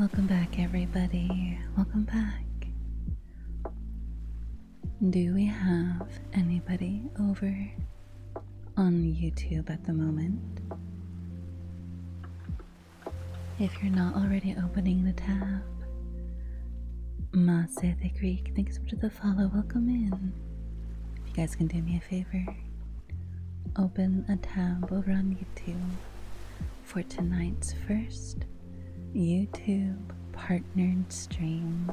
Welcome back, everybody. Welcome back. Do we have anybody over on YouTube at the moment? If you're not already opening the tab, Mase the Greek, thanks so much for the follow. Welcome in. If you guys can do me a favor, open a tab over on YouTube for tonight's first YouTube partnered stream.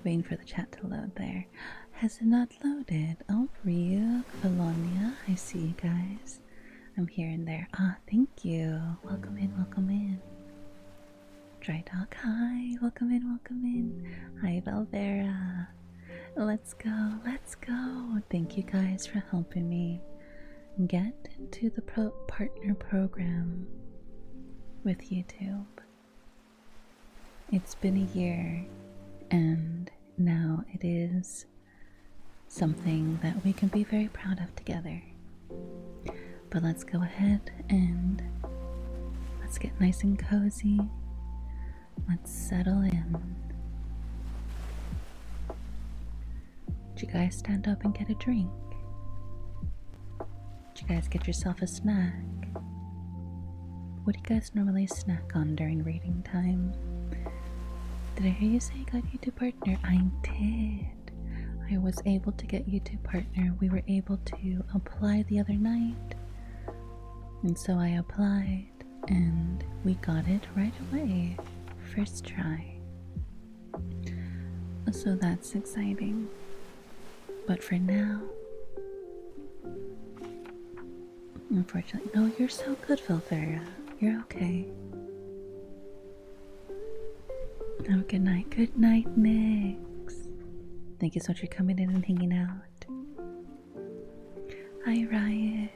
Waiting for the chat to load there. Has it not loaded? Oh, Rio, Colonia, I see you guys. I'm here and there. Thank you. Welcome in, welcome in. Dry Dog, hi. Welcome in, welcome in. Hi, Valvera. Let's go, let's go. Thank you guys for helping me get into the partner program with YouTube. It's been a year, and now it is something that we can be very proud of together. But let's go ahead and let's get nice and cozy. Let's settle in. Did you guys stand up and get a drink? Did you guys get yourself a snack? What do you guys normally snack on during reading time? Did I hear you say you got YouTube partner? I did. I was able to get YouTube partner. We were able to apply the other night. And so I applied and we got it right away. First try. So that's exciting. But for now, unfortunately, no, you're so good, Valvera. You're okay. Have a good night. Good night, Nix. Thank you so much for coming in and hanging out. Hi, Riot.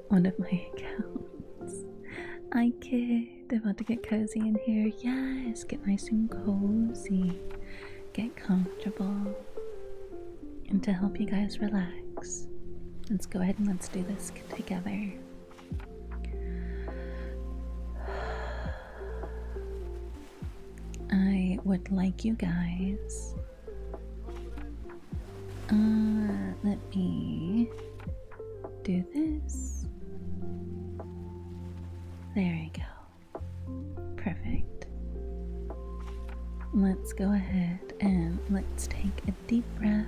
One of my accounts. Hi, Kid. About to get cozy in here. Yes, get nice and cozy. Get comfortable. And to help you guys relax, let's go ahead and let's do this together. I would like you guys, let me do this. There we go. Perfect. Let's go ahead and let's take a deep breath.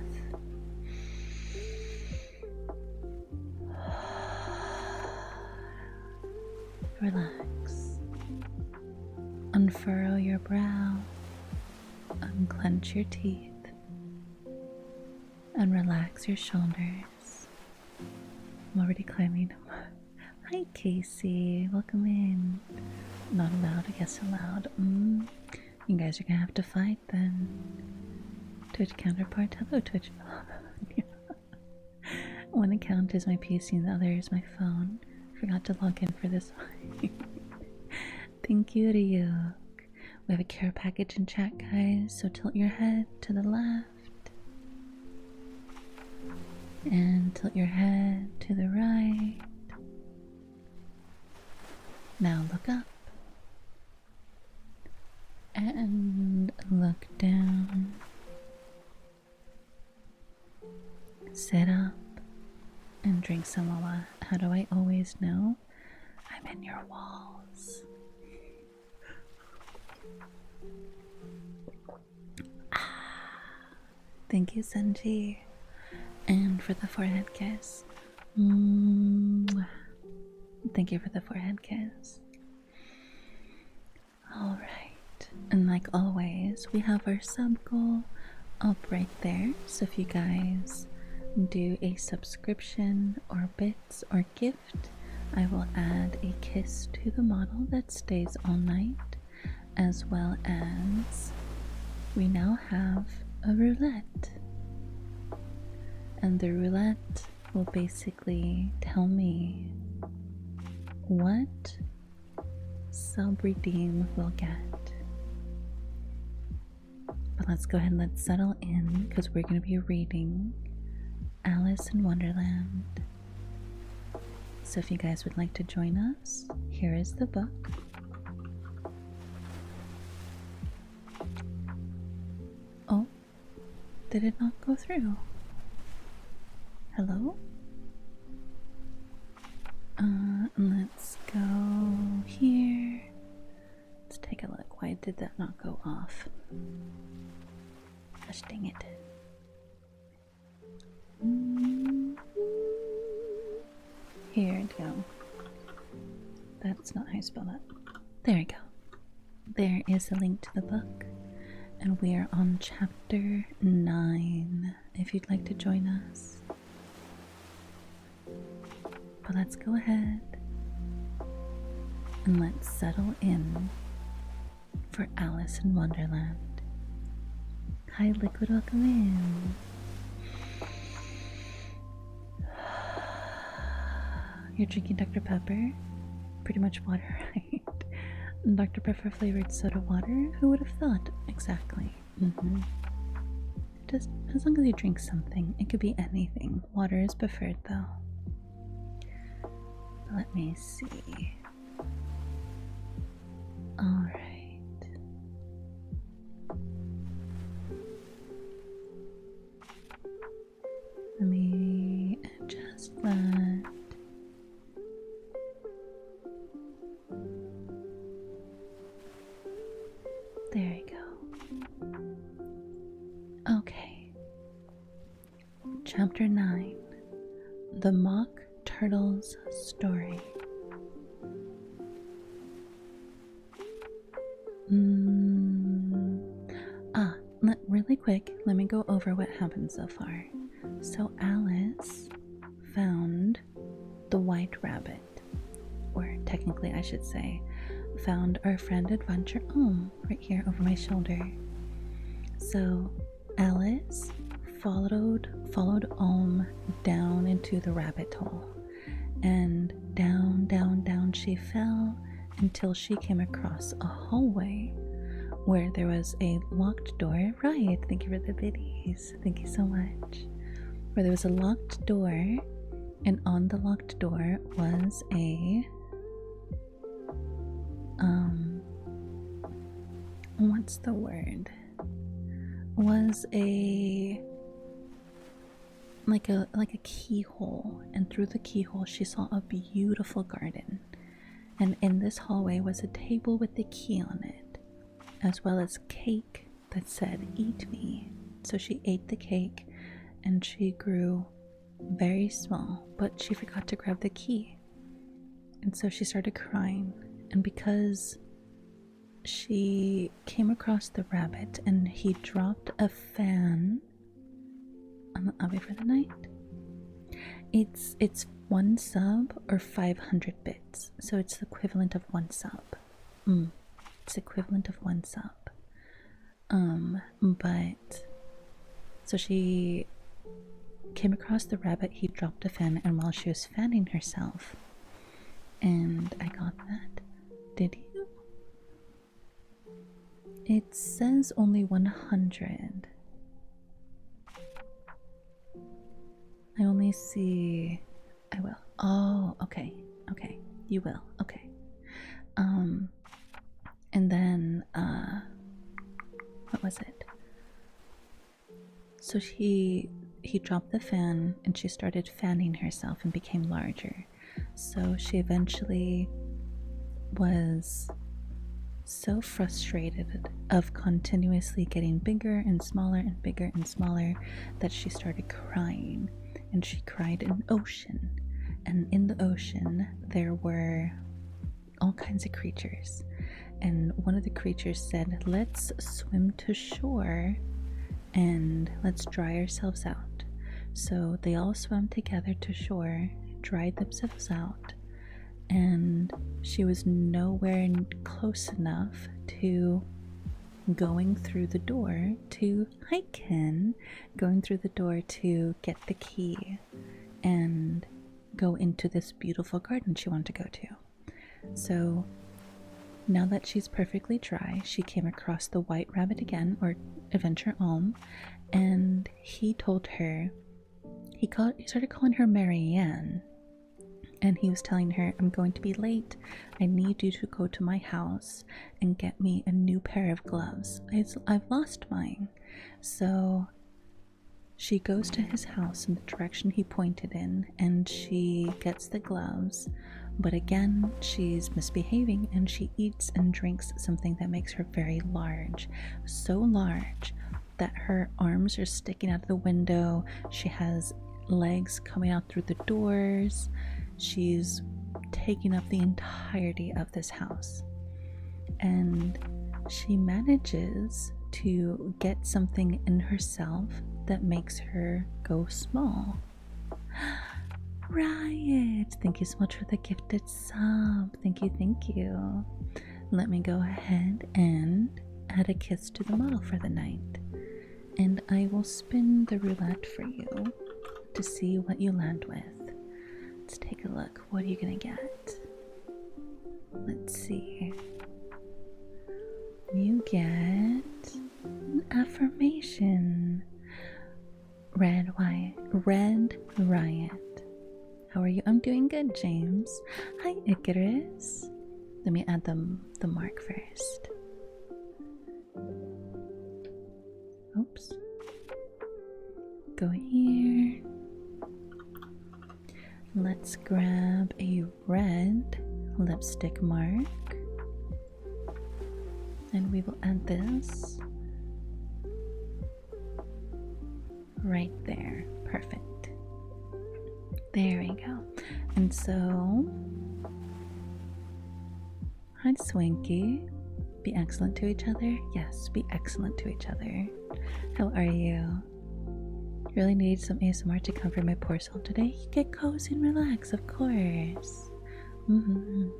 Relax. Unfurrow your brow, unclench your teeth, and relax your shoulders. I'm already climbing. Hi, Casey. Welcome in. Not allowed, I guess allowed. You guys are gonna have to fight then. Twitch counterpart. Hello, Twitch. One account is my PC and the other is my phone. Forgot to log in for this one. Thank you, Ryuk. We have a care package in chat, guys, so tilt your head to the left. And tilt your head to the right. Now look up. And look down. Sit up and drink some Moa. How do I always know? I'm in your walls. Thank you, Senji. And for the forehead kiss. Thank you for the forehead kiss. Alright. And like always, we have our sub goal up right there. So if you guys do a subscription or bits or gift, I will add a kiss to the model that stays all night, as well as we now have a roulette. And the roulette will basically tell me what sub redeem we'll get. But let's go ahead and let's settle in because we're going to be reading Alice in Wonderland. So if you guys would like to join us, here is the book. did it not go through? Hello? Let's go here. Let's take a look. Why did that not go off? Gosh dang it. Here we go. That's not how you spell that. There we go. There is a link to the book. And we are on chapter 9 if you'd like to join us. But let's go ahead and let's settle in for Alice in Wonderland. Hi Liquid, welcome in. You're drinking Dr. Pepper? Pretty much water, right? Dr. Pepper flavored soda water? Who would have thought? Exactly. Just as long as you drink something, it could be anything. Water is preferred though. Let me see. Alright. Let me adjust that. There we go. Okay. Chapter 9. The Mock Turtle's Story. Really quick, let me go over what happened so far. So Alice found the white rabbit, or technically I should say, found our friend Adventure Ohm right here over my shoulder. So Alice followed Ohm down into the rabbit hole, and down she fell until she came across a hallway where there was a locked door. Right, thank you for the biddies, thank you so much. Where there was a locked door, and on the locked door was a what's the word? Was a like a keyhole, and through the keyhole she saw a beautiful garden, and in this hallway was a table with the key on it, as well as cake that said "Eat me." So she ate the cake and she grew very small, but she forgot to grab the key, and so she started crying. And because she came across the rabbit and he dropped a fan. I'll wait for the night. It's 1 sub or 500 bits, so it's the equivalent of 1 sub. It's equivalent of 1 sub. But so she came across the rabbit, he dropped a fan, and while she was fanning herself, and I got that. Did you? It says only 100. I only see. I will. Oh, okay. Okay. You will. Okay. And then, what was it? So he dropped the fan and she started fanning herself and became larger. So she eventually was so frustrated of continuously getting bigger and smaller and bigger and smaller that she started crying. And she cried in the ocean, and in the ocean there were all kinds of creatures, and one of the creatures said, "Let's swim to shore and let's dry ourselves out." So they all swam together to shore, dried themselves out, and she was nowhere close enough to going through the door to going through the door to get the key and go into this beautiful garden she wanted to go to. So now that she's perfectly dry, she came across the white rabbit again, or Adventure Ohm, and he told her, he started calling her Marianne, and he was telling her, "I'm going to be late. I need you to go to my house and get me a new pair of gloves. I've lost mine." So She goes to his house in the direction he pointed in, and she gets the gloves, but again she's misbehaving and she eats and drinks something that makes her very large. So large that her arms are sticking out of the window. She has legs coming out through the doors. She's taking up the entirety of this house. And she manages to get something in herself that makes her go small. Riot! Thank you so much for the gifted sub. Thank you, thank you. Let me go ahead and add a kiss to the model for the night. And I will spin the roulette for you to see what you land with. Let's take a look. What are you gonna get? Let's see. You get an affirmation. Red Riot. How are you? I'm doing good, James. Hi, Icarus. Let me add the mark first. Oops. Go here. Let's grab a red lipstick mark. And we will add this right there. Perfect. There we go. And so, hi Swinky. Be excellent to each other? Yes, be excellent to each other. How are you? Really need some ASMR to comfort my poor soul today? Get cozy and relax, of course. Doing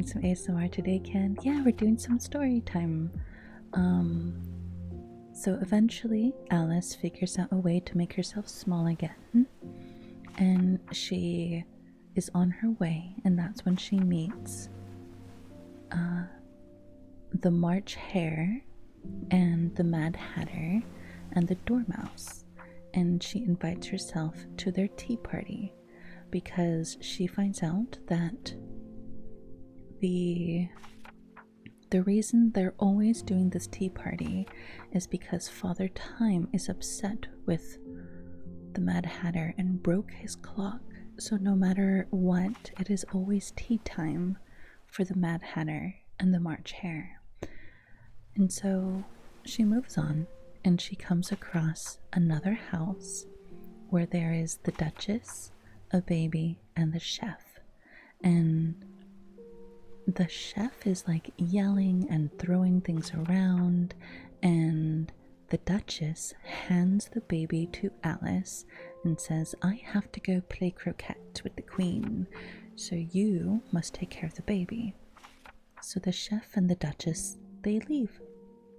some ASMR today, Ken? Yeah, we're doing some story time. So eventually Alice figures out a way to make herself small again, and she is on her way, and that's when she meets the March Hare and the Mad Hatter and the Dormouse, and she invites herself to their tea party because she finds out that the reason they're always doing this tea party is because Father Time is upset with the Mad Hatter and broke his clock. So no matter what, it is always tea time for the Mad Hatter and the March Hare. And so she moves on and she comes across another house where there is the Duchess, a baby, and the chef. And the chef is like yelling and throwing things around, and the Duchess hands the baby to Alice and says, I have to go play croquet with the Queen, so you must take care of the baby. So the chef and the Duchess, they leave.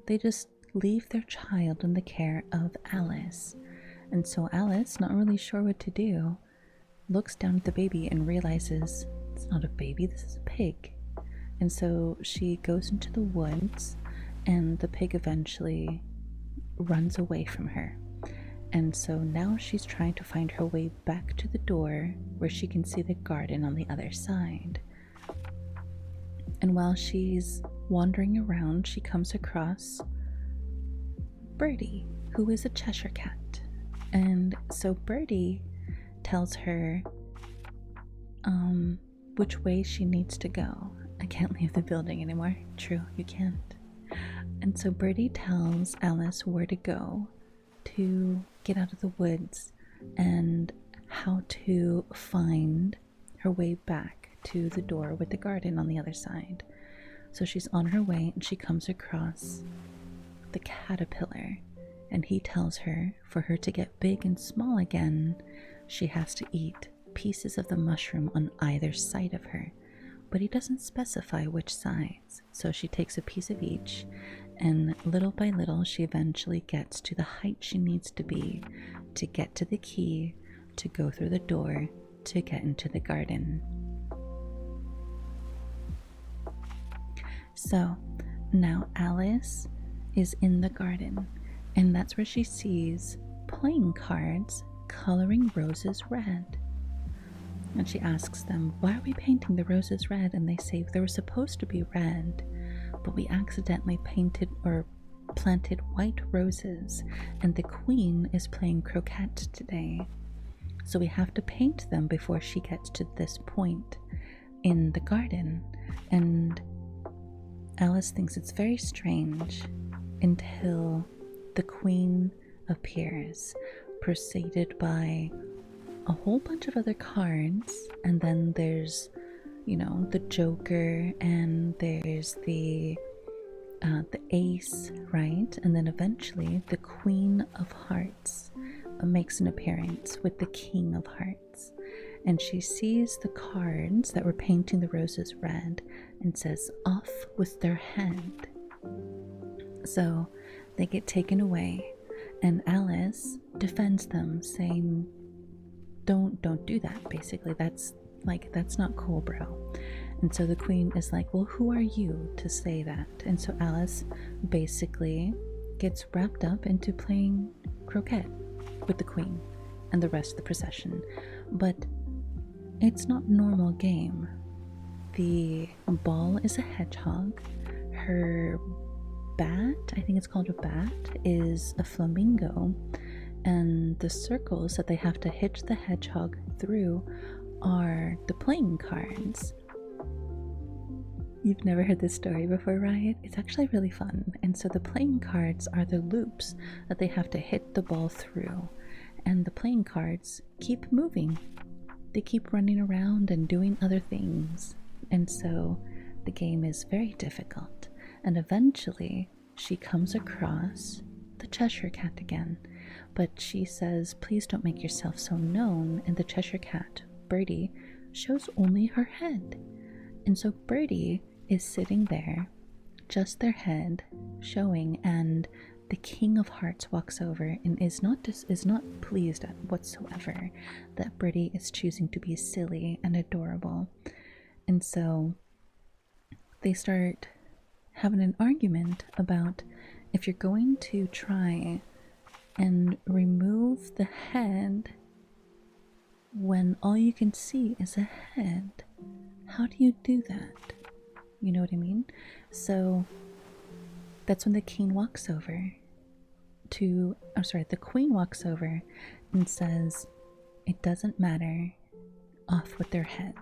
They just leave their child in the care of Alice. And so Alice, not really sure what to do, looks down at the baby and realizes it's not a baby, this is a pig. And so she goes into the woods, and the pig eventually runs away from her. And so now she's trying to find her way back to the door where she can see the garden on the other side. And while she's wandering around, she comes across Birdie, who is a Cheshire cat. And so Birdie tells her which way she needs to go. I can't leave the building anymore. True, you can't. And so Birdie tells Alice where to go to get out of the woods and how to find her way back to the door with the garden on the other side. So she's on her way and she comes across the caterpillar, and he tells her for her to get big and small again, she has to eat pieces of the mushroom on either side of her. But he doesn't specify which sides, so she takes a piece of each, and little by little she eventually gets to the height she needs to be to get to the key, to go through the door, to get into the garden. So now Alice is in the garden, and that's where she sees playing cards coloring roses red. And she asks them, why are we painting the roses red? And they say they were supposed to be red, but we accidentally painted or planted white roses, and the queen is playing croquet today. So we have to paint them before she gets to this point in the garden. And Alice thinks it's very strange until the queen appears, preceded by a whole bunch of other cards, and then there's, you know, the Joker, and there's the ace, right? And then eventually the Queen of Hearts makes an appearance with the King of Hearts, and she sees the cards that were painting the roses red and says, "Off with their head." So they get taken away, and Alice defends them, saying, don't do that, basically. That's not cool, bro. And so the queen is like, well, who are you to say that? And so Alice basically gets wrapped up into playing croquet with the queen and the rest of the procession. But it's not a normal game. The ball is a hedgehog. Her bat, I think it's called a bat, is a flamingo. And the circles that they have to hitch the hedgehog through are the playing cards. You've never heard this story before, Riot? It's actually really fun. And so the playing cards are the loops that they have to hit the ball through. And the playing cards keep moving. They keep running around and doing other things. And so the game is very difficult. And eventually she comes across the Cheshire Cat again. But she says, please don't make yourself so known. And the Cheshire Cat, Birdie, shows only her head. And so Birdie is sitting there, just their head showing, and the King of Hearts walks over and is not pleased at whatsoever that Birdie is choosing to be silly and adorable. And so they start having an argument about if you're going to try and remove the head when all you can see is a head, how do you do that? You know what I mean? So that's when the king walks over to, the queen walks over and says, it doesn't matter, off with their head.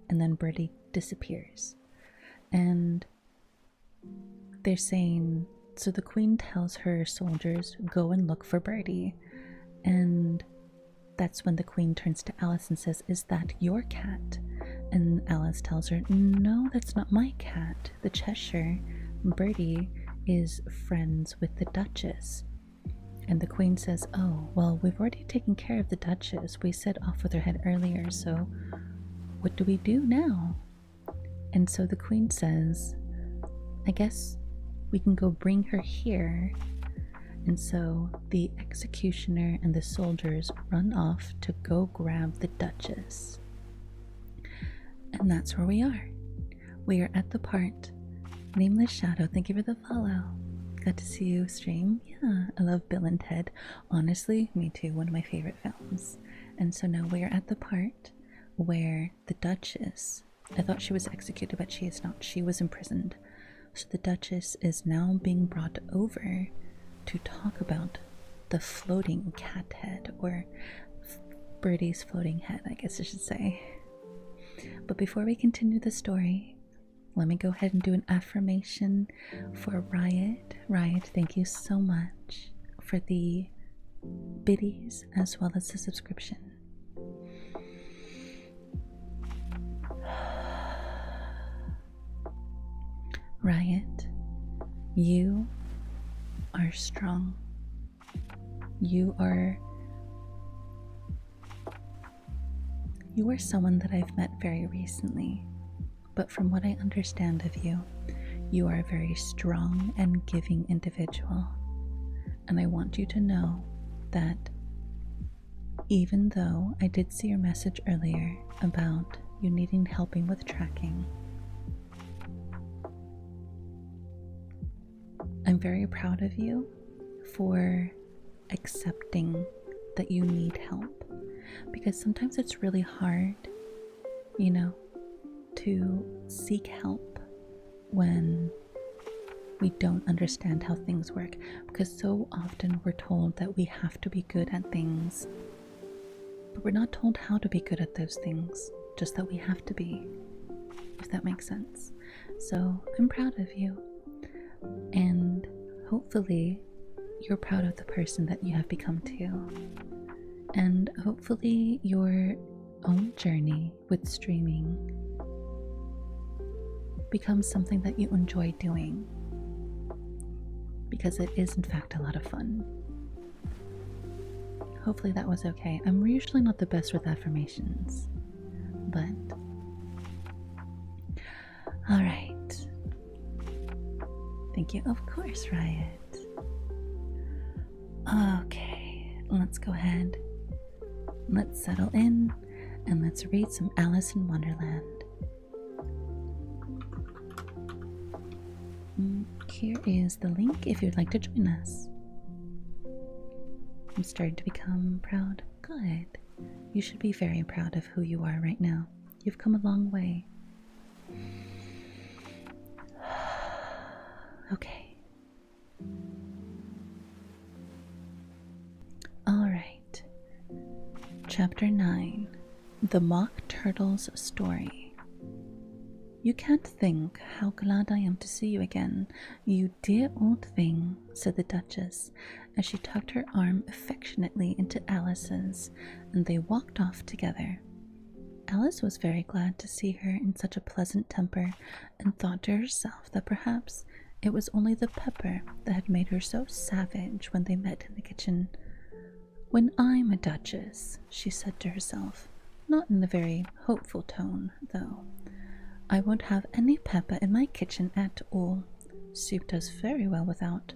And then Birdie disappears. And they're saying, so the queen tells her soldiers, go and look for Birdie. And that's when the queen turns to Alice and says, is that your cat? And Alice tells her, no, that's not my cat. The Cheshire, Birdie, is friends with the Duchess. And the queen says, oh, well, we've already taken care of the Duchess. We said off with her head earlier, so what do we do now? And so the queen says, I guess we can go bring her here. And so the executioner and the soldiers run off to go grab the Duchess. And that's where we are. We are at the part. Nameless Shadow, thank you for the follow. Got to see you stream. Yeah, I love Bill and Ted. Honestly, me too, one of my favorite films. And so now we are at the part where the Duchess, I thought she was executed, but she is not. She was imprisoned. So the Duchess is now being brought over to talk about the floating cat head, or Birdie's floating head, I guess I should say. But before we continue the story, let me go ahead and do an affirmation for Riot. Riot, thank you so much for the biddies as well as the subscription. Riot, you are strong. You are someone that I've met very recently, but from what I understand of you, you are a very strong and giving individual. And I want you to know that even though I did see your message earlier about you needing helping with tracking, I'm very proud of you for accepting that you need help, because sometimes it's really hard, you know, to seek help when we don't understand how things work, because so often we're told that we have to be good at things. But we're not told how to be good at those things, just that we have to be, if that makes sense. So I'm proud of you, and hopefully you're proud of the person that you have become too. And hopefully your own journey with streaming becomes something that you enjoy doing, because it is in fact a lot of fun. Hopefully that was okay. I'm usually not the best with affirmations, but alright. Thank you. Of course, Riot. Okay, let's go ahead. Let's settle in and let's read some Alice in Wonderland. Here is the link if you'd like to join us. I'm starting to become proud. Good. You should be very proud of who you are right now. You've come a long way. Okay. Alright. Chapter 9. The Mock Turtle's Story. You can't think how glad I am to see you again, you dear old thing, said the Duchess, as she tucked her arm affectionately into Alice's, and they walked off together. Alice was very glad to see her in such a pleasant temper, and thought to herself that perhaps it was only the pepper that had made her so savage when they met in the kitchen. When I'm a Duchess, she said to herself, not in a very hopeful tone, though, I won't have any pepper in my kitchen at all. Soup does very well without.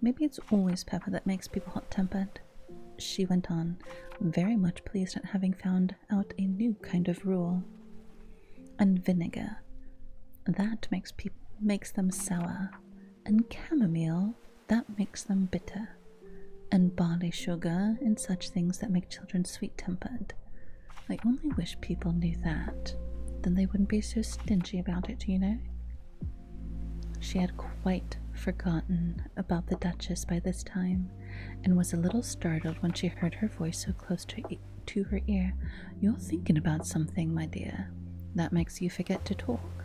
Maybe it's always pepper that makes people hot-tempered, she went on, very much pleased at having found out a new kind of rule. And vinegar, that makes them sour, and chamomile, that makes them bitter, and barley sugar and such things that make children sweet-tempered. I only wish people knew that. Then they wouldn't be so stingy about it, you know? She had quite forgotten about the Duchess by this time, and was a little startled when she heard her voice so close to her ear. You're thinking about something, my dear. That makes you forget to talk.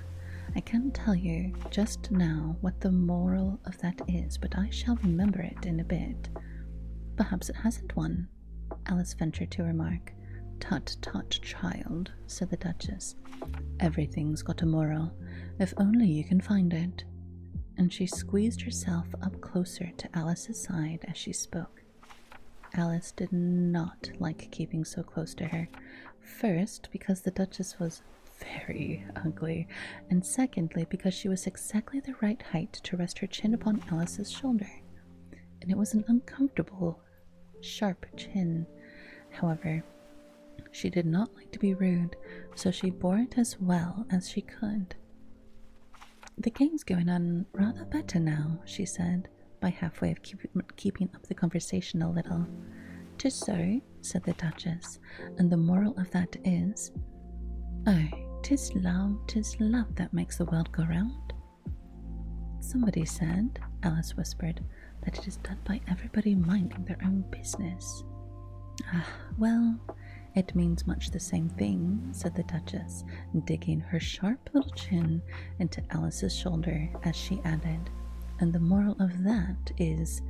I can't tell you just now what the moral of that is, but I shall remember it in a bit. Perhaps it hasn't one, Alice ventured to remark. Tut, tut, child, said the Duchess. Everything's got a moral, if only you can find it. And she squeezed herself up closer to Alice's side as she spoke. Alice did not like keeping so close to her. First, because the Duchess was very ugly, and secondly, because she was exactly the right height to rest her chin upon Alice's shoulder. And it was an uncomfortable, sharp chin. However, she did not like to be rude, so she bore it as well as she could. The game's going on rather better now, she said, by halfway of keeping up the conversation a little. 'Tis so, said the Duchess, and the moral of that is, oh, 'tis love that makes the world go round. Somebody said, Alice whispered, that it is done by everybody minding their own business. Ah, well, it means much the same thing, said the Duchess, digging her sharp little chin into Alice's shoulder as she added, and the moral of that is,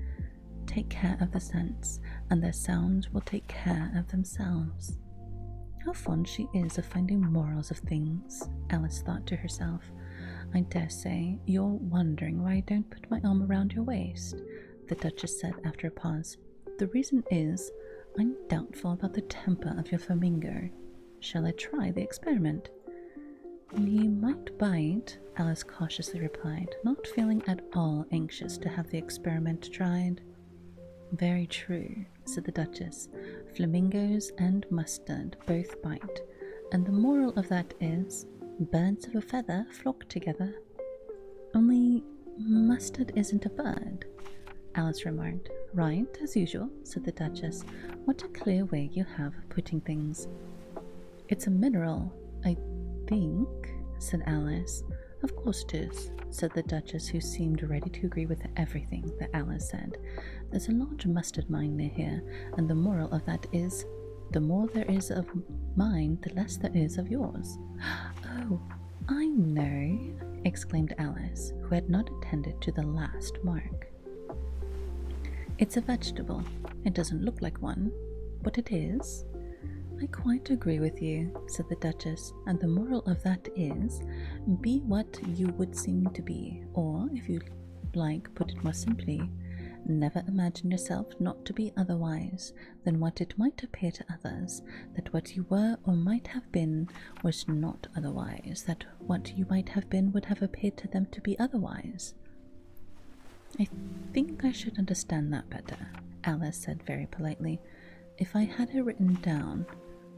take care of the scents, and their sounds will take care of themselves. How fond she is of finding morals of things, Alice thought to herself. I dare say you're wondering why I don't put my arm around your waist, the Duchess said after a pause. The reason is, I'm doubtful about the temper of your flamingo. Shall I try the experiment? You might bite, Alice cautiously replied, not feeling at all anxious to have the experiment tried. Very true, said the Duchess. Flamingos and mustard both bite, and the moral of that is, birds of a feather flock together. Only mustard isn't a bird, Alice remarked. Right, as usual, said the Duchess. What a clear way you have of putting things. It's a mineral, I think, said Alice. Of course it is, said the Duchess, who seemed ready to agree with everything that Alice said. There's a large mustard mine near here, and the moral of that is, the more there is of mine, the less there is of yours. Oh, I know, exclaimed Alice, who had not attended to the last mark. It's a vegetable. It doesn't look like one, but it is. I quite agree with you, said the Duchess, and the moral of that is, be what you would seem to be, or, if you like, put it more simply, never imagine yourself not to be otherwise than what it might appear to others, that what you were or might have been was not otherwise, that what you might have been would have appeared to them to be otherwise. I think I should understand that better, Alice said very politely, if I had it written down,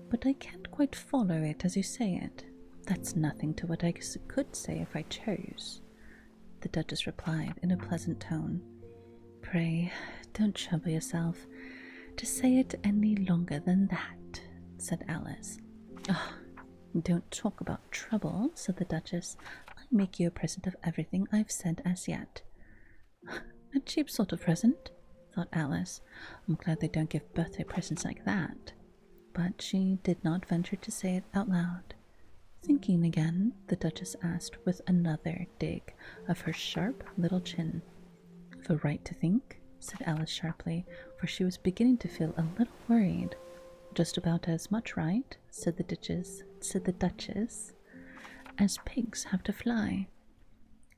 but I can't quite follow it as you say it. That's nothing to what I could say if I chose, the Duchess replied in a pleasant tone. Pray, don't trouble yourself to say it any longer than that, said Alice. Oh, don't talk about trouble, said the Duchess. I make you a present of everything I've said as yet. A cheap sort of present, thought Alice. I'm glad they don't give birthday presents like that. But she did not venture to say it out loud. Thinking again, the Duchess asked with another dig of her sharp little chin. The right to think, said Alice sharply, for she was beginning to feel a little worried. Just about as much right, said the Duchess, as pigs have to fly.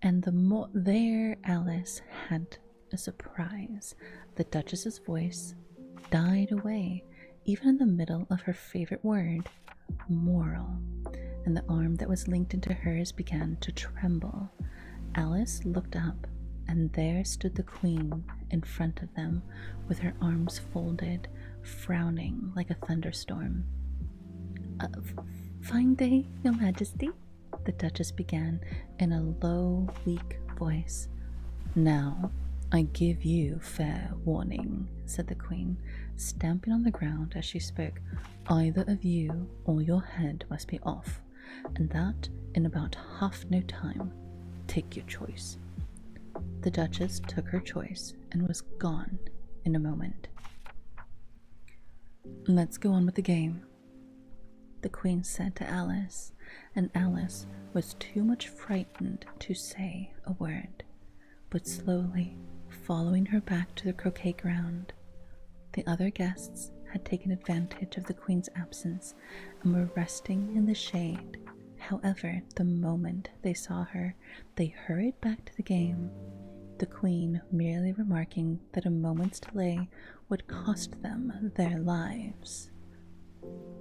And the more there Alice had a surprise. The Duchess's voice died away, even in the middle of her favorite word, moral, and the arm that was linked into hers began to tremble. Alice looked up, and there stood the Queen in front of them, with her arms folded, frowning like a thunderstorm. Fine day, Your Majesty, the Duchess began in a low, weak voice. Now, I give you fair warning, said the Queen, stamping on the ground as she spoke. Either of you or your head must be off, and that in about half no time. Take your choice. The Duchess took her choice and was gone in a moment. Let's go on with the game, the Queen said to Alice, and Alice was too much frightened to say a word, but slowly following her back to the croquet ground. The other guests had taken advantage of the Queen's absence and were resting in the shade. However, the moment they saw her, they hurried back to the game, the Queen merely remarking that a moment's delay would cost them their lives.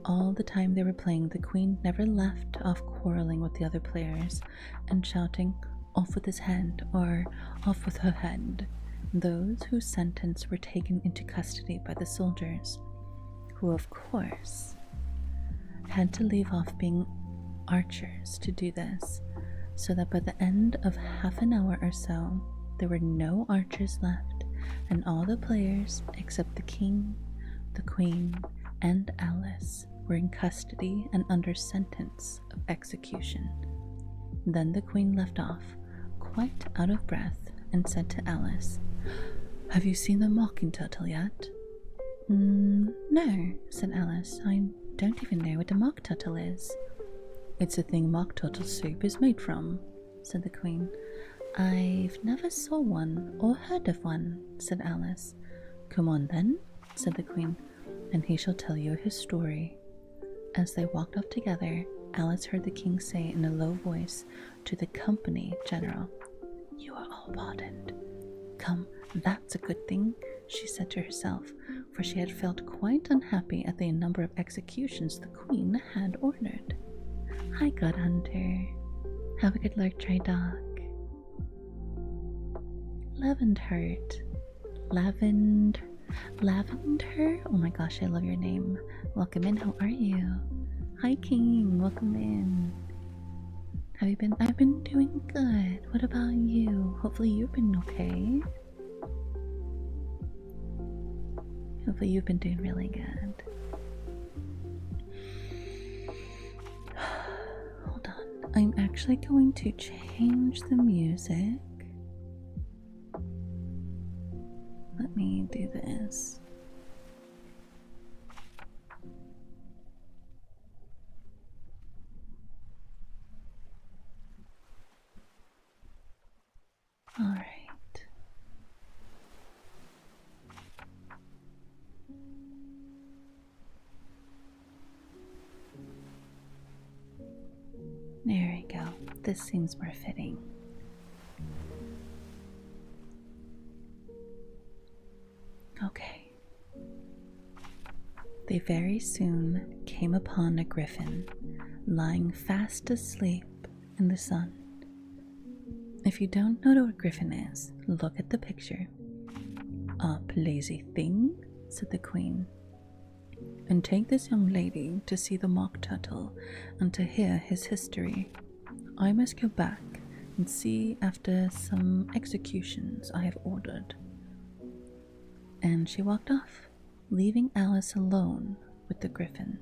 All the time they were playing, the Queen never left off quarreling with the other players and shouting, "Off with his head," or "Off with her head," those whose sentence were taken into custody by the soldiers, who of course had to leave off being archers to do this, so that by the end of half an hour or so there were no archers left, and all the players except the King, the Queen, and Alice were in custody and under sentence of execution. Then the Queen left off, quite out of breath, and said to Alice, "Have you seen the mocking turtle yet?" No, said Alice. I don't even know what a mock turtle is. It's a thing mock turtle soup is made from, said the Queen. I've never saw one or heard of one, said Alice. Come on then, said the Queen, and he shall tell you his story. As they walked off together, Alice heard the King say in a low voice to the company general, "You are all pardoned." Come, that's a good thing, she said to herself, for she had felt quite unhappy at the number of executions the Queen had ordered. Hi, God Hunter. Have a good lurk, Try Dog. Lavender? Oh my gosh, I love your name. Welcome in, how are you? Hi, King, welcome in. I've been doing good. What about you? Hopefully you've been okay. Hopefully you've been doing really good. Hold on. I'm actually going to change the music. Let me do this. All right. There we go. This seems more fitting. Okay. They very soon came upon a griffin lying fast asleep in the sun. If you don't know what a griffin is, look at the picture. Up, lazy thing, said the queen, and take this young lady to see the mock turtle and to hear his history. I must go back and see after some executions I have ordered. And she walked off, leaving Alice alone with the griffin.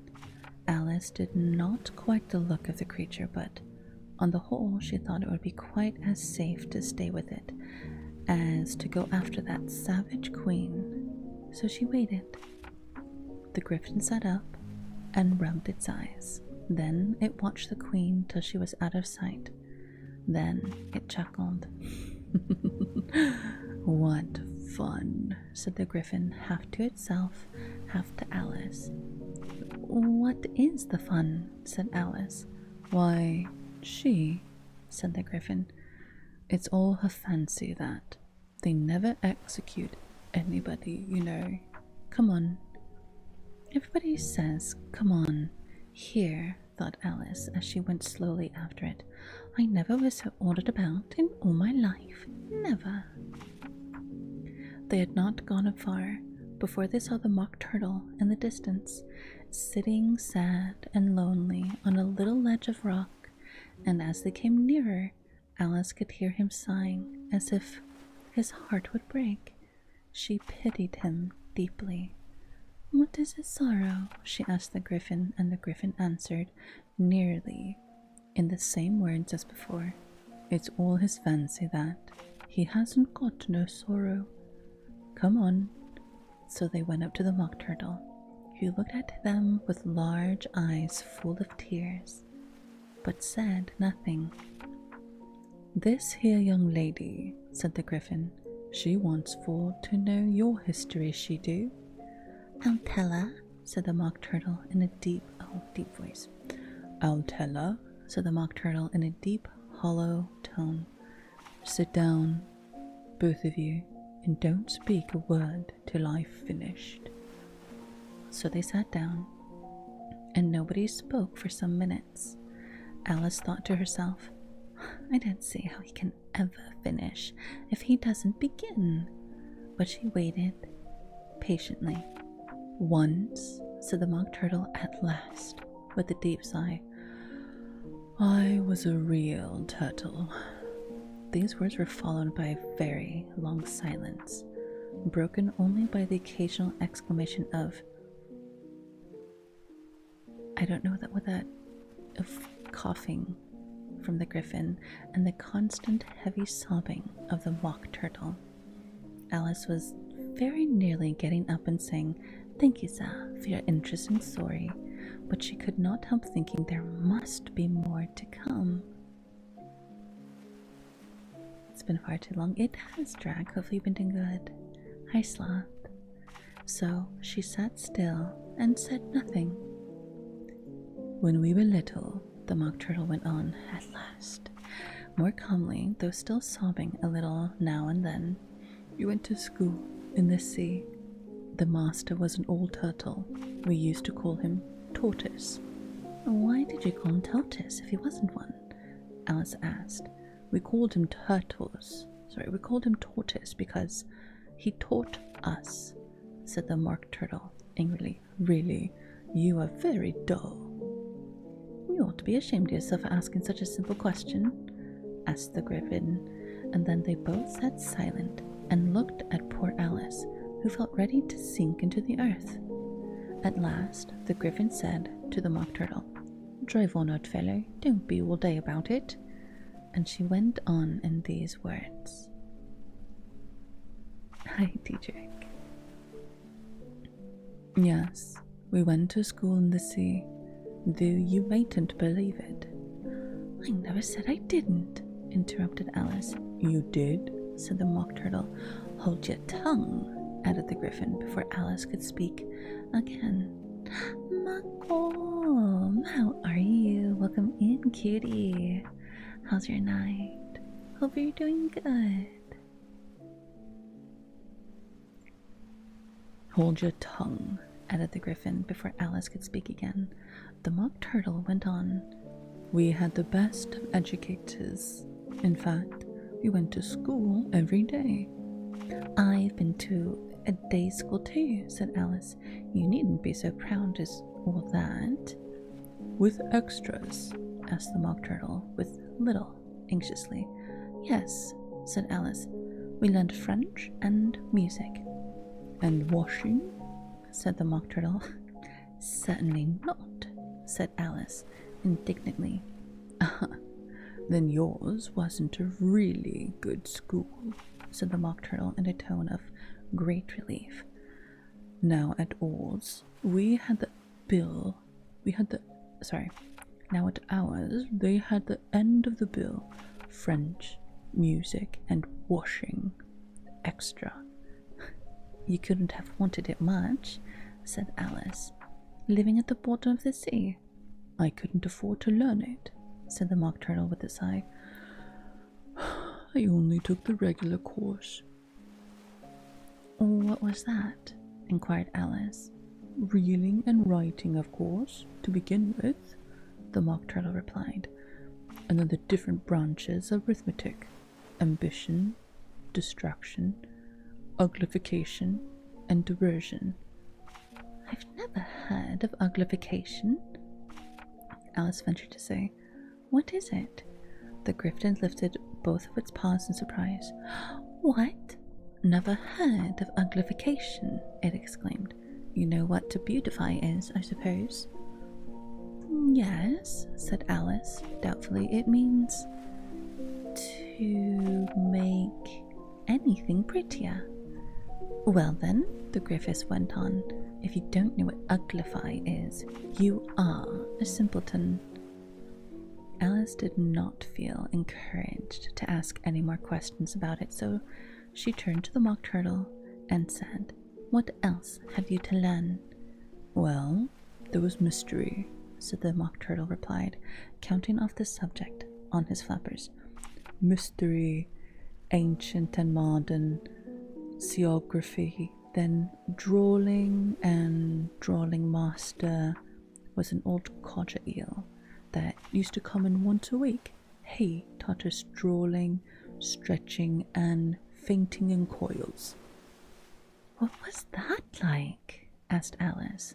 Alice did not quite the look of the creature, but on the whole she thought it would be quite as safe to stay with it as to go after that savage queen. So she waited. The griffin sat up and rubbed its eyes. Then it watched the queen till she was out of sight. Then it chuckled. What fun, said the griffin, half to itself, half to Alice. What is the fun? Said Alice. Why, she, said the griffin. It's all her fancy that. They never execute anybody, you know. Come on. Everybody says, come on. Here, thought Alice as she went slowly after it. I never was so ordered about in all my life. Never. They had not gone far before they saw the mock turtle in the distance, sitting sad and lonely on a little ledge of rock, and as they came nearer, Alice could hear him sighing as if his heart would break. She pitied him deeply. What is his sorrow? She asked the griffin, and the griffin answered, nearly in the same words as before. It's all his fancy that. He hasn't got no sorrow. Come on. So they went up to the mock turtle, who looked at them with large eyes full of tears, but said nothing. This here young lady, said the griffin, she wants for to know your history, she do. I'll tell her, said the mock turtle in a deep voice. I'll tell her, said the mock turtle in a deep, hollow tone. Sit down, both of you, and don't speak a word till I've finished. So they sat down, and nobody spoke for some minutes. Alice thought to herself, I don't see how he can ever finish if he doesn't begin. But she waited patiently. Once, said the mock turtle at last, with a deep sigh, I was a real turtle. These words were followed by a very long silence, broken only by the occasional exclamation of, I don't know what that, of coughing from the griffin, and the constant heavy sobbing of the mock turtle. Alice was very nearly getting up and saying, Thank you, sir, for your interesting story, but she could not help thinking there must be more to come. It's been far too long. It has, Drag. Hopefully you've been doing good. Hi, Sloth. So she sat still and said nothing. When we were little, the mock turtle went on at last, more calmly, though still sobbing a little now and then, we went to school in the sea. The master was an old turtle. We used to call him Tortoise. Why did you call him Tortoise if he wasn't one? Alice asked. We called him Tortoise because he taught us, said the mock turtle angrily. Really, you are very dull. You ought to be ashamed of yourself for asking such a simple question, asked the griffin, and then they both sat silent and looked at poor Alice, who felt ready to sink into the earth. At last, the griffin said to the mock turtle, drive on, old fellow. Don't be all day about it. And she went on in these words. Hi, Dietrich. Yes, we went to school in the sea, though you mightn't believe it. I never said I didn't, interrupted Alice. You did, said the Mock Turtle. Hold your tongue, added the Griffin before Alice could speak again. Malcolm, how are you? Welcome in, cutie. How's your night? Hope you're doing good. Hold your tongue, added the Griffin before Alice could speak again. The Mock Turtle went on. We had the best of educators. In fact, we went to school every day. I've been to a day school too, said Alice. You needn't be so proud as all that. With extras? Asked the Mock Turtle, with little anxiously. Yes, said Alice. We learned French and music. And washing? Said the Mock Turtle. Certainly not, said Alice indignantly. Then yours wasn't a really good school, said the Mock Turtle in a tone of great relief. Now at ours, now at ours, they had the end of the bill, French, music, and washing. Extra. You couldn't have wanted it much, said Alice. Living at the bottom of the sea. I couldn't afford to learn it, said the Mock Turtle with a sigh. I only took the regular course. What was that? Inquired Alice. Reading and writing, of course, to begin with, the Mock Turtle replied. And then the different branches of arithmetic. Ambition, distraction, uglification, and diversion. I've never heard of uglification, Alice ventured to say. What is it? The Griffin lifted both of its paws in surprise. What? Never heard of uglification, it exclaimed. You know what to beautify is, I suppose. Yes, said Alice, doubtfully. It means to make anything prettier. Well then, the Griffiths went on, if you don't know what uglify is, you are a simpleton. Alice did not feel encouraged to ask any more questions about it, so she turned to the Mock Turtle and said, What else have you to learn? Well, there was mystery, said the Mock Turtle replied, counting off the subject on his flappers. Mystery, ancient and modern, geography, then drawling, and drawling master was an old codger eel that used to come in once a week. He taught us drawling, stretching, and fainting in coils. What was that like? Asked Alice.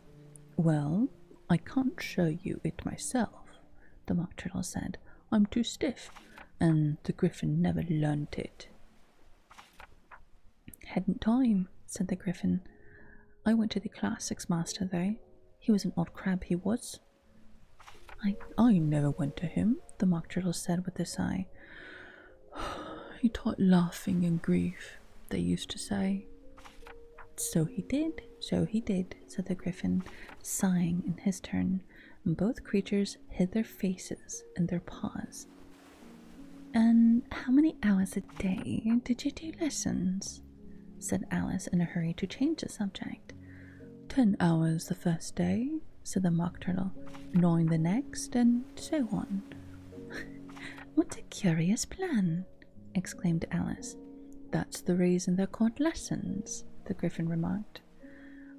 Well, I can't show you it myself, the Mock Turtle said. I'm too stiff, and the Griffin never learnt it. Hadn't time, said the Griffin. I went to the classics master, though. He was an old crab, he was. I never went to him, the Mock Turtle said with a sigh. He taught laughing and grief, they used to say. So he did, said the Griffin, sighing in his turn, and both creatures hid their faces in their paws. And how many hours a day did you do lessons? Said Alice in a hurry to change the subject. 10 hours the first day, said the Mock Turtle, 9 the next, and so on. What a curious plan, exclaimed Alice. That's the reason they're called lessons, the Griffin remarked.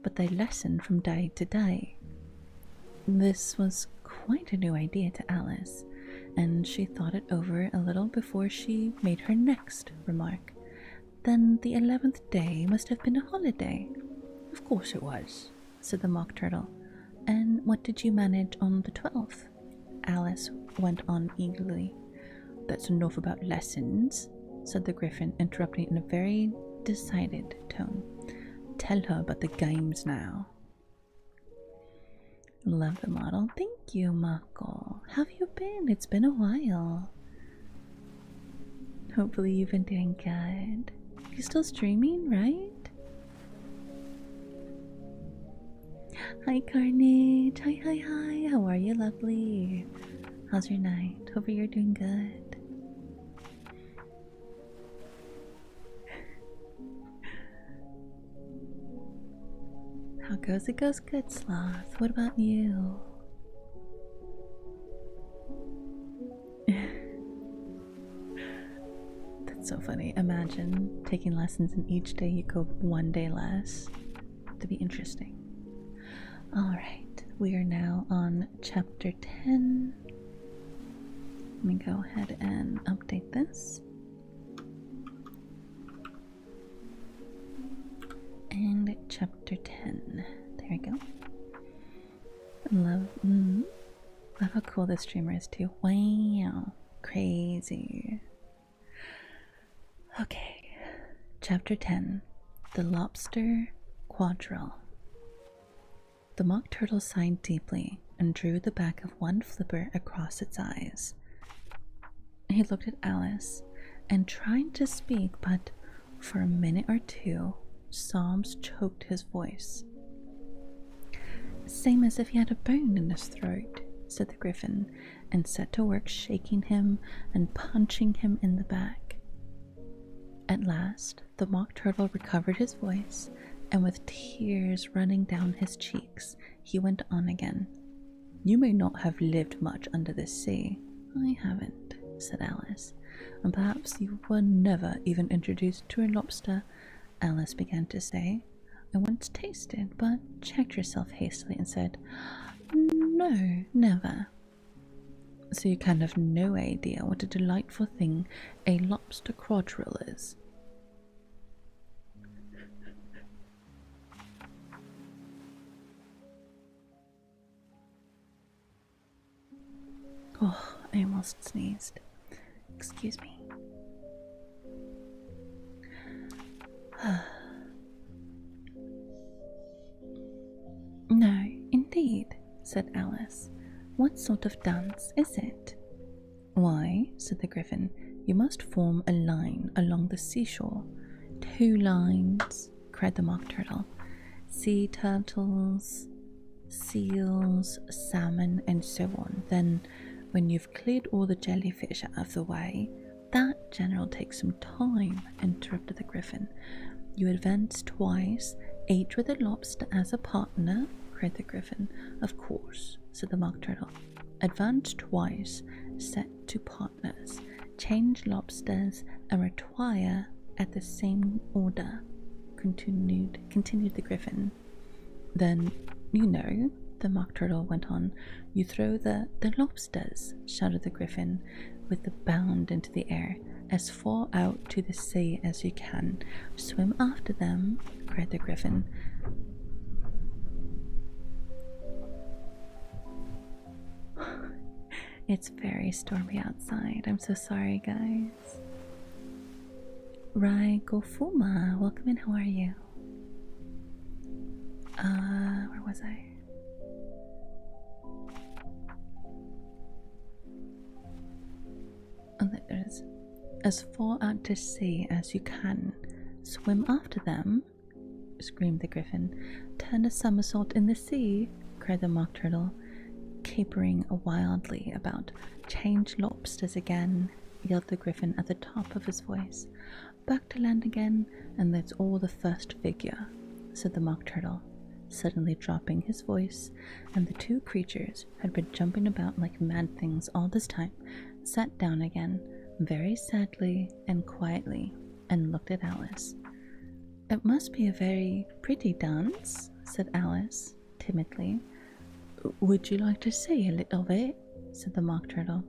But they lesson from day to day. This was quite a new idea to Alice, and she thought it over a little before she made her next remark. Then the 11th day must have been a holiday. Of course it was, said the Mock Turtle. And what did you manage on the 12th? Alice went on eagerly. That's enough about lessons, said the Griffin, interrupting in a very decided tone. Tell her about the games now. Love the model. Thank you, Mako. how have you been? It's been a while. Hopefully you've been doing good. You're still streaming, right? Hi Carnage, hi, how are you, lovely? How's your night? Hope you're doing good. How goes? It goes good, Sloth. What about you? That's so funny. Imagine taking lessons and each day you go one day less. That'd be interesting. Alright, we are now on chapter 10. Let me go ahead and update this. And chapter 10. There we go. Love how cool this streamer is too. Wow. Crazy. Okay. Chapter 10. The Lobster Quadrille. The mock turtle sighed deeply and drew the back of one flipper across its eyes. He looked at Alice and tried to speak, but for a minute or two, sobs choked his voice. Same as if he had a bone in his throat, said the Griffin, and set to work shaking him and punching him in the back. At last, the mock turtle recovered his voice, and with tears running down his cheeks, he went on again. You may not have lived much under the sea. I haven't, said Alice, and perhaps you were never even introduced to a lobster. Alice began to say, I once tasted, but checked herself hastily and said, no, never. So you can have no idea what a delightful thing a lobster quadrille is. Oh, I almost sneezed. Excuse me. No, indeed, said Alice. What sort of dance is it? Why, said the Griffin, you must form a line along the seashore. 2 lines, cried the Mock Turtle. Sea turtles, seals, salmon, and so on. Then, when you've cleared all the jellyfish out of the way, that general takes some time, interrupted the Griffin. You advance twice, each with a lobster as a partner, cried the Griffin. Of course, said the Mock Turtle. Advance twice, set to partners, change lobsters, and retire at the same order, continued the Griffin. Then, you know, the Mock Turtle went on, you throw the lobsters, shouted the Griffin, with a bound into the air, as far out to the sea as you can. Swim after them, cried the Griffin. It's very stormy outside. I'm so sorry, guys. Rai Gofuma, welcome in. How are you? Where was I? Oh, there it is. As far out to sea as you can. Swim after them, screamed the Griffin. Turn a somersault in the sea, cried the Mock Turtle, capering wildly about. Change lobsters again, yelled the Griffin at the top of his voice. Back to land again, and that's all the first figure, said the Mock Turtle, suddenly dropping his voice, and the 2 creatures had been jumping about like mad things all this time, sat down again, very sadly and quietly, and looked at Alice. It must be a very pretty dance, said Alice, timidly. Would you like to see a little bit? Said the Mock Turtle.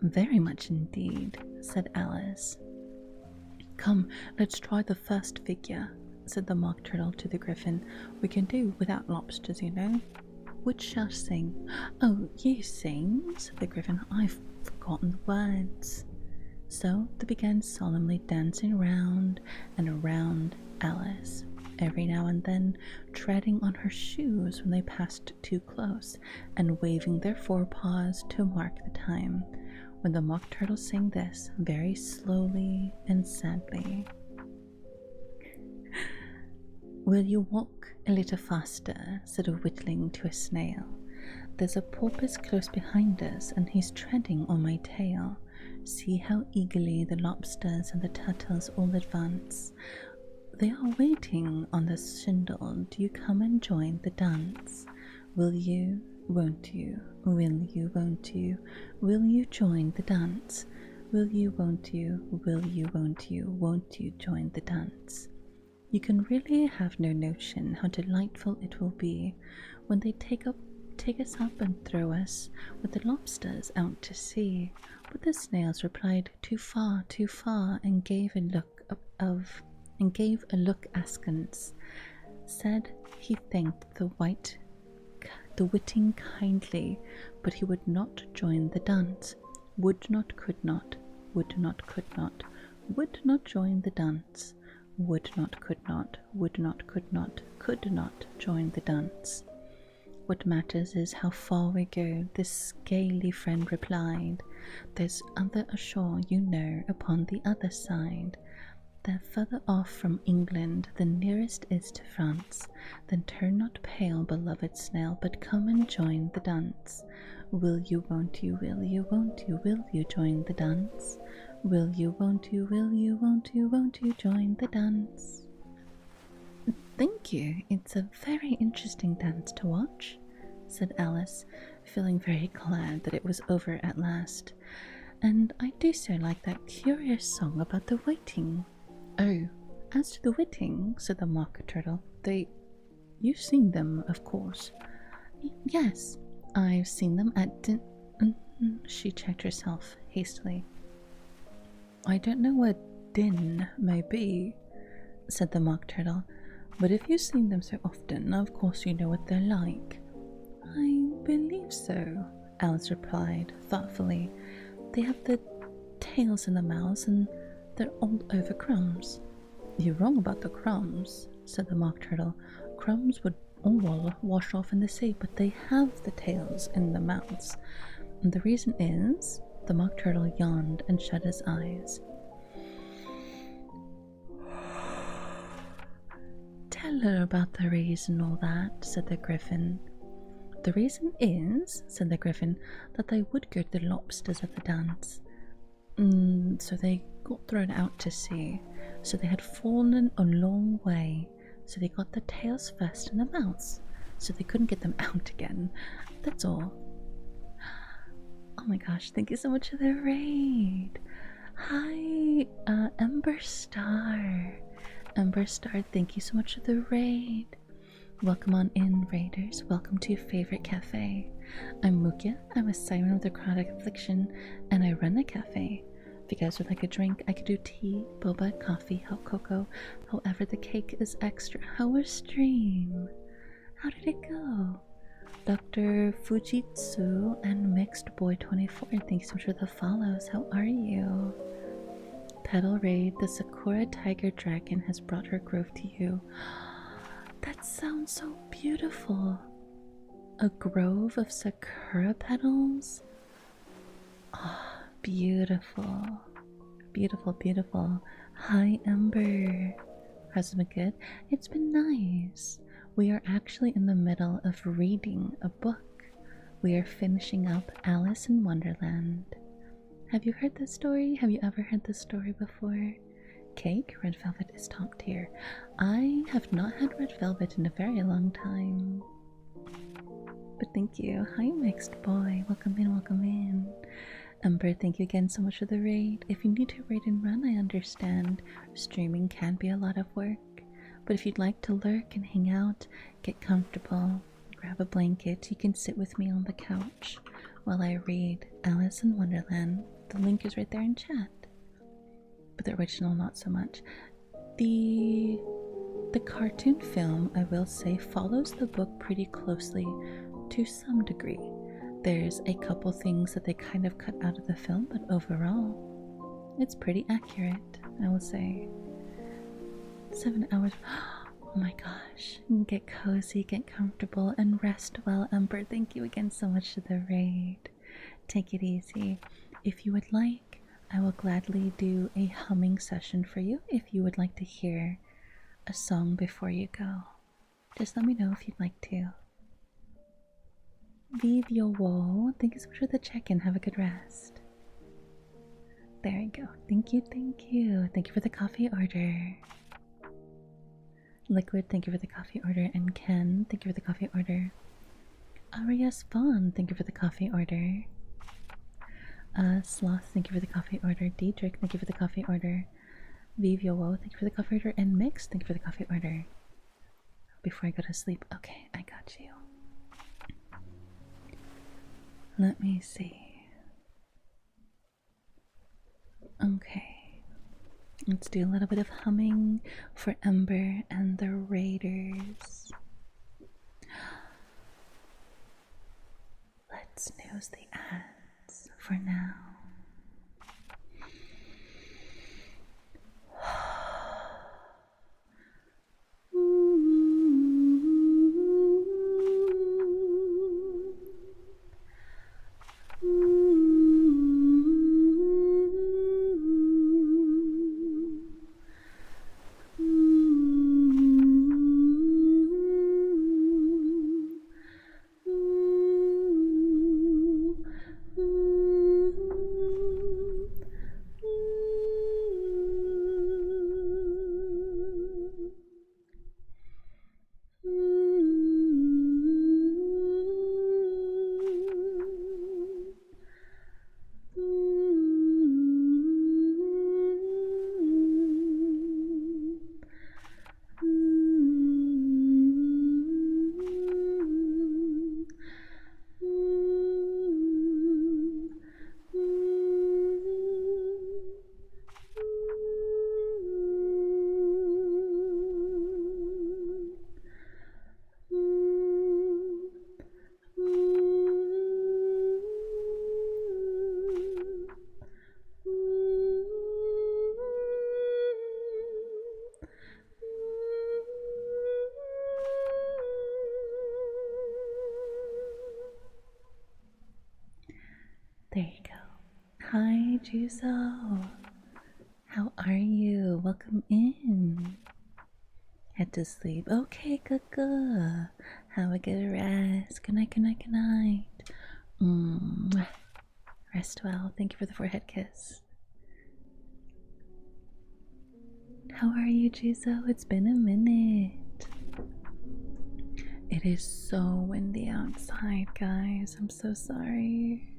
Very much indeed, said Alice. Come, let's try the first figure, said the Mock Turtle to the Griffin. We can do without lobsters, you know. Which shall sing? Oh, you sing, said the Griffin. I've forgotten the words. So they began solemnly dancing round and around Alice, every now and then treading on her shoes when they passed too close, and waving their forepaws to mark the time. When the Mock Turtle sang this, very slowly and sadly. "Will you walk a little faster?" said a witling to a snail. "There's a porpoise close behind us, and he's treading on my tail. See how eagerly the lobsters and the turtles all advance. They are waiting on the shingle. Do you come and join the dance? Will you, won't you, will you, won't you, will you join the dance? Will you, won't you, will you, won't you join the dance?" You can really have no notion how delightful it will be when they take us up and throw us with the lobsters out to sea. But the snails replied, "Too far, and gave a look askance. Said he thanked the witting kindly, but he would not join the dance. Would not, could not, would not, could not, would not join the dance. Would not, could not, would not, could not join the dance. What matters is how far we go," this scaly friend replied. "There's other ashore, you know, upon the other side. They're further off from England, the nearest is to France. Then turn not pale, beloved snail, but come and join the dance. Will you, won't you, will you, won't you, will you join the dance? Will you, won't you, will you, won't you join the dance?" "Thank you, it's a very interesting dance to watch," said Alice, feeling very glad that it was over at last. "And I do so like that curious song about the waiting." "Oh, as to the witting," said the Mock Turtle, "you've seen them, of course." "Yes, I've seen them at She checked herself hastily. "I don't know what din may be," said the Mock Turtle, "but if you've seen them so often, of course you know what they're like." "I believe so," Alice replied thoughtfully. "They have the tails and the mouths, and they're all over crumbs." "You're wrong about the crumbs," said the Mock Turtle. "Crumbs would all wash off in the sea, but they have the tails and the mouths. And the reason is..." The Mock Turtle yawned and shut his eyes. "Tell her about the reason all that," said the Griffin. "The reason is," said the Griffin, "that they would go to the lobsters at the dance. So they got thrown out to sea. So they had fallen a long way. So they got the tails first and the mouths. So they couldn't get them out again. That's all." "Oh my gosh, thank you so much for the raid." "Hi, Ember Star. Ember Star, thank you so much for the raid. Welcome on in, raiders. Welcome to your favorite cafe. I'm Mukia. I'm a siren with a chronic affliction, and I run a cafe. If you guys would like a drink, I could do tea, boba, coffee, hot cocoa. However, the cake is extra. How was stream? How did it go? Dr. Fujitsu and Mixed Boy 24, thank you so much for the follows. How are you? Petal Raid, the Sakura Tiger Dragon has brought her grove to you. That sounds so beautiful. A grove of sakura petals? Ah, beautiful. Beautiful, beautiful. Hi, Ember. How's it been good? It's been nice. We are actually in the middle of reading a book. We are finishing up Alice in Wonderland. Have you heard this story? Have you ever heard this story before? Cake, red velvet is top tier. I have not had red velvet in a very long time. But thank you. Hi, Mixed Boy. Welcome in, welcome in. Ember, thank you again so much for the raid. If you need to raid and run, I understand. Streaming can be a lot of work. But if you'd like to lurk and hang out, get comfortable, grab a blanket, you can sit with me on the couch while I read Alice in Wonderland. The link is right there in chat. But the original, not so much. The cartoon film, I will say, follows the book pretty closely to some degree. There's a couple things that they kind of cut out of the film, but overall, it's pretty accurate, I will say. 7 hours. Oh my gosh. Get cozy, get comfortable, and rest well, Ember. Thank you again so much for the raid. Take it easy. If you would like, I will gladly do a humming session for you if you would like to hear a song before you go. Just let me know if you'd like to. Vive your woe. Thank you so much for the check-in. Have a good rest. There you go. Thank you, thank you. Thank you for the coffee order. Liquid, thank you for the coffee order. And Ken, thank you for the coffee order. Arias Vaughn, thank you for the coffee order. Sloth, thank you for the coffee order. Diedrich, thank you for the coffee order. Vive your woe, thank you for the coffee order. And Mix, thank you for the coffee order. Before I go to sleep. Okay, I got you. Let me see. Okay. Let's do a little bit of humming for Ember and the Raiders. Let's snooze the ads for now. There you go. Hi, Juzo. How are you? Welcome in. Head to sleep. Okay, good. Have a good rest. Good night, good night, good night. Rest well. Thank you for the forehead kiss. How are you, Juzo? It's been a minute. It is so windy outside, guys. I'm so sorry.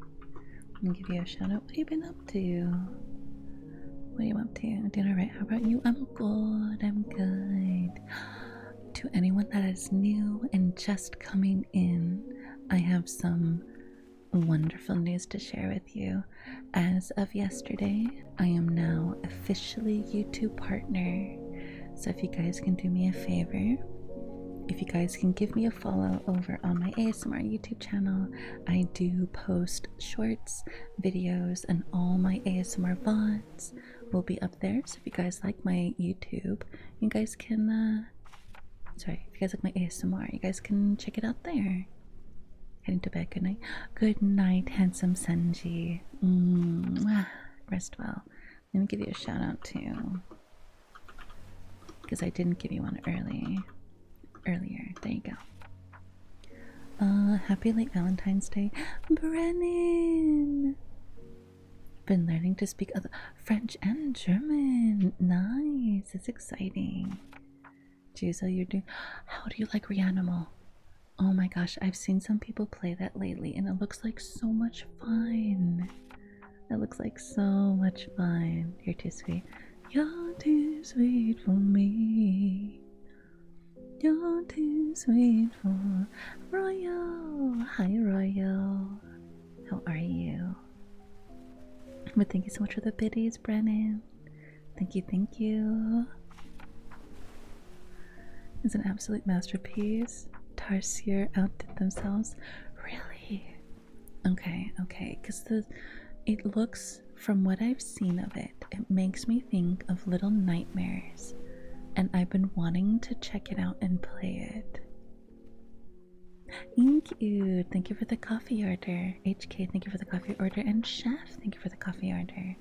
I'm gonna give you a shout out. What have you been up to? What are you up to? Doing alright? How about you? I'm good. I'm good. To anyone that is new and just coming in, I have some wonderful news to share with you. As of yesterday, I am now officially YouTube partner. So if you guys can do me a favor, if you guys can give me a follow over on my ASMR YouTube channel, I do post shorts, videos, and all my ASMR VODs will be up there. So if you guys like my YouTube, you guys can, if you guys like my ASMR, you guys can check it out there. Heading to bed. Good night. Good night, handsome Senji. Rest well. Let me give you a shout out too, because I didn't give you one earlier. There you go. Happy late Valentine's Day, Brennan. Been learning to speak other French and German. Nice. It's exciting. Juzo, you're doing. How do you like Reanimal? Oh my gosh, I've seen some people play that lately, and it looks like so much fun. It looks like so much fun. You're too sweet. You're too sweet for me. You're too sweet for Royal. Hi, Royal. How are you? But thank you so much for the biddies, Brennan. Thank you, thank you. It's an absolute masterpiece. Tarsier outdid themselves. Really? Okay, because it looks, from what I've seen of it, it makes me think of Little Nightmares and I've been wanting to check it out and play it. Thank you. Thank you for the coffee order. HK, thank you for the coffee order. And Chef, thank you for the coffee order.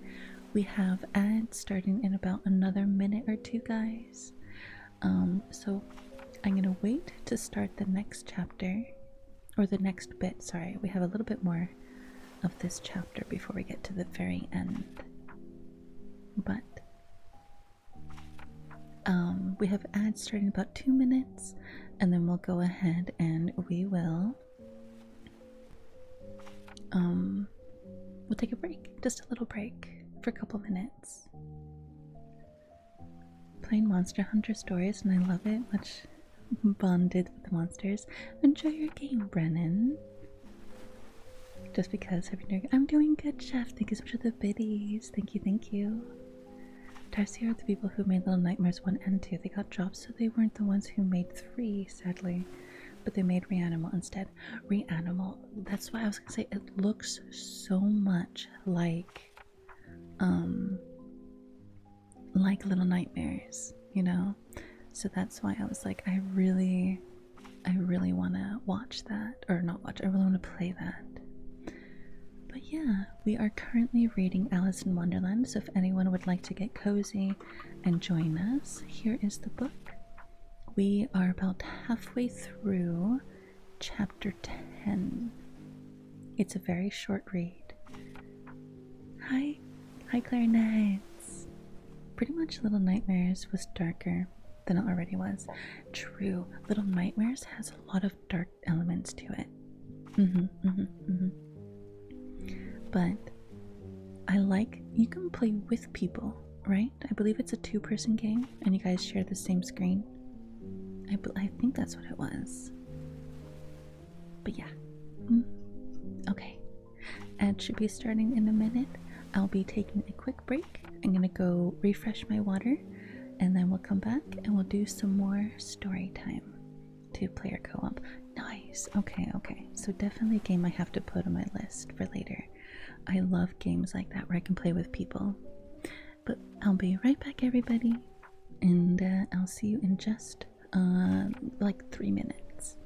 We have ads starting in about another minute or two, guys. So I'm gonna wait to start the next chapter, or the next bit, sorry. We have a little bit more of this chapter before we get to the very end. But we have ads starting in about 2 minutes, and then we'll go ahead and we will we'll take a break, just a little break for a couple minutes. Playing Monster Hunter stories, and I love it. Much bonded with the monsters. Enjoy your game, Brennan. Just because I'm doing good, Chef. Thank you so much for the biddies. Thank you, thank you. Darcy are the people who made Little Nightmares 1 and 2. They got jobs, so they weren't the ones who made 3, sadly. But they made Reanimal instead. Reanimal, that's why I was gonna say, it looks so much like Little Nightmares, you know? So that's why I was like, I really wanna watch that. Or not watch, I really wanna play that. But yeah, we are currently reading Alice in Wonderland, so if anyone would like to get cozy and join us, here is the book. We are about halfway through chapter 10. It's a very short read. Hi clarinets. Pretty much Little Nightmares was darker than it already was. True, Little Nightmares has a lot of dark elements to it. But I like, you can play with people, right? I believe it's a 2-person game and you guys share the same screen. I think that's what it was. But yeah. Okay. Ad should be starting in a minute. I'll be taking a quick break. I'm gonna go refresh my water and then we'll come back and we'll do some more story time. 2-player co-op. Nice. Okay. So definitely a game I have to put on my list for later. I love games like that where I can play with people. But I'll be right back, everybody, and I'll see you in just like 3 minutes.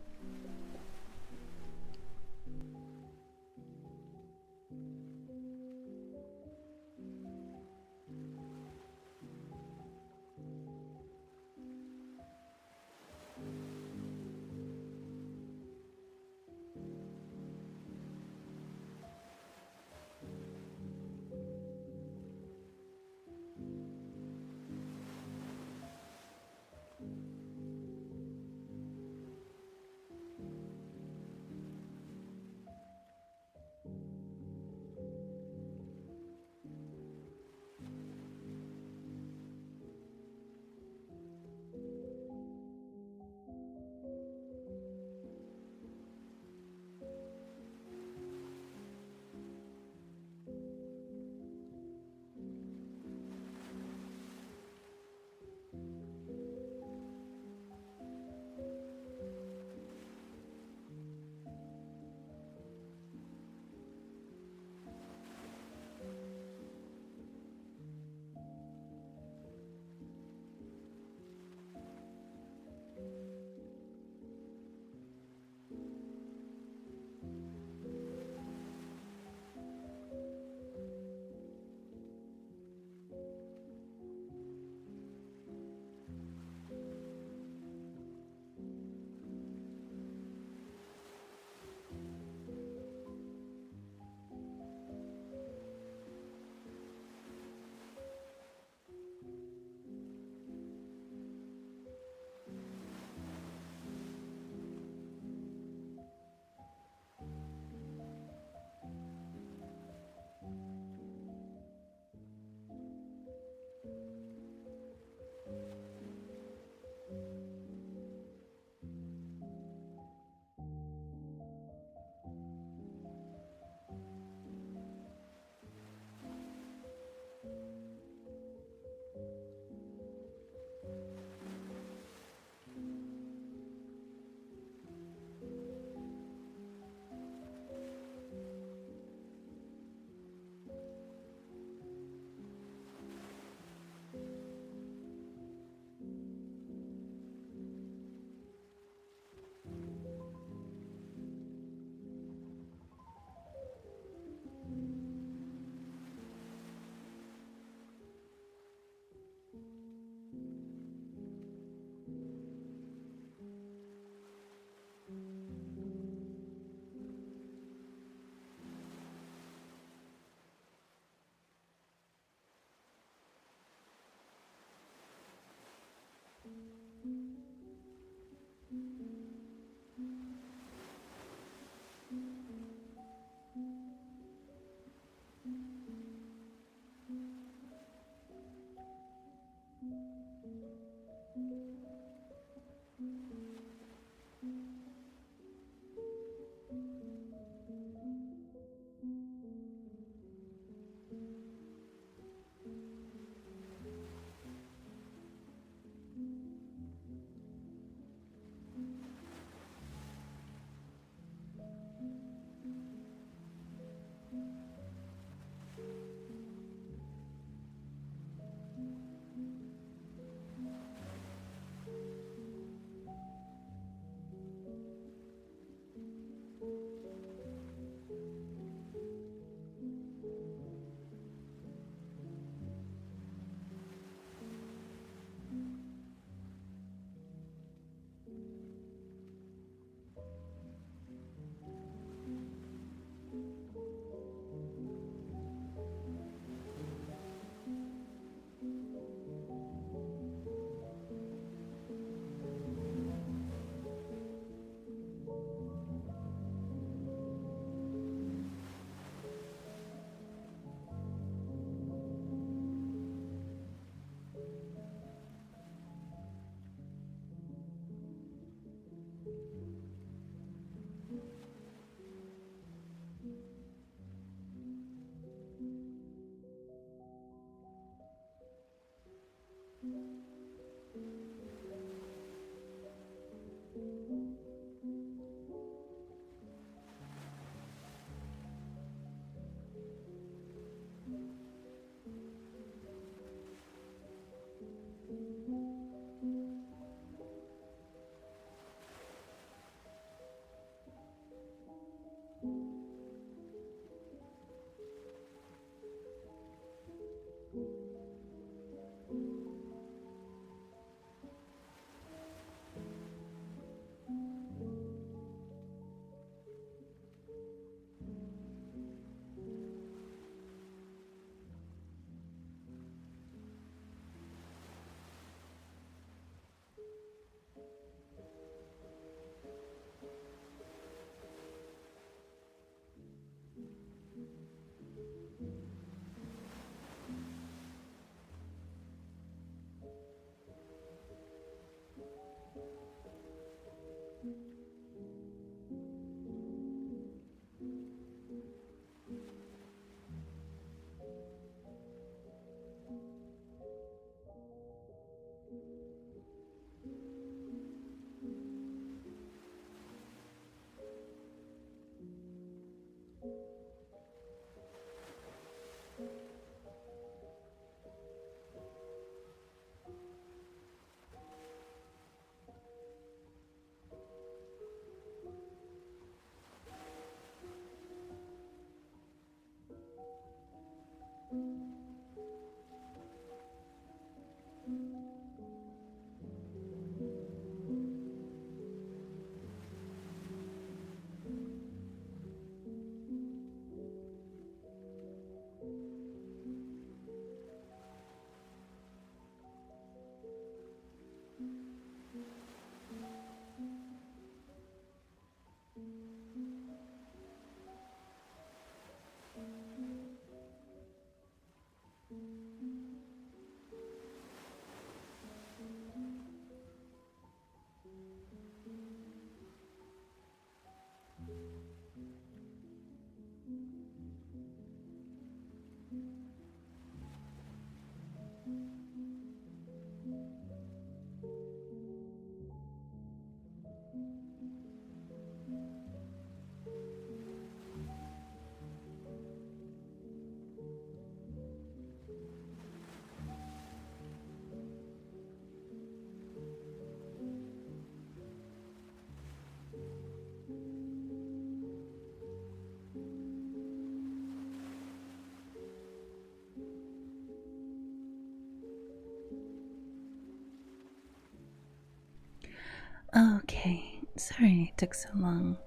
Sorry it took so long.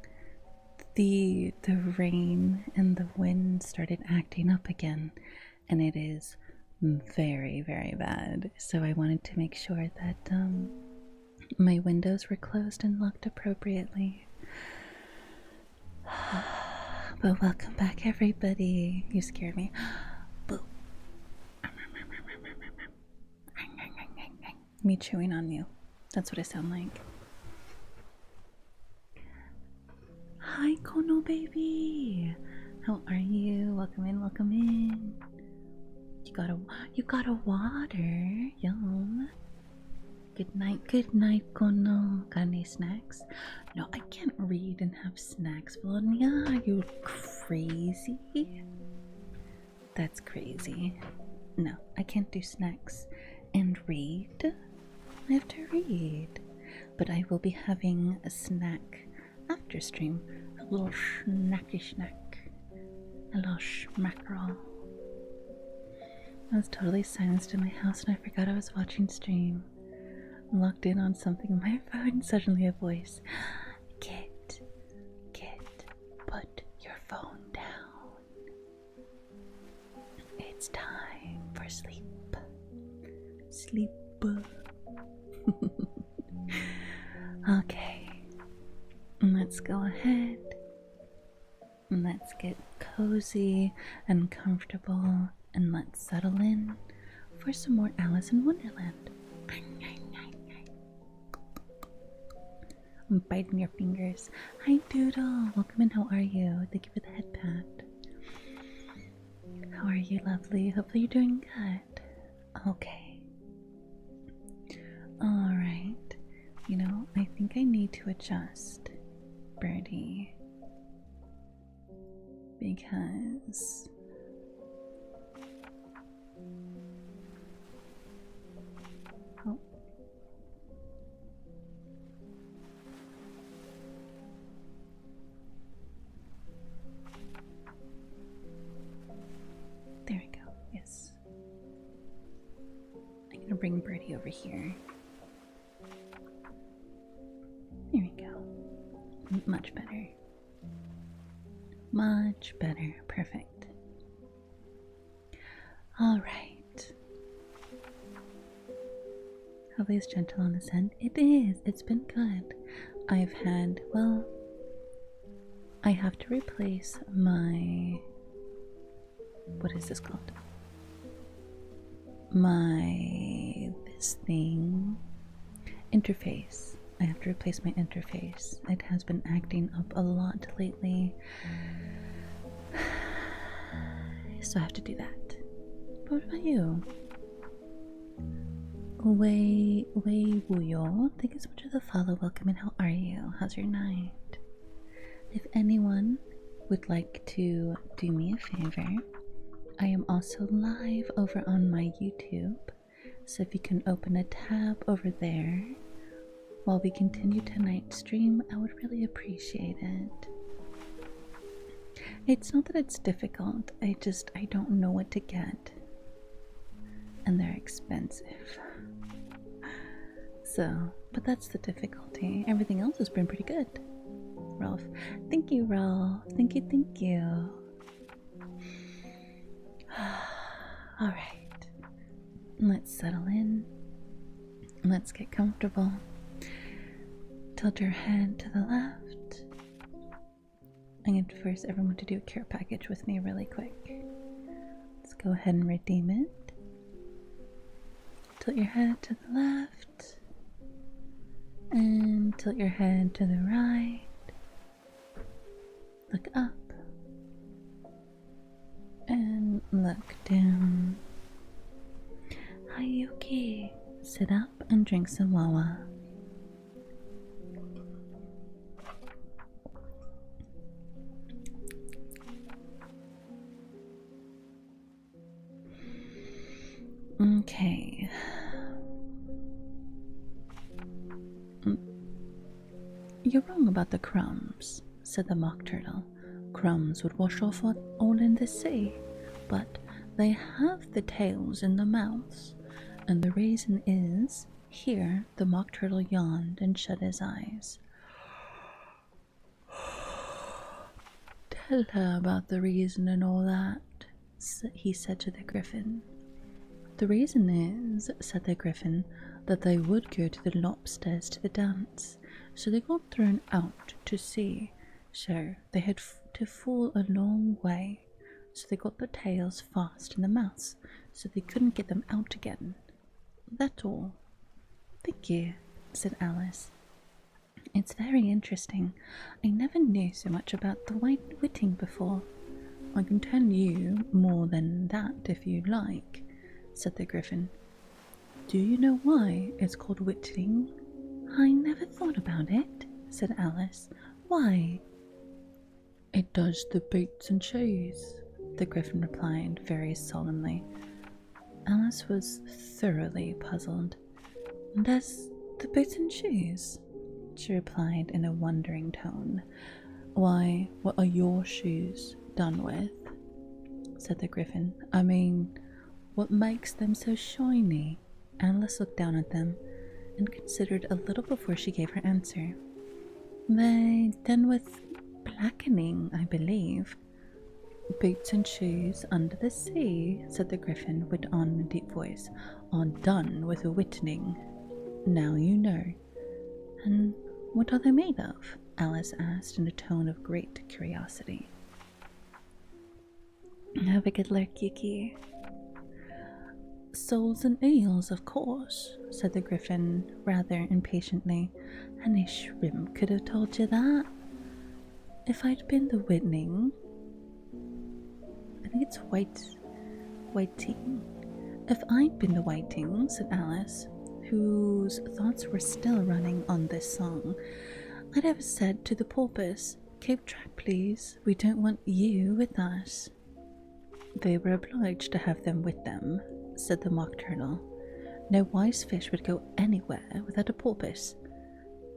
The rain and the wind started acting up again, and it is very, very bad. So I wanted to make sure that my windows were closed and locked appropriately. But welcome back, everybody. You scared me. Boo. Me chewing on you. That's what I sound like. Hi, Kono baby. How are you? Welcome in, welcome in. You got a water. Yum. Good night, Kono. Got any snacks? No, I can't read and have snacks, Valonia. Are you crazy? That's crazy. No, I can't do snacks and read. I have to read. But I will be having a snack after stream. A little snacky snack. A little schmackerel. I was totally silenced in my house and I forgot I was watching stream. I'm locked in on something on my phone, suddenly a voice. Kit, put your phone down. It's time for sleep. Sleep. Okay. Let's go ahead. Let's get cozy and comfortable and let's settle in for some more Alice in Wonderland. I'm biting your fingers. Hi Doodle, welcome in, how are you? Thank you for the head pat. How are you, lovely? Hopefully you're doing good. Okay. Alright. You know, I think I need to adjust Birdie. Because oh. There we go. Yes. I'm gonna bring Birdie over here. There we go. Much better. Much better. Perfect. Alright. Hopefully it's gentle on this end. It is. It's been good. I've had, well, I have to replace my, what is this called? This thing, interface. I have to replace my interface. It has been acting up a lot lately. So I have to do that. But what about you? Wei Wuyo, thank you so much for the follow. Welcome and how are you? How's your night? If anyone would like to do me a favor, I am also live over on my YouTube. So if you can open a tab over there while we continue tonight's stream, I would really appreciate it. It's not that it's difficult, I don't know what to get. And they're expensive. So, but that's the difficulty. Everything else has been pretty good. Rolf. Thank you, Rolf. Thank you. Alright. Let's settle in. Let's get comfortable. Tilt your head to the left. I'm going to force everyone to do a care package with me really quick. Let's go ahead and redeem it. Tilt your head to the left. And tilt your head to the right. Look up. And look down. Hi Yuki. Sit up and drink some wawa. Okay. You're wrong about the crumbs, said the Mock Turtle. Crumbs would wash off all in the sea, but they have the tails in the mouths, and the reason is, here the Mock Turtle yawned and shut his eyes. tell her about the reason and all that, he said to the griffin. The reason is, said the griffin, that they would go to the lobsters to the dance, so they got thrown out to sea. So they had to fall a long way, so they got their tails fast in the mouths, so they couldn't get them out again. That's all. Thank you, said Alice. It's very interesting. I never knew so much about the white whiting before. I can tell you more than that if you like, said the griffin. Do you know why it's called whiting? I never thought about it, said Alice. Why? It does the boots and shoes, the griffin replied very solemnly. Alice was thoroughly puzzled. Does the boots and shoes? She replied in a wondering tone. Why, what are your shoes done with? Said the griffin. I mean, what makes them so shiny? Alice looked down at them and considered a little before she gave her answer. They done with blackening, I believe. Boots and shoes under the sea, said the griffin, went on in a deep voice, are done with whitening. Now you know. And what are they made of? Alice asked in a tone of great curiosity. Have a good look, Yuki. Soles and eels, of course, said the griffin rather impatiently. Any shrimp could have told you that. If I'd been the whitening, I think it's whiting. If I'd been the whiting, said Alice, whose thoughts were still running on this song, I'd have said to the porpoise, keep track, please. We don't want you with us. They were obliged to have them with them, said the mock turtle. No wise fish would go anywhere without a porpoise.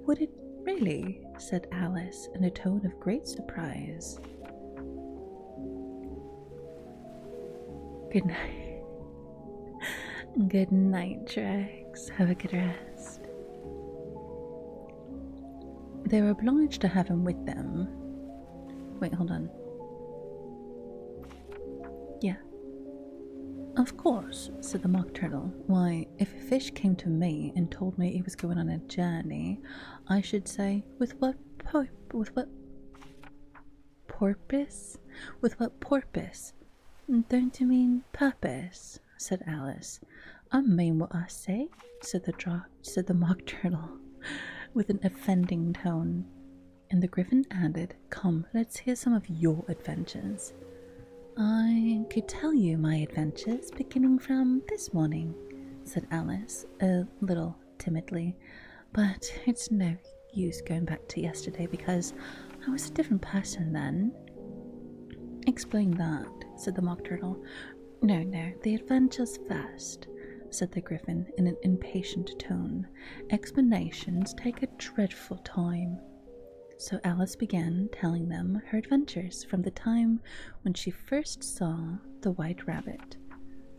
Would it really? Said Alice in a tone of great surprise. Good night. Good night, Drex. Have a good rest. They were obliged to have him with them. Wait, hold on. Yeah. Of course, said the mock turtle. Why, if a fish came to me and told me he was going on a journey, I should say, with what porpoise? With what porpoise? Don't you mean purpose? Said Alice. I mean what I say, said the mock turtle, with an offending tone. And the griffin added, Come, let's hear some of your adventures. I could tell you my adventures beginning from this morning, said Alice, a little timidly, but it's no use going back to yesterday because I was a different person then. Explain that, said the mock turtle. No, the adventures first, said the griffin in an impatient tone. Explanations take a dreadful time. So Alice began telling them her adventures from the time when she first saw the white rabbit.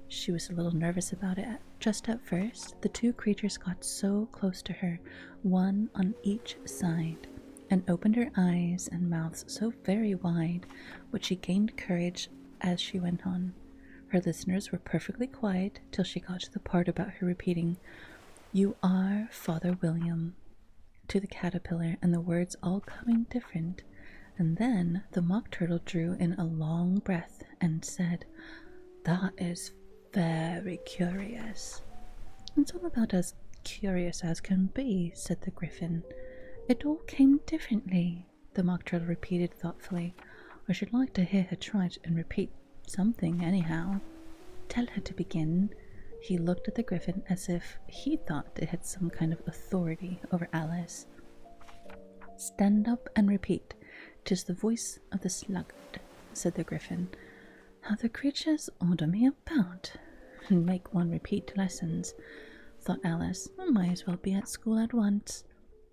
She was a little nervous about it just at first. The two creatures got so close to her, one on each side, and opened her eyes and mouths so very wide, which she gained courage as she went on. Her listeners were perfectly quiet till she got to the part about her repeating, You are Father William, to the caterpillar, and the words all coming different. And then the mock turtle drew in a long breath and said, That is very curious. It's all about as curious as can be, said the griffin. It all came differently, the mock turtle repeated thoughtfully. I should like to hear her try and repeat something anyhow. Tell her to begin. He looked at the griffin as if he thought it had some kind of authority over Alice. Stand up and repeat. 'Tis the voice of the sluggard, said the griffin. How the creatures order me about, and make one repeat lessons, thought Alice. I might as well be at school at once.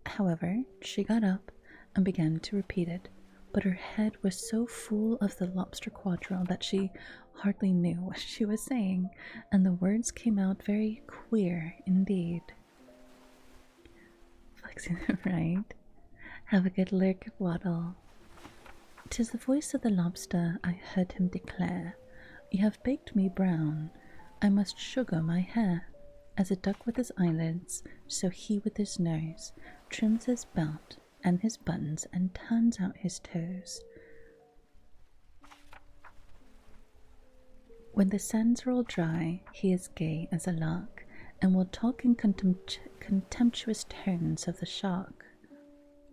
However, she got up and began to repeat it, but her head was so full of the lobster quadrille that she hardly knew what she was saying, and the words came out very queer indeed. Flexing it right. Have a good lurk, Waddle. 'Tis the voice of the lobster, I heard him declare. You have baked me brown, I must sugar my hair. As a duck with his eyelids, so he with his nose trims his belt and his buttons and turns out his toes. When the sands roll dry, he is gay as a lark, and will talk in contemptuous tones of the shark.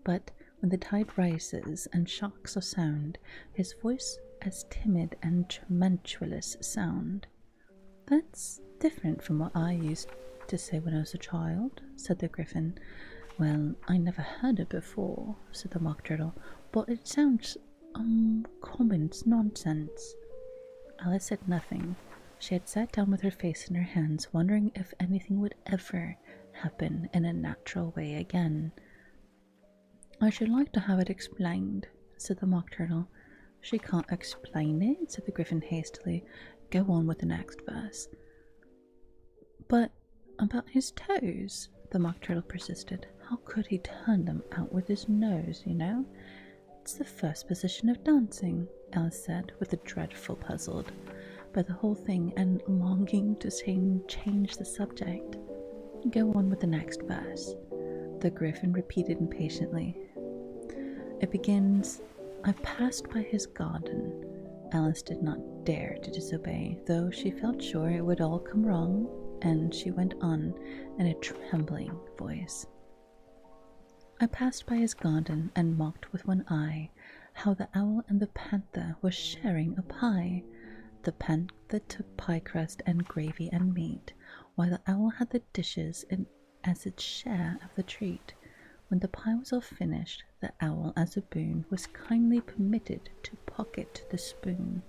But when the tide rises and shocks are sound, his voice as timid and tremulous sound. That's different from what I used to say when I was a child, said the Gryphon. Well, I never heard it before, said the Mock Turtle, but it sounds, common nonsense. Alice said nothing. She had sat down with her face in her hands, wondering if anything would ever happen in a natural way again. I should like to have it explained, said the Mock Turtle. She can't explain it, said the Gryphon hastily. Go on with the next verse. But about his toes, the Mock Turtle persisted. How could he turn them out with his nose, you know? It's the first position of dancing, Alice said, with a dreadful puzzled by the whole thing and longing to change the subject. Go on with the next verse, the Gryphon repeated impatiently. It begins, I passed by his garden. Alice did not dare to disobey, though she felt sure it would all come wrong, and she went on in a trembling voice. I passed by his garden and mocked with one eye how the owl and the panther were sharing a pie. The panther took pie crust and gravy and meat, while the owl had the dishes as its share of the treat. When the pie was all finished, the owl, as a boon, was kindly permitted to pocket the spoon,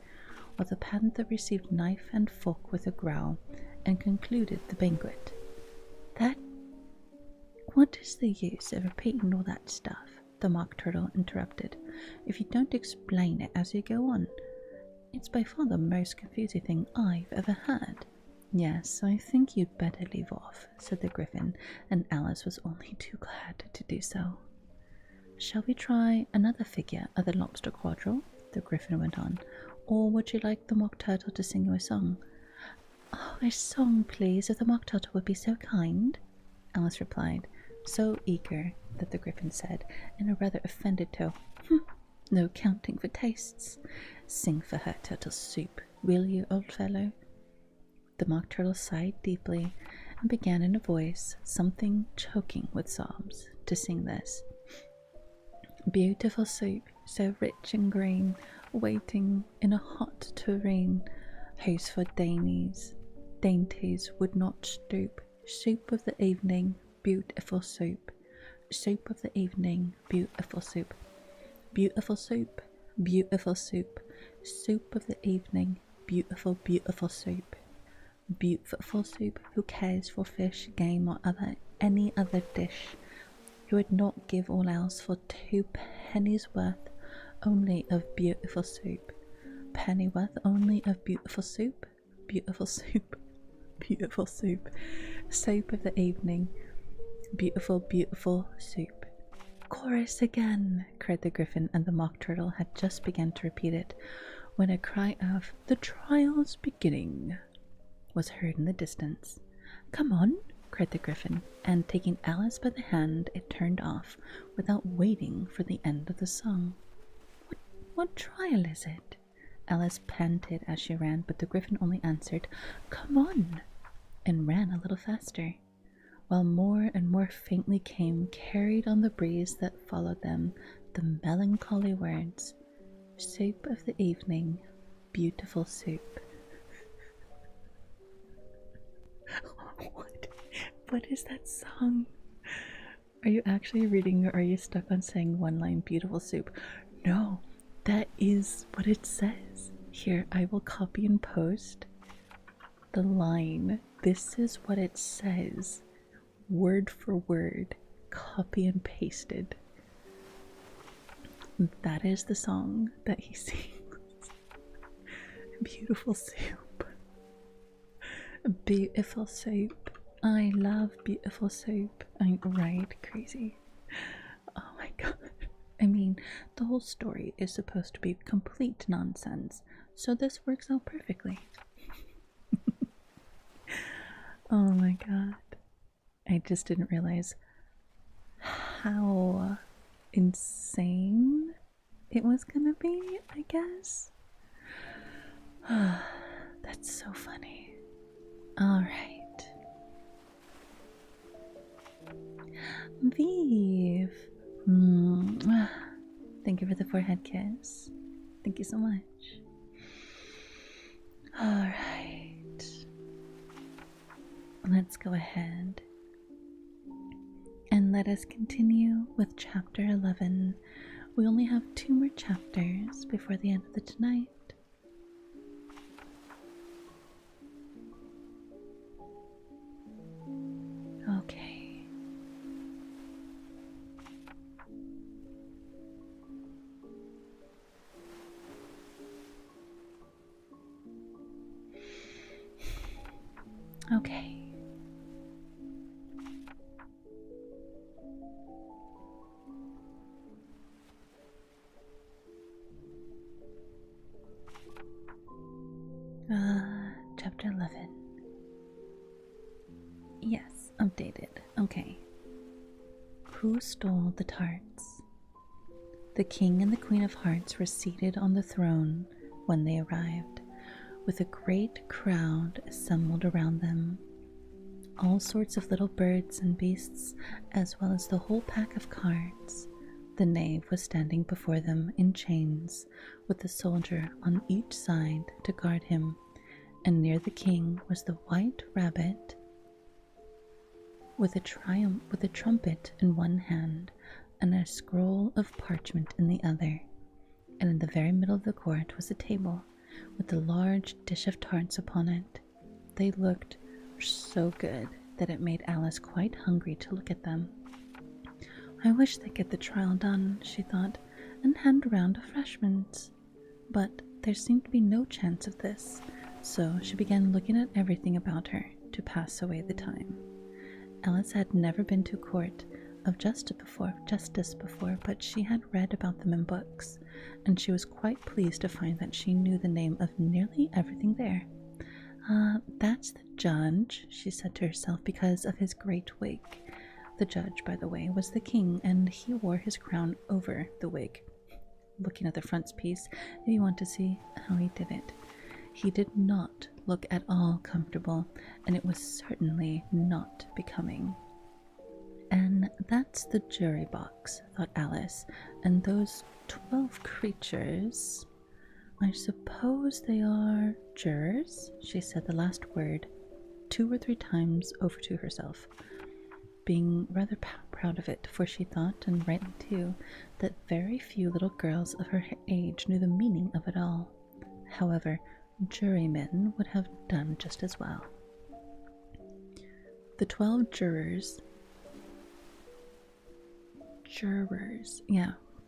while the panther received knife and fork with a growl, and concluded the banquet. What is the use of repeating all that stuff? The Mock Turtle interrupted. If you don't explain it as you go on. It's by far the most confusing thing I've ever heard. Yes, I think you'd better leave off, said the Gryphon, and Alice was only too glad to do so. Shall we try another figure of the lobster quadrille? The Gryphon went on. Or would you like the Mock Turtle to sing you a song? Oh, a song, please, if the Mock Turtle would be so kind, Alice replied, so eager that the Gryphon said, in a rather offended tone, no counting for tastes. Sing for her turtle soup, will you, old fellow? The Mock Turtle sighed deeply and began in a voice, something choking with sobs, to sing this. Beautiful soup, so rich and green, waiting in a hot tureen, whose for dainties would not stoop. Soup of the evening, beautiful soup. Soup of the evening, beautiful soup. Beautiful soup, beautiful soup. Soup of the evening, beautiful, beautiful soup. Beautiful soup, who cares for fish, game, or any other dish? Who would not give all else for 2 pennies worth only of beautiful soup? Pennyworth only of beautiful soup? Beautiful soup, beautiful soup. Soup of the evening, beautiful, beautiful soup. Chorus again, cried the Gryphon, and the Mock Turtle had just begun to repeat it when a cry of "The trial's beginning" was heard in the distance. Come on, cried the Gryphon, and taking Alice by the hand, it turned off without waiting for the end of the song. What trial is it? Alice panted as she ran, but the Gryphon only answered, Come on, and ran a little faster, while more and more faintly came, carried on the breeze that followed them, the melancholy words, Soup of the evening, beautiful soup. What is that song? Are you actually reading, or are you stuck on saying one line, beautiful soup? No, that is what it says. Here, I will copy and post the line. This is what it says, word for word, copy and pasted. That is the song that he sings. Beautiful soup. Beautiful soup. I love beautiful soup. I'm right, crazy. Oh my god. I mean, mean, the whole story is supposed to be complete nonsense, so this works out perfectly. Oh my god. I just didn't realize how insane it was gonna be, I guess. That's so funny. Alright. Vive. Thank you for the forehead kiss. Thank you so much. Alright. Let's go ahead and let us continue with chapter 11. We only have 2 more chapters before the end of the night. Okay. Okay. Chapter 11. Yes, updated. Okay. Who stole the tarts? The king and the queen of hearts were seated on the throne when they arrived, with a great crowd assembled around them. All sorts of little birds and beasts, as well as the whole pack of cards. The knave was standing before them in chains, with a soldier on each side to guard him, and near the king was the white rabbit with a trumpet in one hand and a scroll of parchment in the other. And in the very middle of the court was a table with a large dish of tarts upon it. They looked so good that it made Alice quite hungry to look at them. I wish they'd get the trial done, she thought, and hand around refreshments. But there seemed to be no chance of this, so she began looking at everything about her to pass away the time. Alice had never been to a court of justice before, but she had read about them in books, and she was quite pleased to find that she knew the name of nearly everything there. That's the judge, she said to herself, because of his great wig. The judge, by the way, was the king, and he wore his crown over the wig. Looking at the frontispiece, if you want to see how he did it. He did not look at all comfortable, and it was certainly not becoming. And that's the jury box, thought Alice, and those 12 creatures, I suppose they are jurors, she said the last word 2 or 3 times over to herself, being rather proud of it, for she thought, and rightly too, that very few little girls of her age knew the meaning of it all. However, jurymen would have done just as well. The 12 jurors,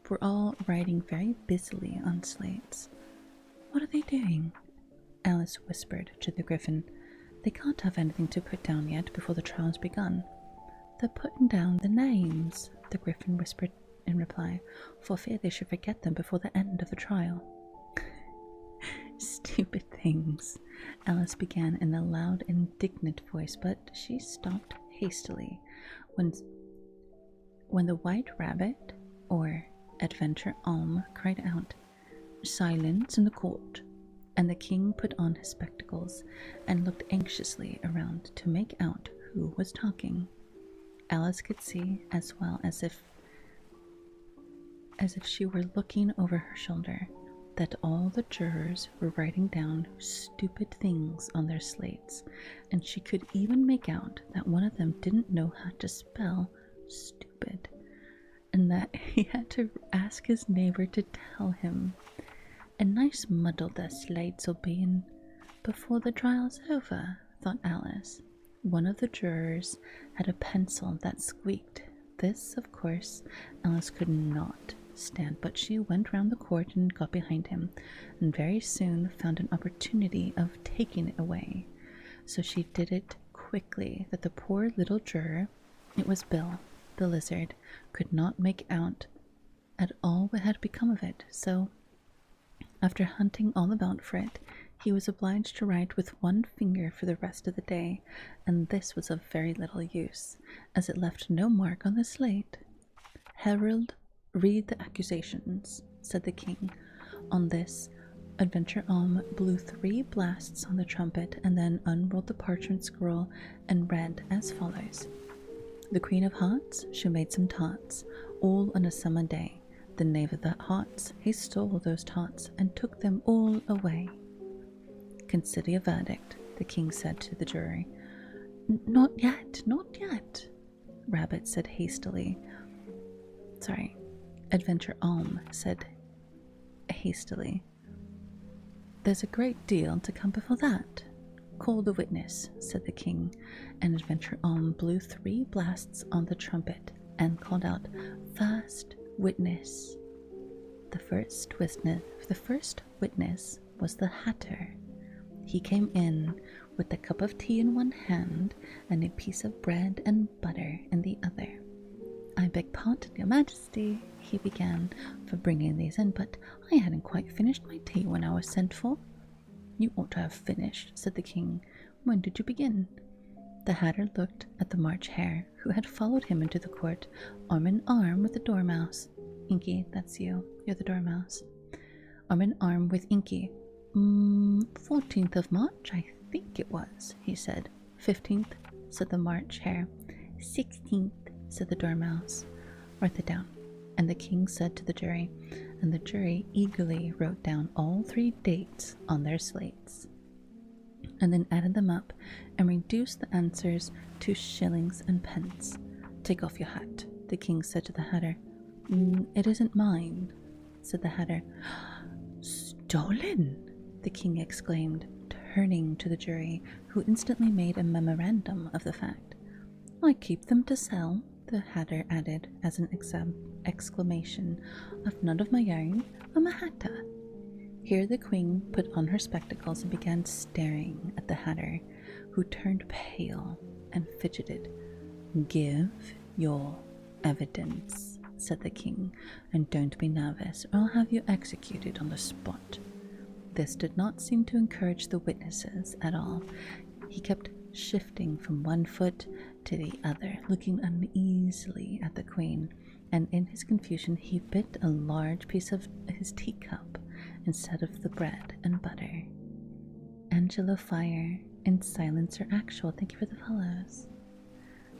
were all writing very busily on slates. What are they doing? Alice whispered to the griffin. They can't have anything to put down yet before the trial's begun. They're putting down the names, the griffin whispered in reply, for fear they should forget them before the end of the trial. Stupid things, Alice began in a loud, indignant voice, but she stopped hastily when the white rabbit, or Adventure Alm, cried out, "Silence in the court!" And the king put on his spectacles and looked anxiously around to make out who was talking. Alice could see as well as if she were looking over her shoulder that all the jurors were writing down stupid things on their slates, and she could even make out that one of them didn't know how to spell stupid, and that he had to ask his neighbor to tell him. A nice muddle their slates'll be in before the trial's over, thought Alice. One of the jurors had a pencil that squeaked. This, of course, Alice could not stand, but she went round the court and got behind him, and very soon found an opportunity of taking it away. So she did it quickly, that the poor little juror, it was Bill, the lizard, could not make out at all what had become of it, so after hunting all about for it, he was obliged to write with one finger for the rest of the day, and this was of very little use, as it left no mark on the slate. "Herald, read the accusations," said the king. On this, Adventure blew 3 blasts on the trumpet and then unrolled the parchment scroll and read as follows. "The Queen of Hearts, she made some tarts, all on a summer day. The knave of the hearts, he stole those tarts and took them all away." "Consider your verdict," the king said to the jury. Not yet, not yet," Rabbit said hastily. Sorry, Adventure said hastily. "There's a great deal to come before that." "Call the witness," said the king, and Adventure blew 3 blasts on the trumpet and called out, "First witness." The first witness was the Hatter. He came in with a cup of tea in one hand and a piece of bread and butter in the other. "I beg pardon, Your Majesty," he began, "for bringing these in, but I hadn't quite finished my tea when I was sent for." "You ought to have finished," said the king. "When did you begin?" The Hatter looked at the March Hare, who had followed him into the court, arm in arm with the Dormouse. "Inky, that's you. You're the Dormouse." Arm in arm with Inky. 14th of March, I think it was," he said. 15th, said the March Hare. 16th, said the Dormouse. "Write it down." And the king said to the jury, and the jury eagerly wrote down all 3 dates on their slates, and then added them up and reduced the answers to shillings and pence. "Take off your hat," the king said to the Hatter. "It isn't mine," said the Hatter. "Stolen!" the king exclaimed, turning to the jury, who instantly made a memorandum of the fact. "I keep them to sell," the Hatter added as an exclamation. "I've none of my own. I'm a Hatter." Here the queen put on her spectacles and began staring at the Hatter, who turned pale and fidgeted. "Give your evidence," said the king, "and don't be nervous, or I'll have you executed on the spot." This did not seem to encourage the witnesses at all. He kept shifting from one foot to the other, looking uneasily at the queen, and in his confusion he bit a large piece of his teacup instead of the bread and butter. Angelo Fire and Silencer Actual, thank you for the follows.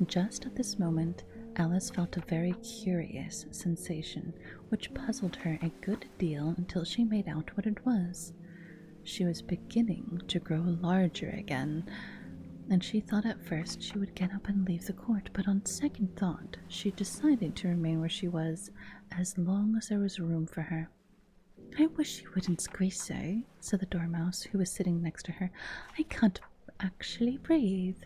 Just at this moment, Alice felt a very curious sensation, which puzzled her a good deal until she made out what it was. She was beginning to grow larger again, and she thought at first she would get up and leave the court, but on second thought she decided to remain where she was as long as there was room for her. "I wish you wouldn't squeeze so," said the Dormouse, who was sitting next to her. "I can't actually breathe."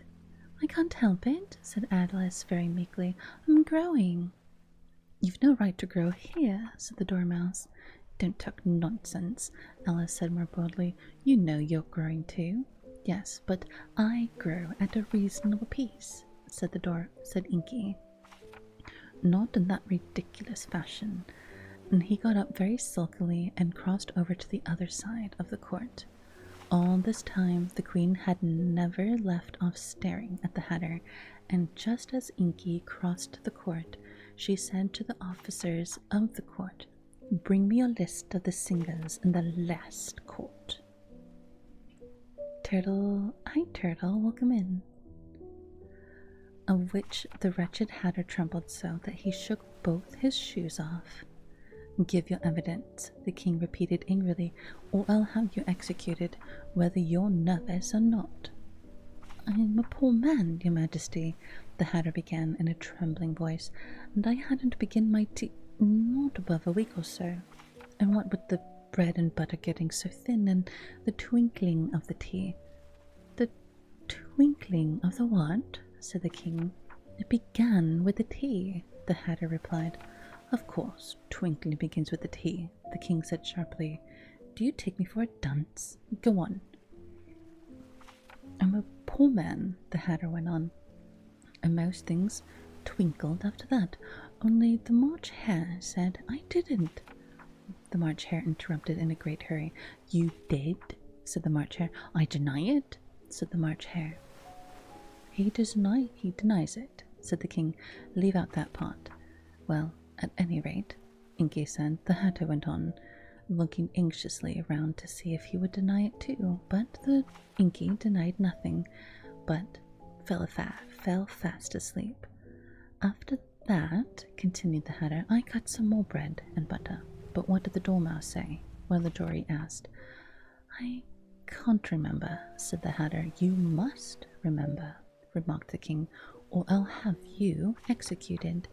"I can't help it," said Alice very meekly. "I'm growing." "You've no right to grow here," said the Dormouse. "Don't talk nonsense," Alice said more boldly. "You know you're growing too." "Yes, but I grow at a reasonable pace," said Inky. "Not in that ridiculous fashion." And he got up very sulkily and crossed over to the other side of the court. All this time the queen had never left off staring at the Hatter, and just as Inky crossed the court, she said to the officers of the court, "Bring me a list of the singers in the last court." Turtle, hi Turtle, welcome in. Of which the wretched Hatter trembled so that he shook both his shoes off. "Give your evidence," the king repeated angrily, "or I'll have you executed, whether you're nervous or not." "I'm a poor man, Your Majesty," the Hatter began in a trembling voice, "and I hadn't begun my tea not above a week or so. And what with the bread and butter getting so thin, and the twinkling of the tea—" "The twinkling of the what?" said the king. "It began with the tea," the Hatter replied. "Of course, twinkling begins with the tea," the king said sharply. "Do you take me for a dunce? Go on." "I'm a poor man," the Hatter went on, "and most things twinkled after that. Only the March Hare said, I didn't. The March Hare interrupted in a great hurry. You did, said the March Hare. I deny it, said the March Hare. He denies it, said the king. Leave out that part. Well, at any rate, Inky said, the Hatter went on, looking anxiously around to see if he would deny it too. But the Inky denied nothing, but fell fast asleep. After that, continued the Hatter, I cut some more bread and butter. But what did the Dormouse say? Well, the Dory asked. I can't remember, said the Hatter. You must remember, remarked the king, or I'll have you executed.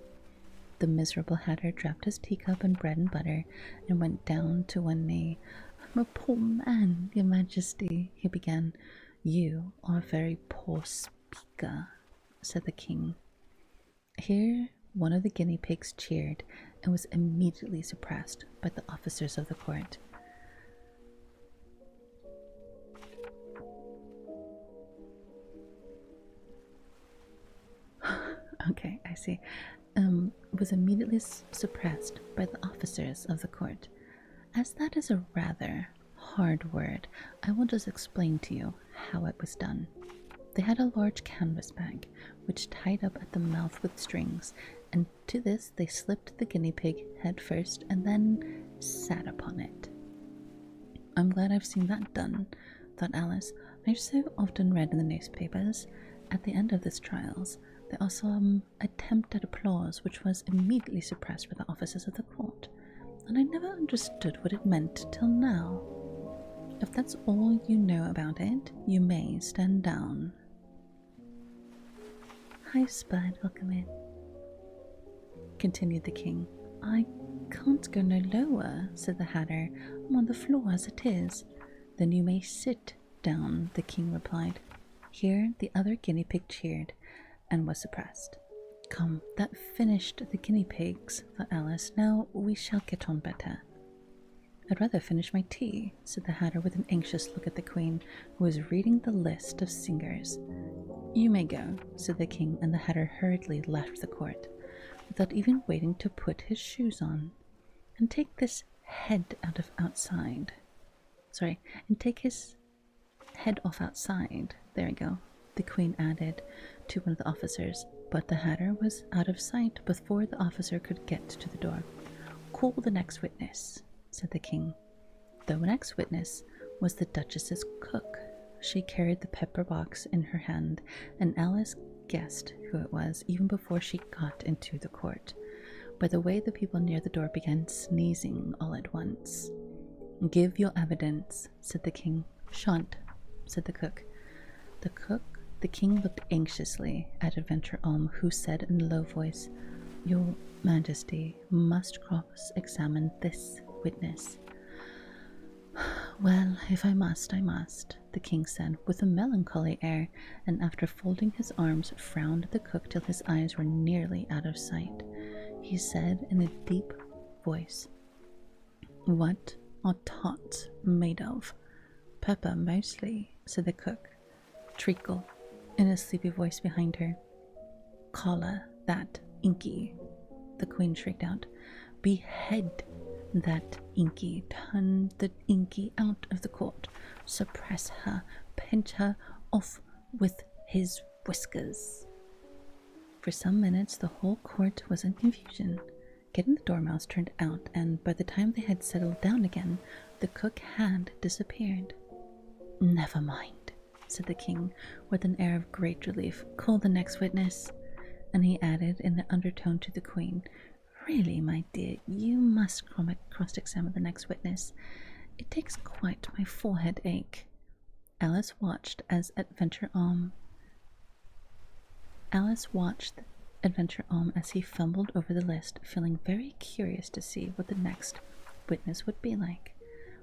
The miserable Hatter dropped his teacup and bread and butter and went down to one knee. I'm a poor man, your majesty, he began. You are a very poor speaker, said the king. Here one of the guinea pigs cheered and was immediately suppressed by the officers of the court. Okay, I see. Was immediately suppressed by the officers of the court. As that is a rather hard word, I will just explain to you how it was done. They had a large canvas bag, which tied up at the mouth with strings, and to this they slipped the guinea pig head first and then sat upon it. I'm glad I've seen that done, thought Alice. I've so often read in the newspapers, at the end of this trials, there are some attempt at applause which was immediately suppressed by the officers of the court, and I never understood what it meant till now. If that's all you know about it, you may stand down. Hi, Spud, welcome in, continued the king. I can't go no lower, said the Hatter. I'm on the floor as it is. Then you may sit down, the king replied. Here the other guinea pig cheered and was suppressed. Come, that finished the guinea pigs, thought Alice. Now we shall get on better. I'd rather finish my tea, said the Hatter with an anxious look at the queen, who was reading the list of singers. You may go, said the king, and the Hatter hurriedly left the court, without even waiting to put his shoes on. And take this head outside. Sorry, and take his head off outside. There we go, the queen added to one of the officers, but the Hatter was out of sight before the officer could get to the door. Call the next witness, said the king. The next witness was the Duchess's cook. She carried the pepper box in her hand, and Alice guessed who it was even before she got into the court, by the way the people near the door began sneezing all at once. Give your evidence, said the king. Shan't, said the cook. The king looked anxiously at Adventure who said in a low voice, Your Majesty must cross-examine this witness. Well, if I must, I must, the king said with a melancholy air, and after folding his arms frowned at the cook till his eyes were nearly out of sight. He said in a deep voice, What are tots made of? Pepper mostly, said the cook. Treacle, in a sleepy voice behind her. Collar that Inky, the queen shrieked out. Behead that Inky, turn the Inky out of the court, suppress her, pinch her off with his whiskers. For some minutes the whole court was in confusion. Getting the Dormouse turned out, and by the time they had settled down again, the cook had disappeared. Never mind, said the king with an air of great relief. Call the next witness. And he added in an undertone to the queen, Really, my dear, you must cross-examine the next witness. It takes quite my forehead ache. Alice watched Adventure as he fumbled over the list, feeling very curious to see what the next witness would be like.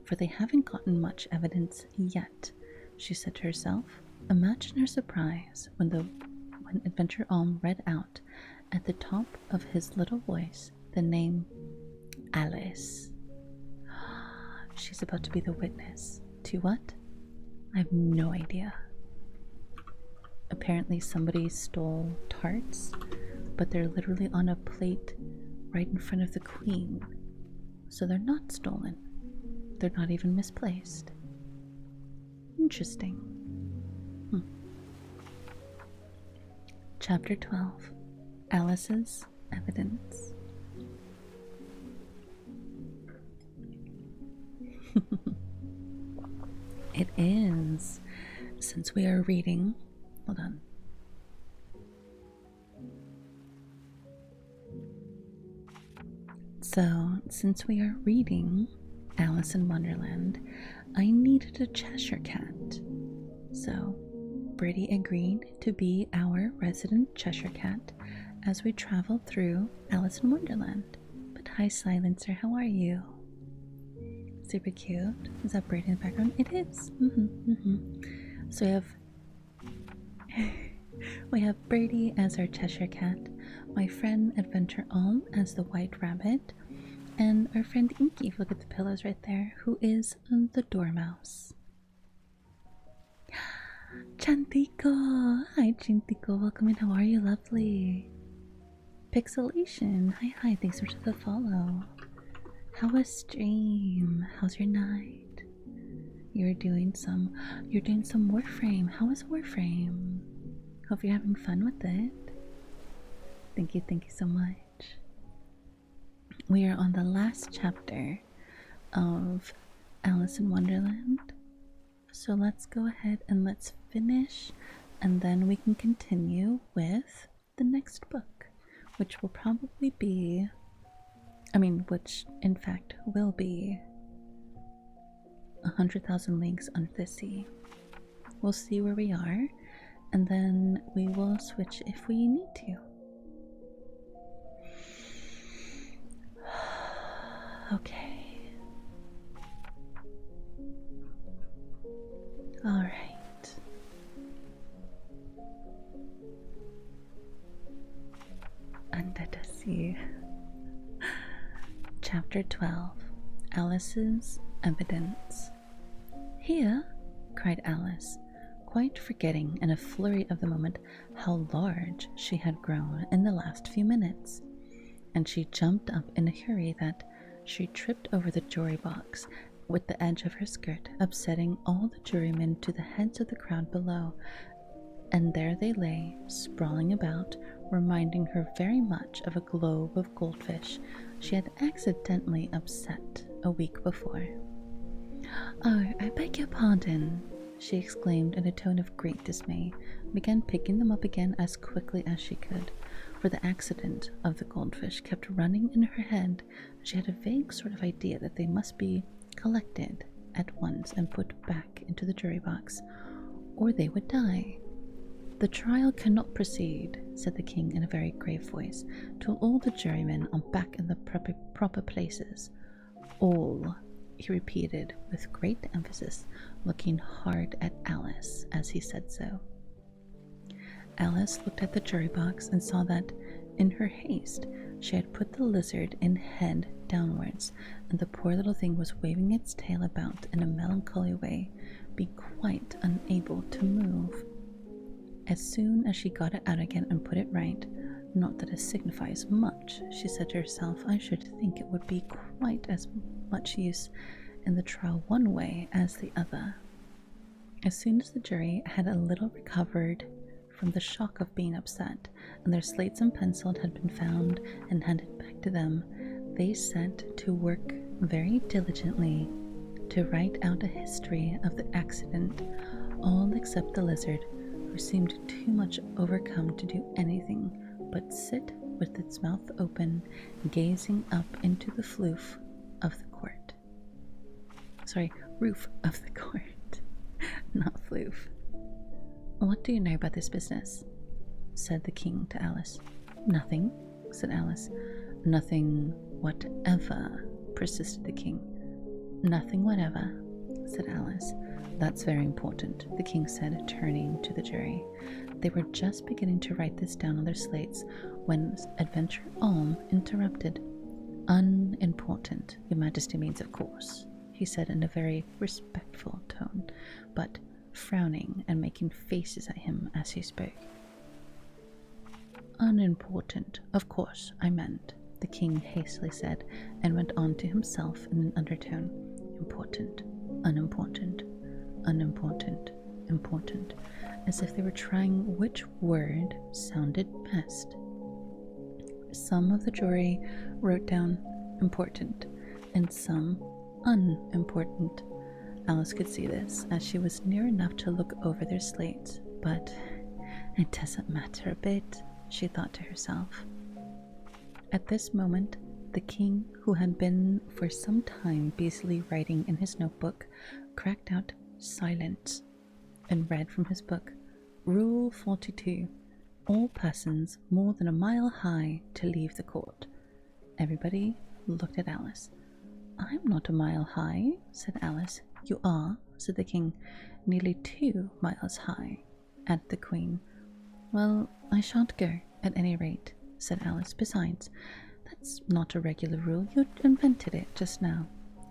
For they haven't gotten much evidence yet, she said to herself. Imagine her surprise when Adventure read out at the top of his little voice the name Alice. She's about to be the witness. To what? I have no idea. Apparently somebody stole tarts but they're literally on a plate right in front of the queen. So they're not stolen. They're not even misplaced. Interesting. Chapter 12. Alice's Evidence. It is. Since we are reading, hold on. So, since we are reading Alice in Wonderland, I needed a Cheshire Cat. So, Brady agreed to be our resident Cheshire Cat as we traveled through Alice in Wonderland. But hi, Silencer, how are you? Super cute. Is that Brady in the background? It is. So we have Brady as our Cheshire Cat, my friend Adventure Alm as the White Rabbit, and our friend Inky, look at the pillows right there, who is the Dormouse. Chantico! Hi Chantico, welcome in, how are you, lovely? Pixelation, hi, thanks so much for the follow. How was stream? How's your night? You're doing some Warframe. How was Warframe? Hope you're having fun with it. Thank you so much. We are on the last chapter of Alice in Wonderland. So let's go ahead and let's finish, and then we can continue with the next book, which will probably be, which in fact will be 100,000 Leagues Under the Sea. We'll see where we are, and then we will switch if we need to. Okay. All right. Under the Sea. Chapter 12. Alice's Evidence. Here, cried Alice, quite forgetting in a flurry of the moment how large she had grown in the last few minutes. And she jumped up in a hurry that she tripped over the jury box with the edge of her skirt, upsetting all the jurymen to the heads of the crowd below. And there they lay, sprawling about, reminding her very much of a globe of goldfish she had accidentally upset a week before. "Oh, I beg your pardon," she exclaimed in a tone of great dismay, and began picking them up again as quickly as she could, for the accident of the goldfish kept running in her head. She had a vague sort of idea that they must be collected at once and put back into the jury box, or they would die. "The trial cannot proceed," said the king in a very grave voice, "till all the jurymen are back in the proper places. All," he repeated with great emphasis, looking hard at Alice as he said so. Alice looked at the jury box and saw that, in her haste, she had put the lizard in head downwards, and the poor little thing was waving its tail about in a melancholy way, being quite unable to move. As soon as she got it out again and put it right, "Not that it signifies much," she said to herself. "I should think it would be quite as much use in the trial one way as the other." As soon as the jury had a little recovered from the shock of being upset, and their slates and pencils had been found and handed back to them, they set to work very diligently to write out a history of the accident, all except the lizard, who seemed too much overcome to do anything but sit with its mouth open, gazing up into the roof of the court. Roof of the court, not floof. "What do you know about this business?" said the king to Alice. "Nothing," said Alice. "Nothing whatever," persisted the king. "Nothing whatever," said Alice. "That's very important," the king said, turning to the jury. They were just beginning to write this down on their slates when Adventure Alm interrupted. "Unimportant, your majesty means, of course," he said in a very respectful tone, but frowning and making faces at him as he spoke. Unimportant, of course, I meant, the king hastily said, and went on to himself in an undertone. Important, unimportant, unimportant, important, as if they were trying which word sounded best. Some of the jury wrote down important, and some unimportant. Alice could see this, as she was near enough to look over their slates, but it doesn't matter a bit, she thought to herself. At this moment, the king, who had been for some time busily writing in his notebook, cracked out silence and read from his book, Rule 42. All persons more than a mile high to leave the court. Everybody looked at Alice. I'm not a mile high, said Alice. You are, said the king. Nearly 2 miles high, added the queen. Well, I shan't go, at any rate, said Alice. Besides, that's not a regular rule. You invented it just now.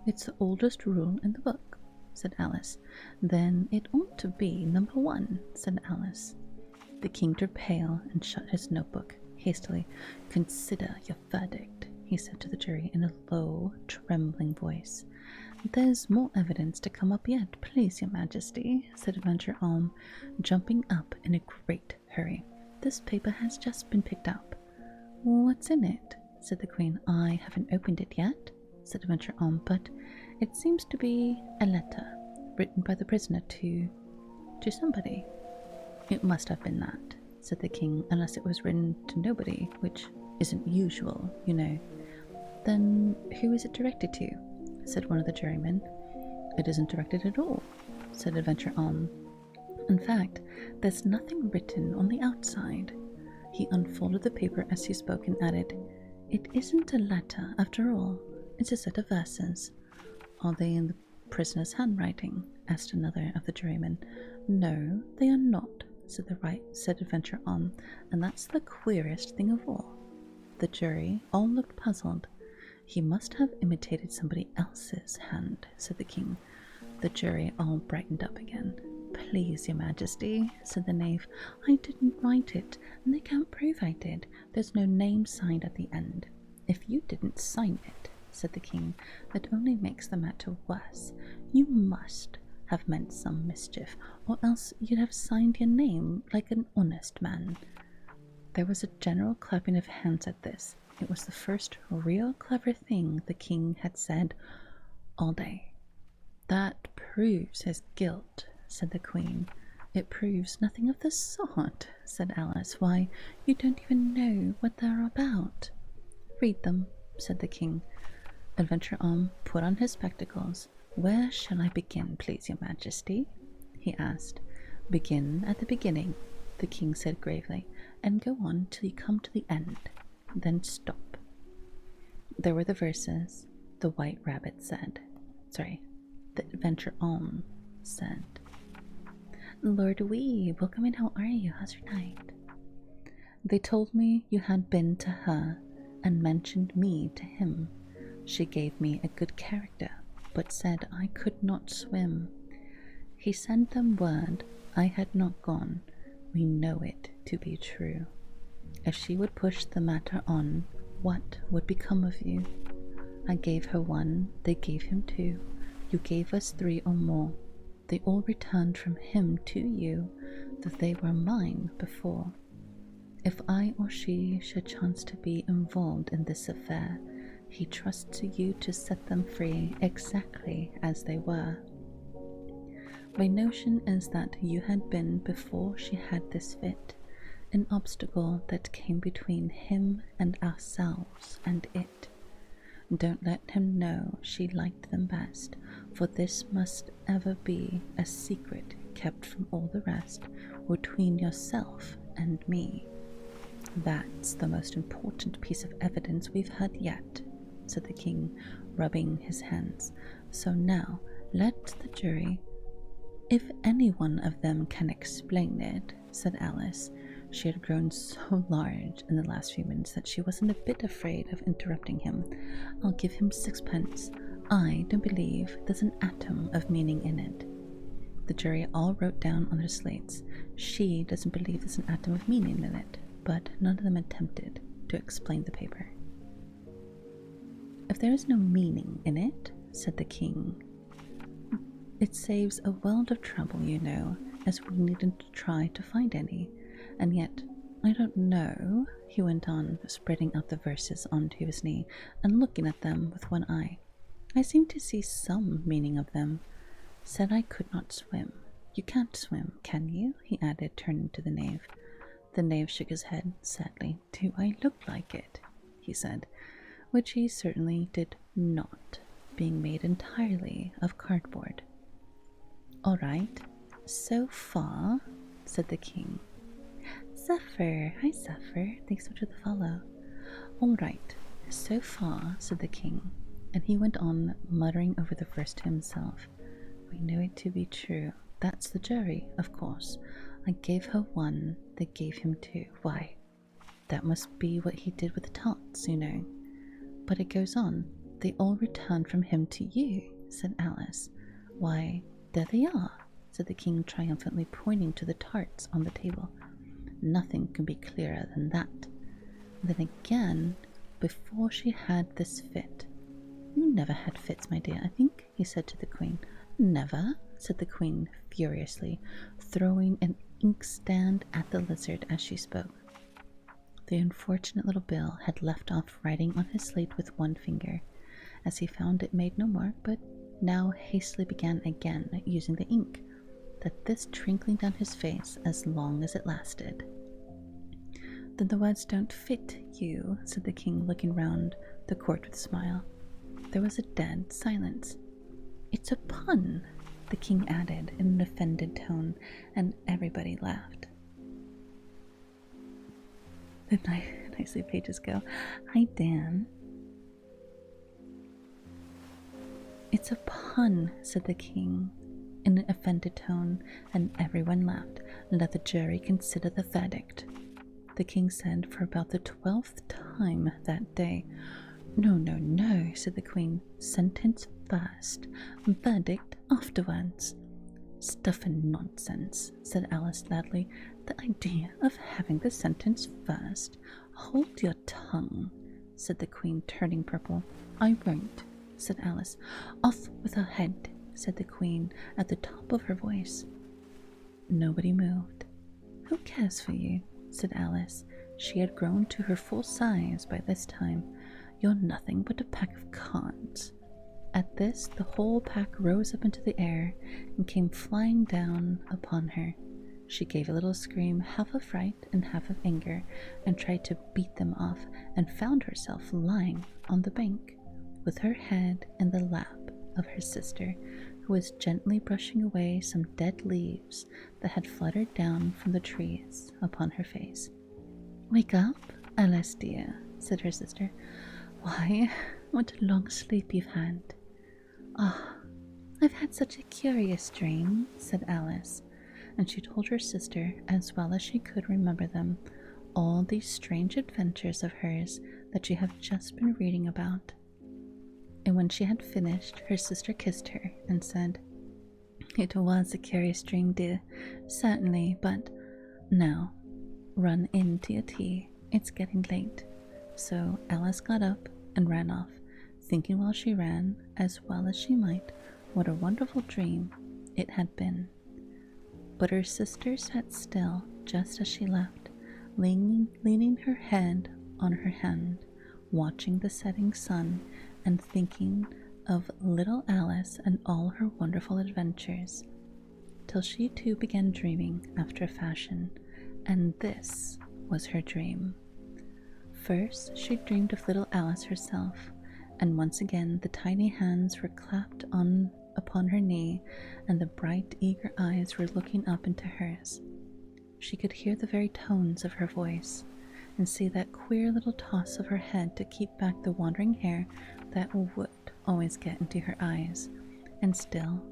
It's the oldest rule in the book, said Alice. Then it ought to be number 1, said Alice. The king turned pale and shut his notebook hastily. Consider your verdict, he said to the jury in a low, trembling voice. There's more evidence to come up yet, please, your majesty, said Adventure Alm, jumping up in a great hurry. This paper has just been picked up. What's in it? Said the queen. I haven't opened it yet, said Adventure Alm, but it seems to be a letter written by the prisoner to somebody. It must have been that, said the king, unless it was written to nobody, which isn't usual, you know. Then who is it directed to? Said one of the jurymen. It isn't directed at all, said Adventure Alm. In fact, there's nothing written on the outside. He unfolded the paper as he spoke and added, It isn't a letter, after all. It's a set of verses. Are they in the prisoner's handwriting? Asked another of the jurymen. No, they are not, said Adventure Alm, and that's the queerest thing of all. The jury all looked puzzled. He must have imitated somebody else's hand, said the king. The jury all brightened up again. Please, your majesty, said the knave, I didn't write it, and they can't prove I did. There's no name signed at the end. If you didn't sign it, said the king, that only makes the matter worse. You must have meant some mischief, or else you'd have signed your name like an honest man. There was a general clapping of hands at this. It was the first real clever thing the king had said all day. That proves his guilt, said the queen. It proves nothing of the sort, said Alice. Why, you don't even know what they're about. Read them, said the king. Adventure Alm put on his spectacles. Where shall I begin, please, your majesty? He asked. Begin at the beginning, the king said gravely, and go on till you come to the end. Then stop. There were the verses. The White Rabbit said. The Adventure Alm said. Lord Wee, welcome in. How are you? How's your night? They told me you had been to her and mentioned me to him. She gave me a good character, but said I could not swim. He sent them word I had not gone. We know it to be true. If she would push the matter on, what would become of you? I gave her 1, they gave him 2. You gave us 3 or more. They all returned from him to you, though they were mine before. If I or she should chance to be involved in this affair, he trusts to you to set them free exactly as they were. My notion is that you had been, before she had this fit, an obstacle that came between him and ourselves and it. Don't let him know she liked them best, for this must ever be a secret kept from all the rest, between yourself and me. That's the most important piece of evidence we've had yet, said the king, rubbing his hands. So now let the jury. If any one of them can explain it, said Alice. She had grown so large in the last few minutes that she wasn't a bit afraid of interrupting him. I'll give him 6pence. I don't believe there's an atom of meaning in it. The jury all wrote down on their slates. She doesn't believe there's an atom of meaning in it. but none of them attempted to explain the paper. "If there is no meaning in it," said the king, "it saves a world of trouble, you know, as we needn't try to find any. And yet, I don't know," he went on, spreading out the verses onto his knee and looking at them with one eye. "I seem to see some meaning of them. Said I could not swim. You can't swim, can you?" he added, turning to the knave. The knave shook his head sadly. "Do I look like it?" he said, which he certainly did not, being made entirely of cardboard. "All right, so far," said the king. "Zephyr, hi Zephyr, thanks for the follow." "All right, so far," said the king, and he went on muttering over the verse to himself. "We know it to be true. That's the jury, of course. I gave her one, they gave him two. Why, that must be what he did with the tots, you know." "But it goes on. They all returned from him to you," said Alice. "Why, there they are," said the king triumphantly, pointing to the tarts on the table. "Nothing can be clearer than that. Then again, before she had this fit—" "You never had fits, my dear, I think," he said to the queen. "Never," said the queen furiously, throwing an inkstand at the lizard as she spoke. The unfortunate little Bill had left off writing on his slate with one finger, as he found it made no mark, but now hastily began again using the ink, that this trickling down his face as long as it lasted. "Then the words don't fit you," said the king, looking round the court with a smile. There was a dead silence. "It's a pun," the king added in an offended tone, and everybody laughed. The nicely pages go. "Hi, Dan." "It's a pun," said the king in an offended tone, and everyone laughed. "Let the jury consider the verdict," the king said for about the 12th time that day. "No, no, no," said the queen. "Sentence first, verdict afterwards." "Stuff and nonsense," said Alice loudly. "The idea of having the sentence first." "Hold your tongue," said the queen, turning purple. "I won't," said Alice. "Off with her head," said the queen at the top of her voice. Nobody moved. "Who cares for you?" said Alice. She had grown to her full size by this time. "You're nothing but a pack of cards." At this, the whole pack rose up into the air and came flying down upon her. She gave a little scream, half of fright and half of anger, and tried to beat them off, and found herself lying on the bank, with her head in the lap of her sister, who was gently brushing away some dead leaves that had fluttered down from the trees upon her face. "Wake up, Alice dear," said her sister. "Why, what a long sleep you've had." "Ah, I've had such a curious dream," said Alice, and she told her sister, as well as she could remember them, all these strange adventures of hers that she had just been reading about. And when she had finished, her sister kissed her and said, "It was a curious dream, dear, certainly, but now run in to your tea. It's getting late." So Alice got up and ran off, thinking while she ran, as well as she might, what a wonderful dream it had been. But her sister sat still just as she left, leaning her head on her hand, watching the setting sun and thinking of little Alice and all her wonderful adventures, till she too began dreaming after a fashion, and this was her dream. First she dreamed of little Alice herself, and once again the tiny hands were clapped upon her knee, and the bright, eager eyes were looking up into hers. She could hear the very tones of her voice, and see that queer little toss of her head to keep back the wandering hair that would always get into her eyes. And still,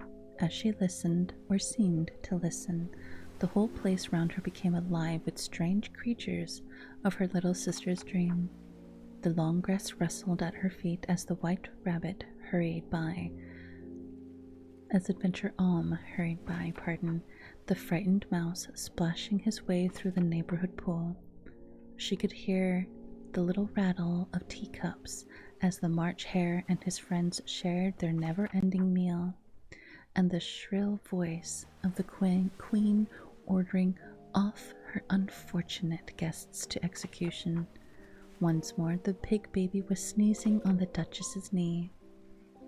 as she listened, or seemed to listen, the whole place round her became alive with strange creatures of her little sister's dream. The long grass rustled at her feet as the white rabbit hurried by. As Adventure Alm hurried by, the frightened mouse splashing his way through the neighborhood pool. She could hear the little rattle of teacups as the March Hare and his friends shared their never ending meal, and the shrill voice of the queen ordering off her unfortunate guests to execution. Once more, the pig baby was sneezing on the Duchess's knee,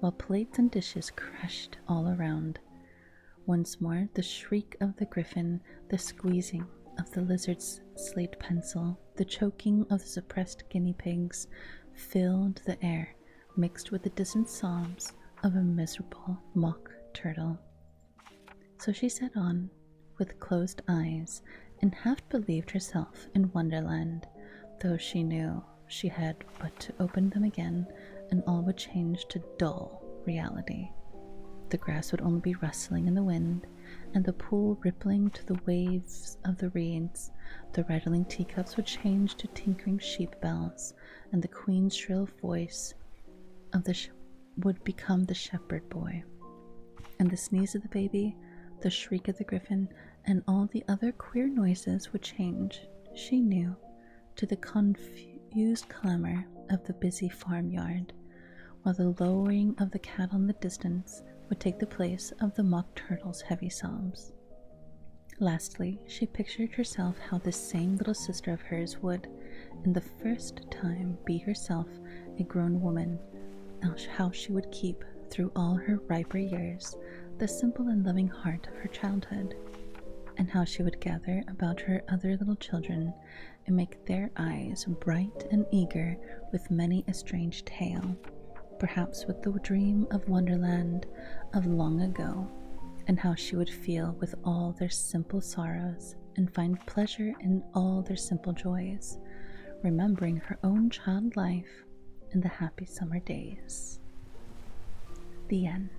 while plates and dishes crashed all around. Once more, the shriek of the griffin, the squeezing of the lizard's slate pencil, the choking of the suppressed guinea pigs filled the air, mixed with the distant sobs of a miserable mock turtle. So she sat on, with closed eyes, and half believed herself in Wonderland, though she knew she had but to open them again, and all would change to dull reality. The grass would only be rustling in the wind, and the pool rippling to the waves of the reeds. The rattling teacups would change to tinkling sheep bells, and the queen's shrill voice of would become the shepherd boy. And the sneeze of the baby, the shriek of the griffin, and all the other queer noises would change, she knew, to the confused clamor of the busy farmyard, while the lowing of the cattle in the distance would take the place of the mock turtle's heavy sobs. Lastly, she pictured herself how this same little sister of hers would, in the first time, be herself a grown woman, how she would keep, through all her riper years, the simple and loving heart of her childhood, and how she would gather about her other little children and make their eyes bright and eager with many a strange tale, perhaps with the dream of Wonderland of long ago, and how she would feel with all their simple sorrows and find pleasure in all their simple joys, remembering her own child life in the happy summer days. The end.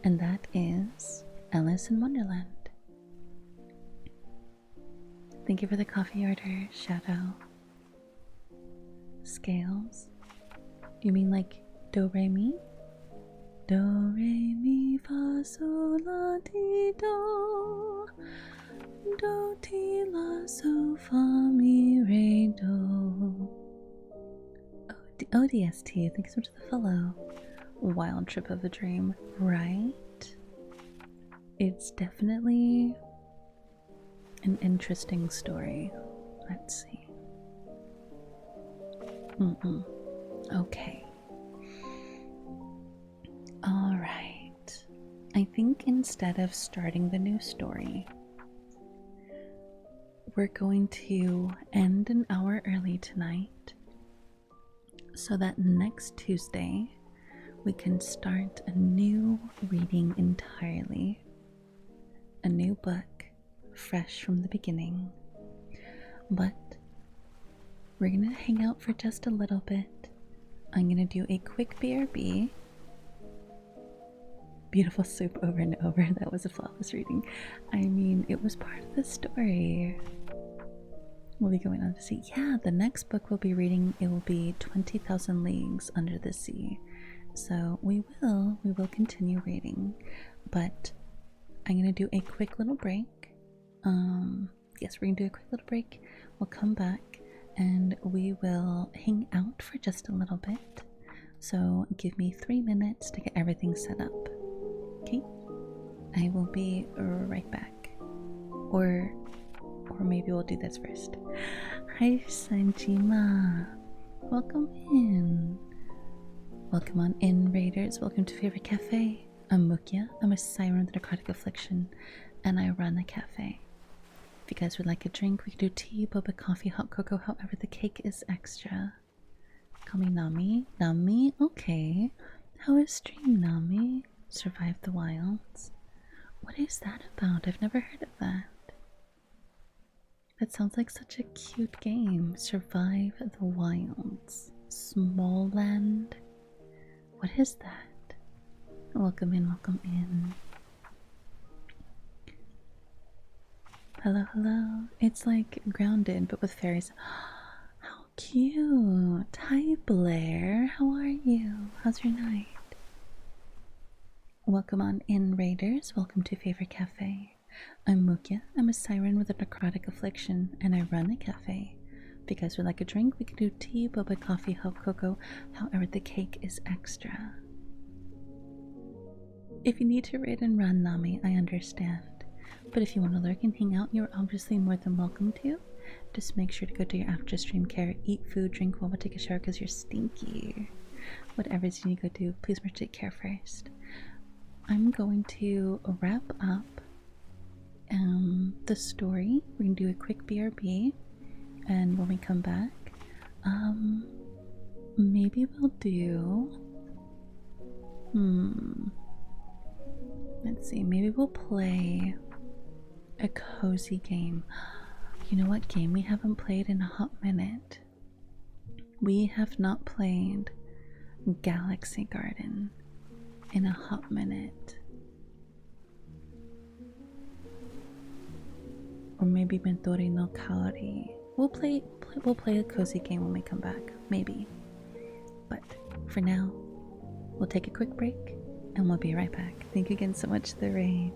And that is Alice in Wonderland. Thank you for the coffee order, Shadow. Scales? You mean like do re mi? Do re mi fa sol la ti do. Do ti la so fa mi re do. ODST, thanks so much for the follow. Wild trip of a dream, right? It's definitely an interesting story. Let's see. Okay. Alright. I think instead of starting the new story, we're going to end an hour early tonight so that next Tuesday we can start a new reading entirely. A new book, fresh from the beginning. But we're gonna hang out for just a little bit. I'm gonna do a quick BRB. Beautiful soup over and over. That was a flawless reading. I mean, it was part of the story. We'll be going on to see. Yeah, the next book we'll be reading, it will be 20,000 Leagues Under the Sea. So we will continue reading, but I'm gonna do a quick little break. Yes, we're gonna do a quick little break. We'll come back and we will hang out for just a little bit. So give me 3 minutes to get everything set up. Okay, I will be right back. Or maybe we'll do this first. Hi, Sanjima. Welcome in. Welcome on in, Raiders. Welcome to Favorite Cafe. I'm Mukia. I'm a siren with necrotic affliction, and I run a cafe. If you guys would like a drink, we can do tea, boba, coffee, hot cocoa, however the cake is extra. Call me Nami. Nami? Okay. How is stream, Nami? Survive the wilds. What is that about? I've never heard of that. That sounds like such a cute game. Survive the wilds. Small land. What is that? Welcome in, welcome in. Hello, hello. It's like Grounded, but with fairies. How cute. Hi, Blair. How are you? How's your night? Welcome on in, Raiders. Welcome to Favorite Cafe. I'm Mukia. I'm a siren with a necrotic affliction, and I run a cafe. If you guys would like a drink, we can do tea, boba, coffee, hot cocoa. However, the cake is extra. If you need to raid and run, Nami, I understand. But if you want to lurk and hang out, you're obviously more than welcome to. Just make sure to go do your after stream care, eat food, drink water, take a shower because you're stinky. Whatever you need to go do, please take care first. I'm going to wrap up the story. We're gonna do a quick BRB, and when we come back, maybe we'll do. Let's see. Maybe we'll play a cozy game. You know what game we haven't played in a hot minute? We have not played Galaxy Garden in a hot minute. Or maybe Mentori no Kaori. We'll play a cozy game when we come back, maybe. But for now, we'll take a quick break and we'll be right back. Thank you again so much for the raid.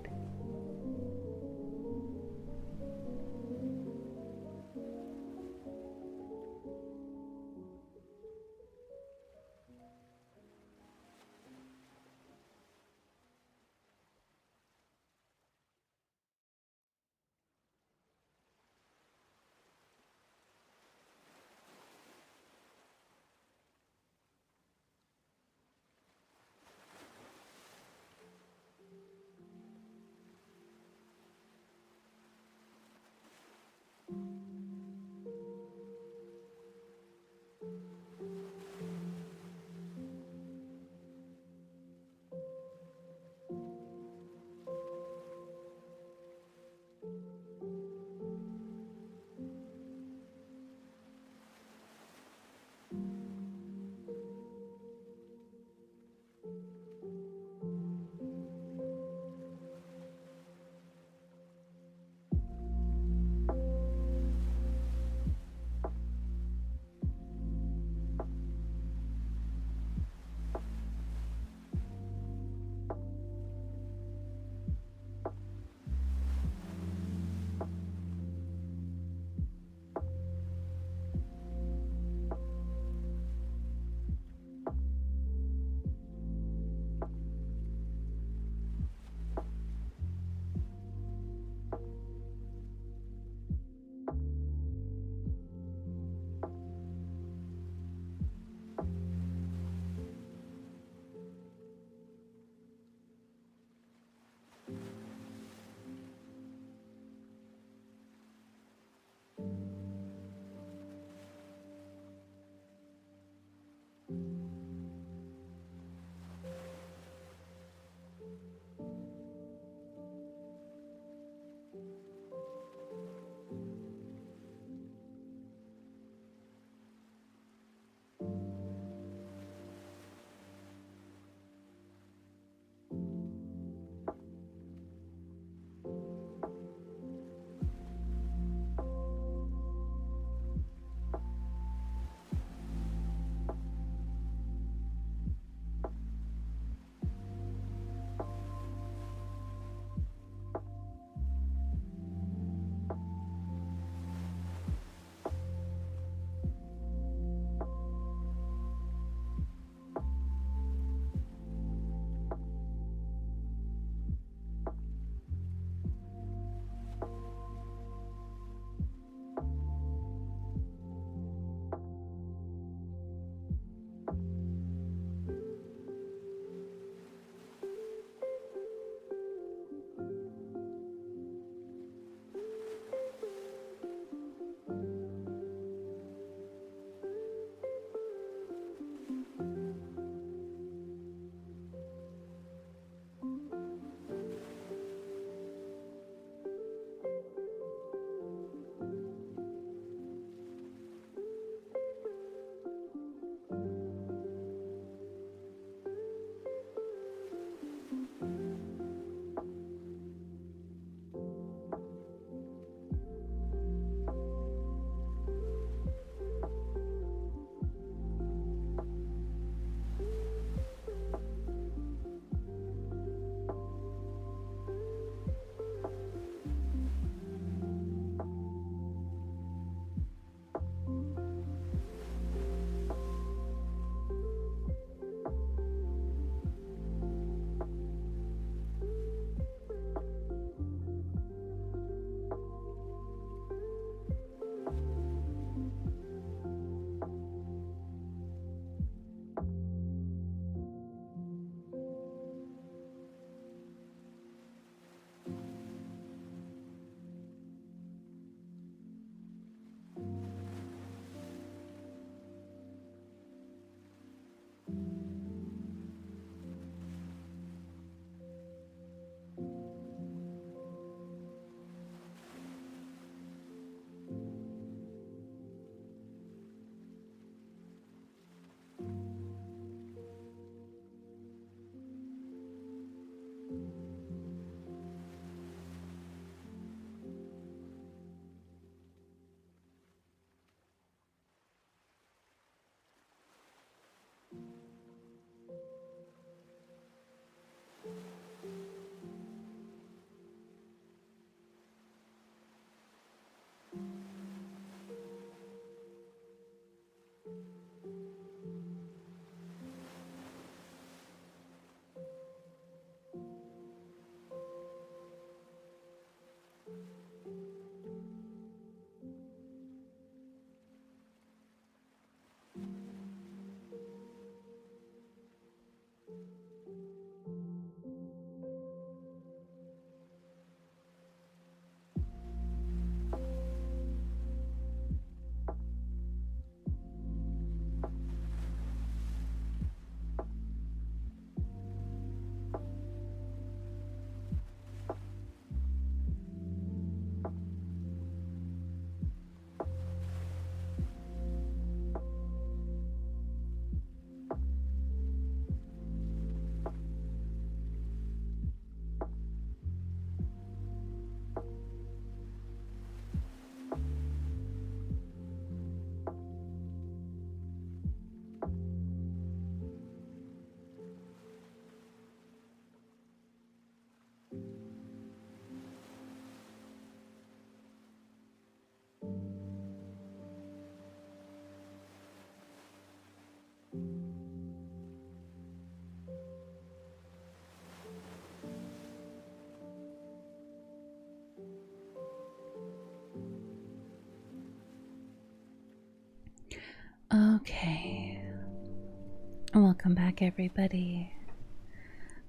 Welcome back, everybody.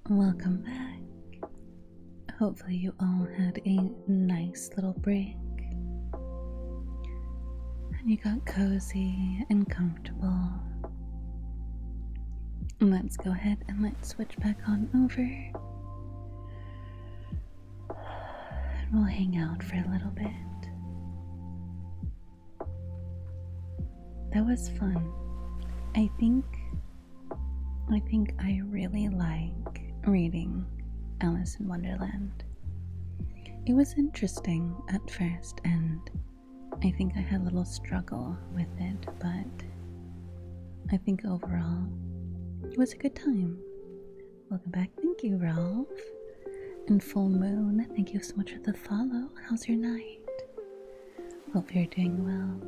Welcome back. Hopefully, you all had a nice little break and you got cozy and comfortable. Let's go ahead and let's switch back on over. And we'll hang out for a little bit. That was fun. I think I really like reading Alice in Wonderland. It was interesting at first, and I think I had a little struggle with it, but I think overall it was a good time. Welcome back. Thank you, Ralph. And Full Moon, thank you so much for the follow. How's your night? Hope you're doing well.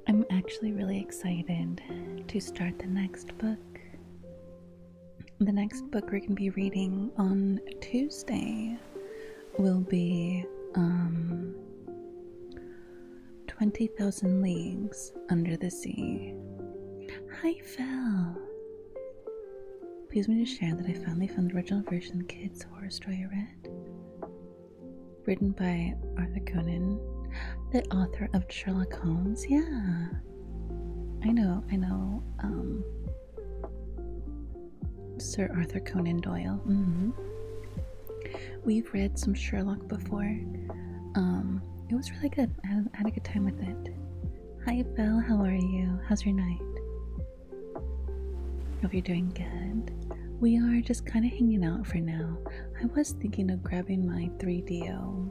I'm actually really excited to start the next book. The next book we're going to be reading on Tuesday will be 20,000 Leagues Under the Sea. Hi, Phil. Please me to share that I finally found the original version of Kids Horror Story I read. Written by Arthur Conan, the author of Sherlock Holmes. Yeah, I know. Sir Arthur Conan Doyle. We've read some Sherlock before. It was really good. I had a good time with it. Hi, Phil. How are you? How's your night? Hope you're doing good. We are just kind of hanging out for now. I was thinking of grabbing my 3DO.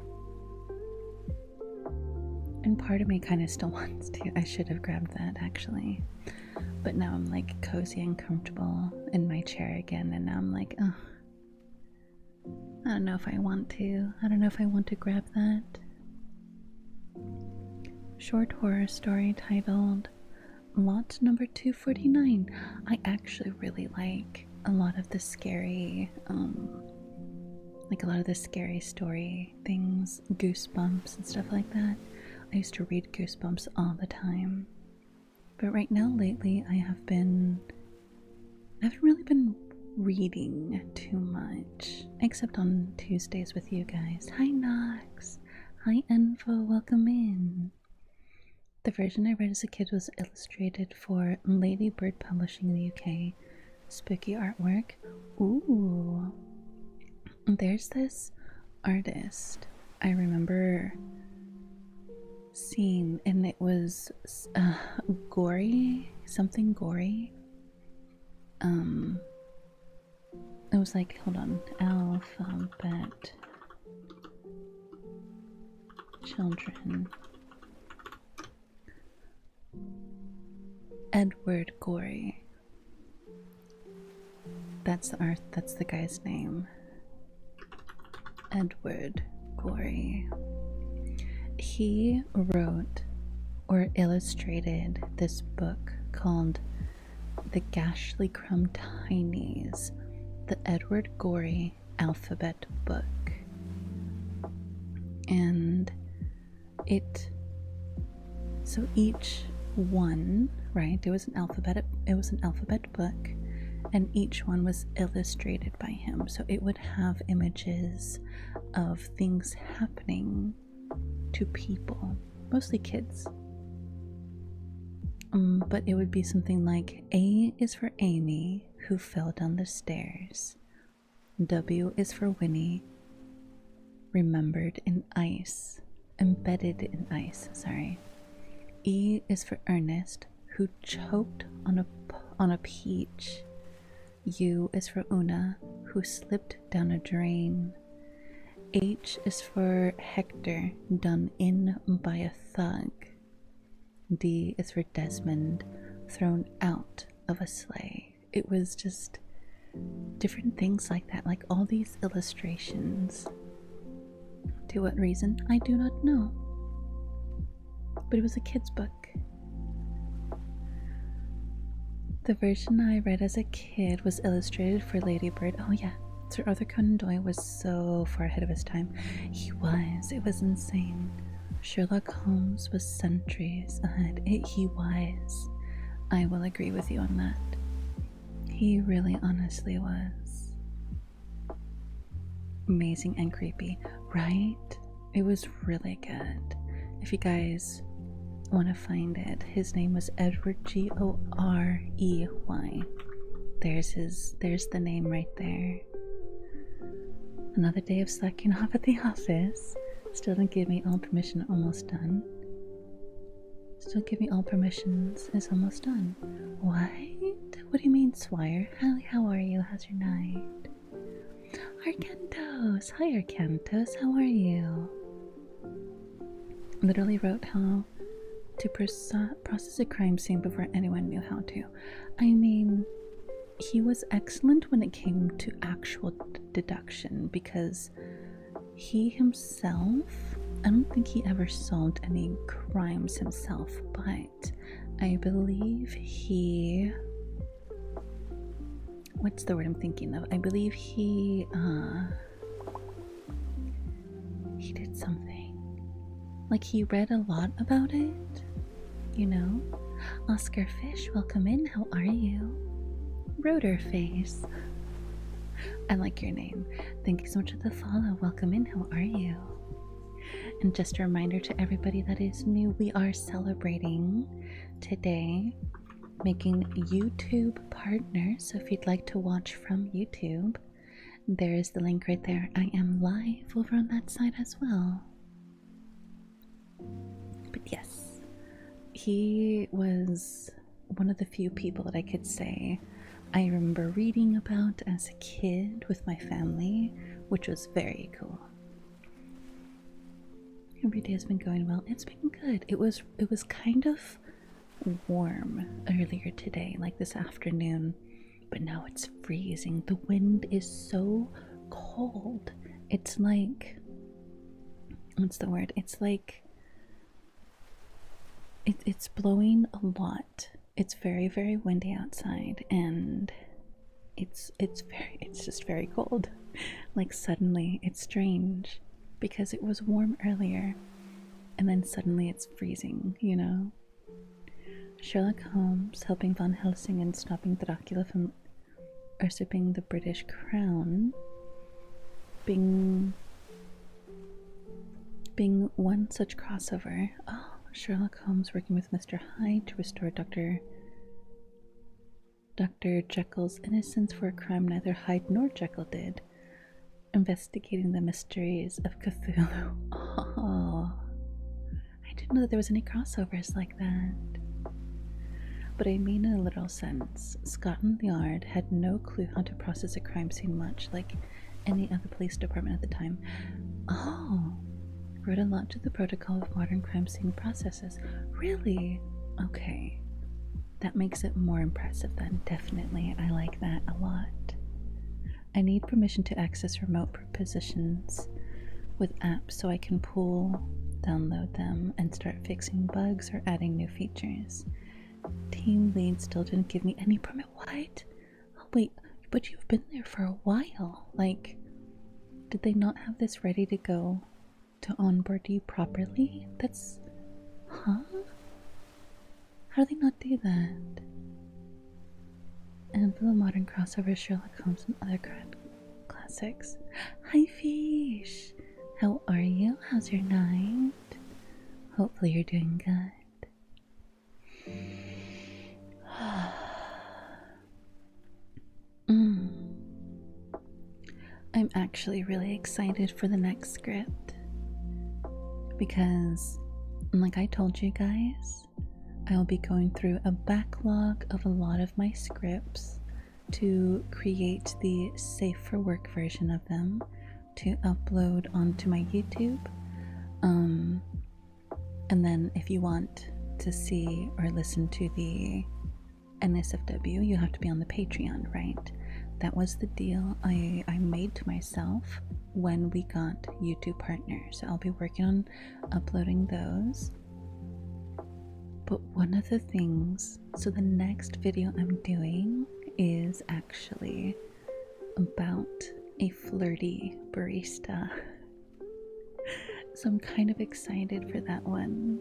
And part of me kind of still wants to. I should have grabbed that, actually. But now I'm like cozy and comfortable in my chair again, and now I'm like, oh, I don't know if I want to. I don't know if I want to grab that. Short horror story titled Lot Number 249. I actually really like a lot of the scary, story things, Goosebumps and stuff like that. I used to read Goosebumps all the time. But right now, lately, I haven't really been reading too much, except on Tuesdays with you guys. Hi, Nox. Hi, Envo. Welcome in. The version I read as a kid was illustrated for Lady Bird Publishing in the UK. Spooky artwork. Ooh. There's this artist I remember seeing, and it was gory, something gory. It was like, hold on, alphabet children. Edward Gorey. That's the guy's name. Edward Gorey. He wrote or illustrated this book called The Ghastly Crumb Tinies, the Edward Gorey alphabet book. And so each one, right, it was an alphabet book, and each one was illustrated by him. So it would have images of things happening to people, mostly kids. But it would be something like A is for Amy, who fell down the stairs. W is for Winnie, remembered in ice, embedded in ice, sorry. E is for Ernest, who choked on a peach. U is for Una, who slipped down a drain. H is for Hector, done in by a thug. D is for Desmond, thrown out of a sleigh. It was just different things like that, like all these illustrations. To what reason, I do not know. But it was a kid's book. The version I read as a kid was illustrated for Lady Bird. Oh yeah, Sir Arthur Conan Doyle was so far ahead of his time. He was. It was insane. Sherlock Holmes was centuries ahead. He was. I will agree with you on that. He really honestly was amazing and creepy, right? It was really good. If you guys want to find it, his name was Edward, Gorey. There's the name right there. Another day of slacking off at the office. Still didn't give me all permission, almost done. Still give me all permissions, is almost done. What? What do you mean, Swire? How are you? How's your night? Arcantos! Hi, Arcantos, how are you? Literally wrote how to process a crime scene before anyone knew how to. I mean, he was excellent when it came to actual deduction, because he himself, I don't think he ever solved any crimes himself, but I believe he, what's the word I'm thinking of? I believe he did something. Like, he read a lot about it, you know? Oscar Fish, welcome in, how are you? Rotor Face. I like your name. Thank you so much for the follow. Welcome in, how are you? And just a reminder to everybody that is new, we are celebrating today making YouTube partners. So if you'd like to watch from YouTube, there is the link right there. I am live over on that side as well. But yes, he was one of the few people that I could say I remember reading about as a kid with my family, which was very cool. Every day has been going well. It's been good. It was kind of warm earlier today, like this afternoon, but now it's freezing. The wind is so cold. It's like, what's the word? It's like it's blowing a lot. It's very, very windy outside, and it's just very cold. Like, suddenly it's strange because it was warm earlier and then suddenly it's freezing, you know? Sherlock Holmes helping Van Helsing and stopping Dracula from usurping the British crown being one such crossover. Oh, Sherlock Holmes working with Mr. Hyde to restore Dr. Jekyll's innocence for a crime neither Hyde nor Jekyll did. Investigating the mysteries of Cthulhu. Oh, I didn't know that there was any crossovers like that. But I mean, in a literal sense, Scotland Yard had no clue how to process a crime scene, much like any other police department at the time. Oh, wrote a lot to the protocol of modern crime scene processes. Really? Okay. That makes it more impressive then, definitely. I like that a lot. I need permission to access remote positions with apps so I can download them, and start fixing bugs or adding new features. Team lead still didn't give me any permit. What? Oh, wait, but you've been there for a while. Like, did they not have this ready to go to onboard you properly? That's... Huh? How do they not do that? And for the modern crossover, Sherlock Holmes and other classics. Hi, Fish! How are you? How's your night? Hopefully you're doing good. I'm actually really excited for the next script because, like I told you guys, I'll be going through a backlog of a lot of my scripts to create the safe for work version of them to upload onto my YouTube. And then if you want to see or listen to the NSFW, you have to be on the Patreon, right? That was the deal I made to myself when we got YouTube partners. So I'll be working on uploading those. But one of the things, so the next video I'm doing is actually about a flirty barista. So I'm kind of excited for that one.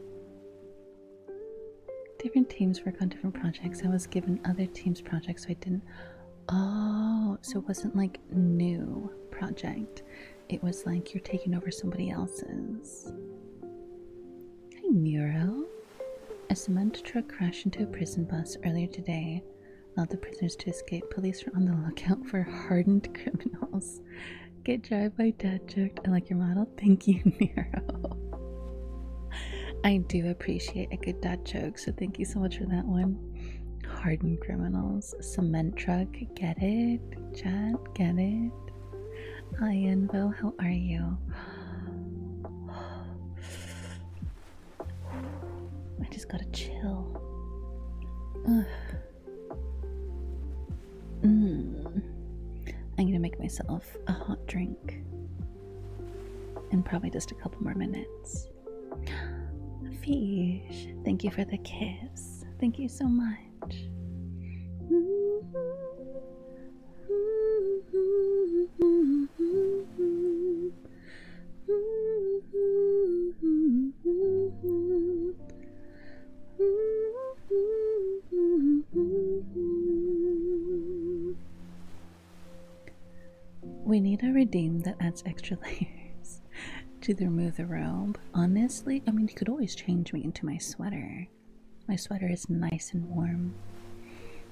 Different teams work on different projects. I was given other teams' projects, so I didn't. Oh, so it wasn't like new project. It was like you're taking over somebody else's. Hi, Nero. A cement truck crashed into a prison bus earlier today. Allowed the prisoners to escape. Police are on the lookout for hardened criminals. Get drive-by dad joked. I like your model. Thank you, Nero. I do appreciate a good dad joke, so thank you so much for that one. Hardened criminals. Cement truck. Get it? Chat, get it? Hi, Envo. How are you? I just got a chill. Ugh. I'm gonna make myself a hot drink in probably just a couple more minutes. Fish, thank you for the kiss. Thank you so much. We need a redeem that adds extra layers to remove the robe. Honestly, I mean, you could always change me into my sweater. My sweater is nice and warm.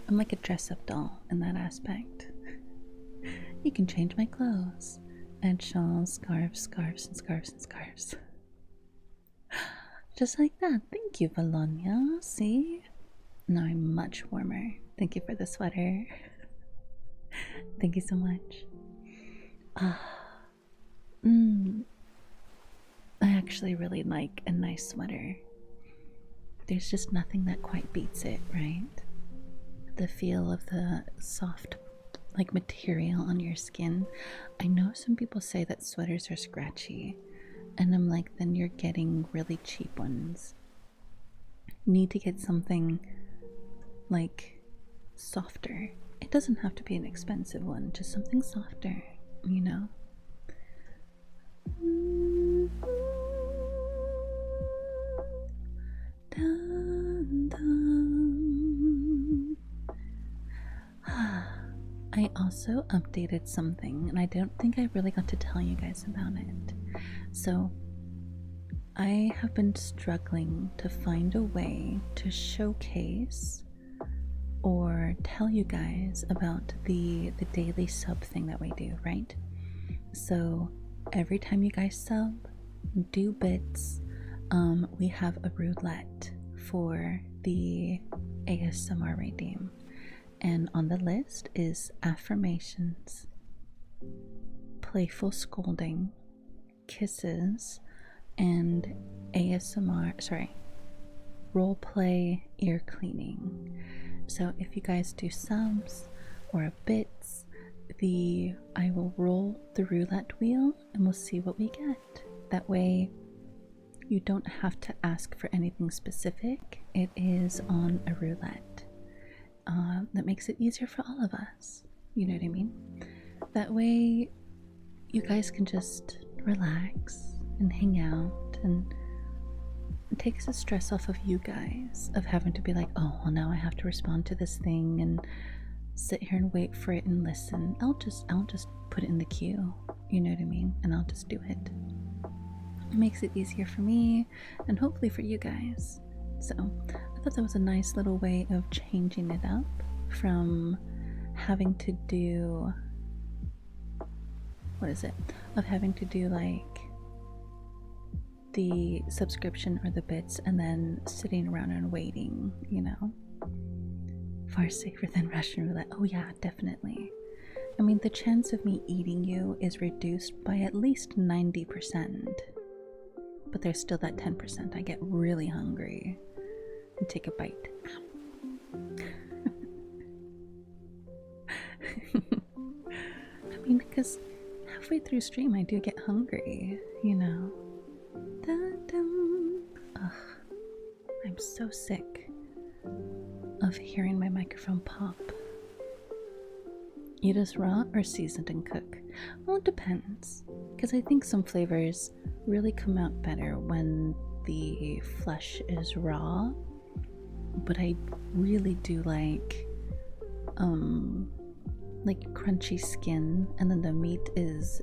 I'm like a dress-up doll in that aspect. You can change my clothes. Add shawls, scarves, scarves, and scarves, and scarves. Just like that. Thank you, Valonia. See? Now I'm much warmer. Thank you for the sweater. Thank you so much. I actually really like a nice sweater. There's just nothing that quite beats it, right? The feel of the soft, like, material on your skin. I know some people say that sweaters are scratchy, and I'm like, then you're getting really cheap ones. You need to get something like softer. It doesn't have to be an expensive one, just something softer, you know? Dun, dun. I also updated something, and I don't think I really got to tell you guys about it. So, I have been struggling to find a way to showcase or tell you guys about the daily sub thing that we do, right? So every time you guys sub, do bits, we have a roulette for the ASMR redeem, and on the list is affirmations, playful scolding, kisses, and roleplay ear cleaning. So if you guys do subs or bits, I will roll the roulette wheel and we'll see what we get. That way you don't have to ask for anything specific. It is on a roulette. That makes it easier for all of us. You know what I mean? That way you guys can just relax and hang out, and it takes the stress off of you guys of having to be like, oh, well, now I have to respond to this thing and sit here and wait for it and listen. I'll just put it in the queue, you know what I mean? And I'll just do it. It makes it easier for me and hopefully for you guys. So I thought that was a nice little way of changing it up from having to do, of having to do like the subscription or the bits and then sitting around and waiting, you know? Far safer than Russian roulette. Oh yeah, definitely. I mean, the chance of me eating you is reduced by at least 90%. But there's still that 10%. I get really hungry and take a bite. I mean, because halfway through stream I do get hungry, you know? Ugh, I'm so sick of hearing my microphone pop. Eat us raw or seasoned and cook? Well, it depends, because I think some flavors really come out better when the flesh is raw, but I really do like crunchy skin, and then the meat is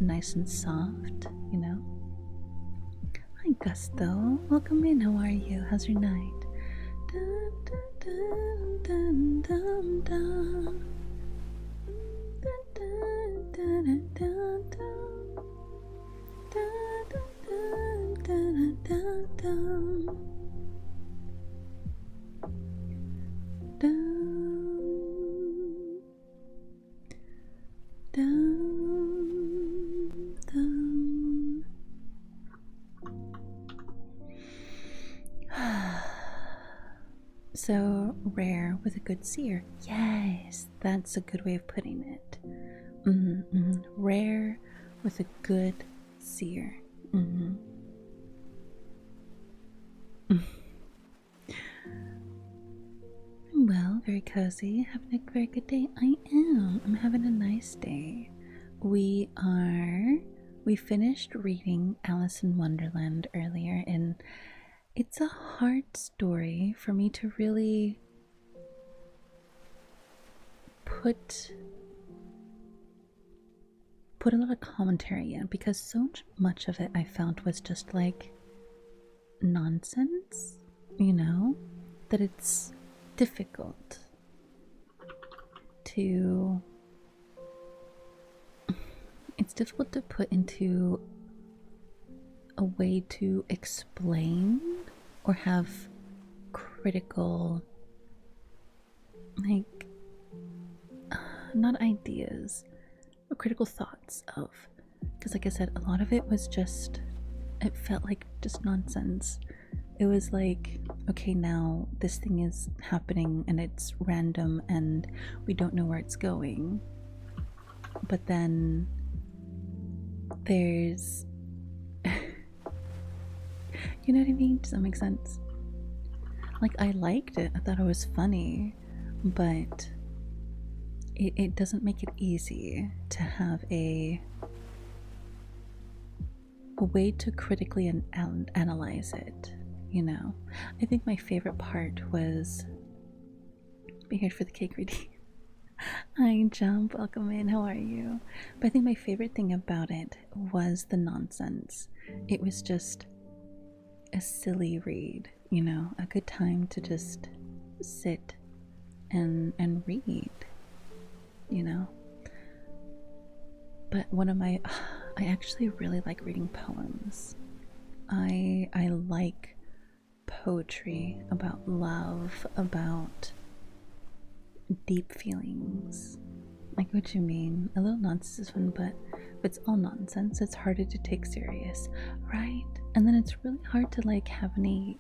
nice and soft, you know. Hi Gusto, welcome in. How are you? How's your night? Dun, dun, dun, dun, dun, dun. Dun, dun, dun, dun, dun. Dun, dun, dun, dun, dun, dun. So rare with a good sear. Yes, that's a good way of putting it. Rare with a good sear. Well, very cozy. Having a very good day. I am. I'm having a nice day. We finished reading Alice in Wonderland earlier, and it's a hard story for me to really put a lot of commentary in, because so much of it I found was just like nonsense, you know, that it's difficult to put into a way to explain or have critical, like, not ideas, but critical thoughts of. Because like I said, a lot of it was just, it felt like just nonsense. It was like, okay, now this thing is happening and it's random and we don't know where it's going. But then there's you know what I mean? Does that make sense? Like, I liked it. I thought it was funny, but it doesn't make it easy to have a way to critically analyze it, you know? I think my favorite part was being here for the cake reading. Hi, Jump. Welcome in. How are you? But I think my favorite thing about it was the nonsense. It was just a silly read, you know, a good time to just sit and read, you know. But I actually really like reading poems. I like poetry about love, about deep feelings. Like what you mean. A little nonsense is fun, but if it's all nonsense, it's harder to take serious, right? And then it's really hard to like have any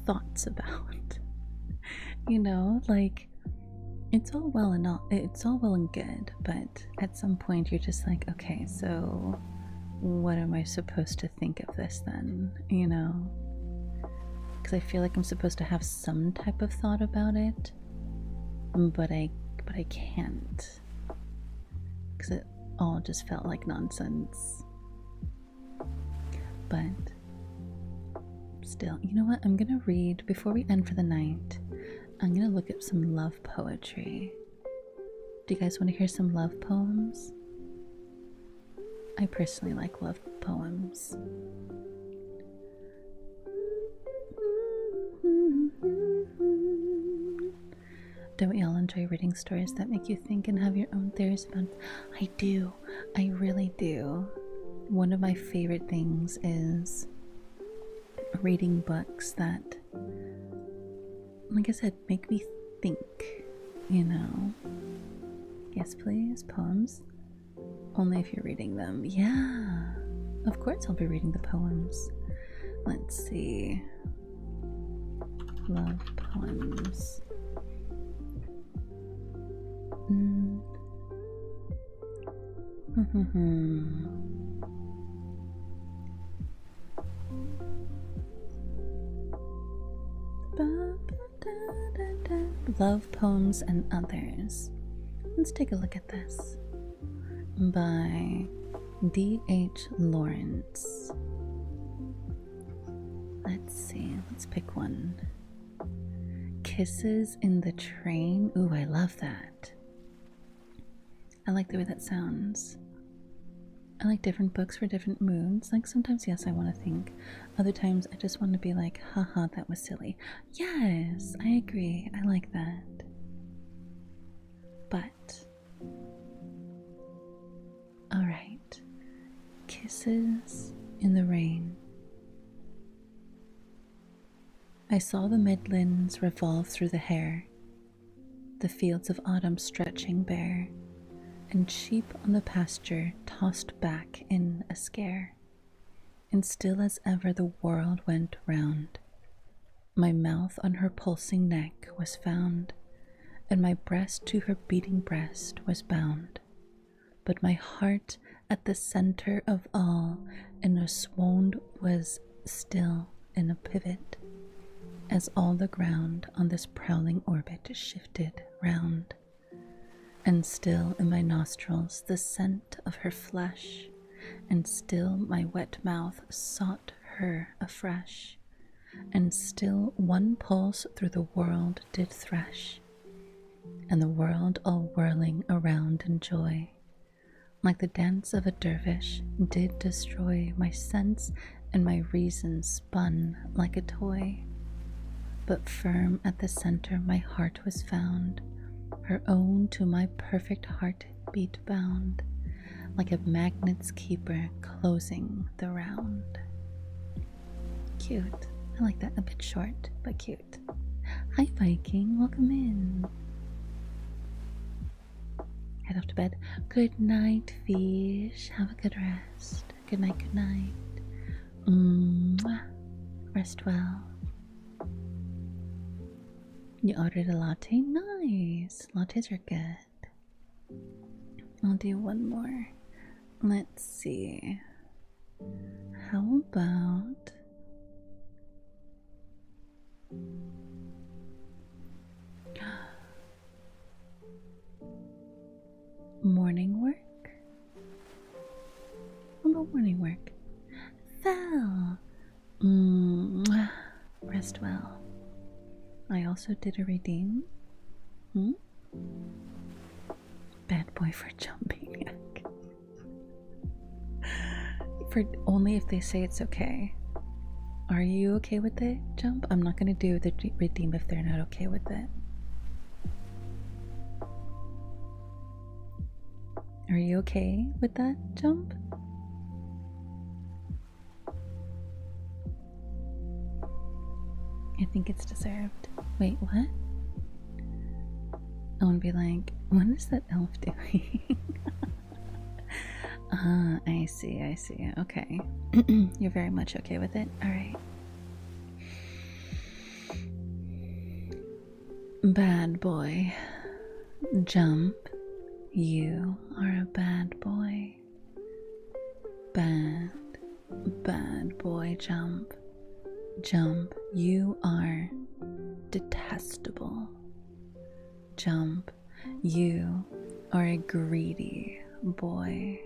thoughts about, you know, like it's all well and good, but at some point you're just like, okay, so what am I supposed to think of this then, you know? Because I feel like I'm supposed to have some type of thought about it, but I can't, because it all just felt like nonsense. But still, you know what? I'm gonna read, before we end for the night, I'm gonna look up some love poetry. Do you guys want to hear some love poems? I personally like love poems. Don't we all enjoy reading stories that make you think and have your own theories about it? I do. I really do. One of my favorite things is reading books that, like I said, make me think, you know. Yes, please, poems. Only if you're reading them. Yeah, of course I'll be reading the poems. Let's see. Love poems. Love poems and others. Let's take a look at this. By D.H. Lawrence. Let's Let's see. Let's pick one. Kisses in the Train. Ooh, I love that. I like the way that sounds. I like different books for different moods. Like sometimes, yes, I want to think. Other times, I just want to be like, haha, that was silly. Yes, I agree. I like that. But, alright. Kisses in the Rain. I saw the midlands revolve through the hair, the fields of autumn stretching bare, and sheep on the pasture tossed back in a scare. And still as ever the world went round, my mouth on her pulsing neck was found, and my breast to her beating breast was bound. But my heart at the centre of all in a swound was still in a pivot, as all the ground on this prowling orbit shifted round. And still in my nostrils the scent of her flesh, and still my wet mouth sought her afresh, and still one pulse through the world did thresh, and the world all whirling around in joy, like the dance of a dervish, did destroy my sense, and my reason spun like a toy. But firm at the center my heart was found, her own to my perfect heart beat bound, like a magnet's keeper closing the round. Cute. I like that. A bit short, but cute. Hi Viking, welcome in. Head off to bed. Good night, fish. Have a good rest. Good night, good night. Mwah. Rest well. You ordered a latte? Nice. Lattes are good. I'll do one more. Let's see. How about morning work? How about morning work? Val. Rest well. I also did a redeem. Bad boy for jumping. For only if they say it's okay. Are you okay with it, Jump? I'm not gonna do the redeem if they're not okay with it. Are you okay with that, Jump? I think it's deserved. Wait, what? I want to be like, what is that elf doing? I see, I see. Okay. You're very much okay with it? Alright. Bad boy. Jump. You are a bad boy. Bad boy, Jump. Jump, you are detestable. Jump, you are a greedy boy.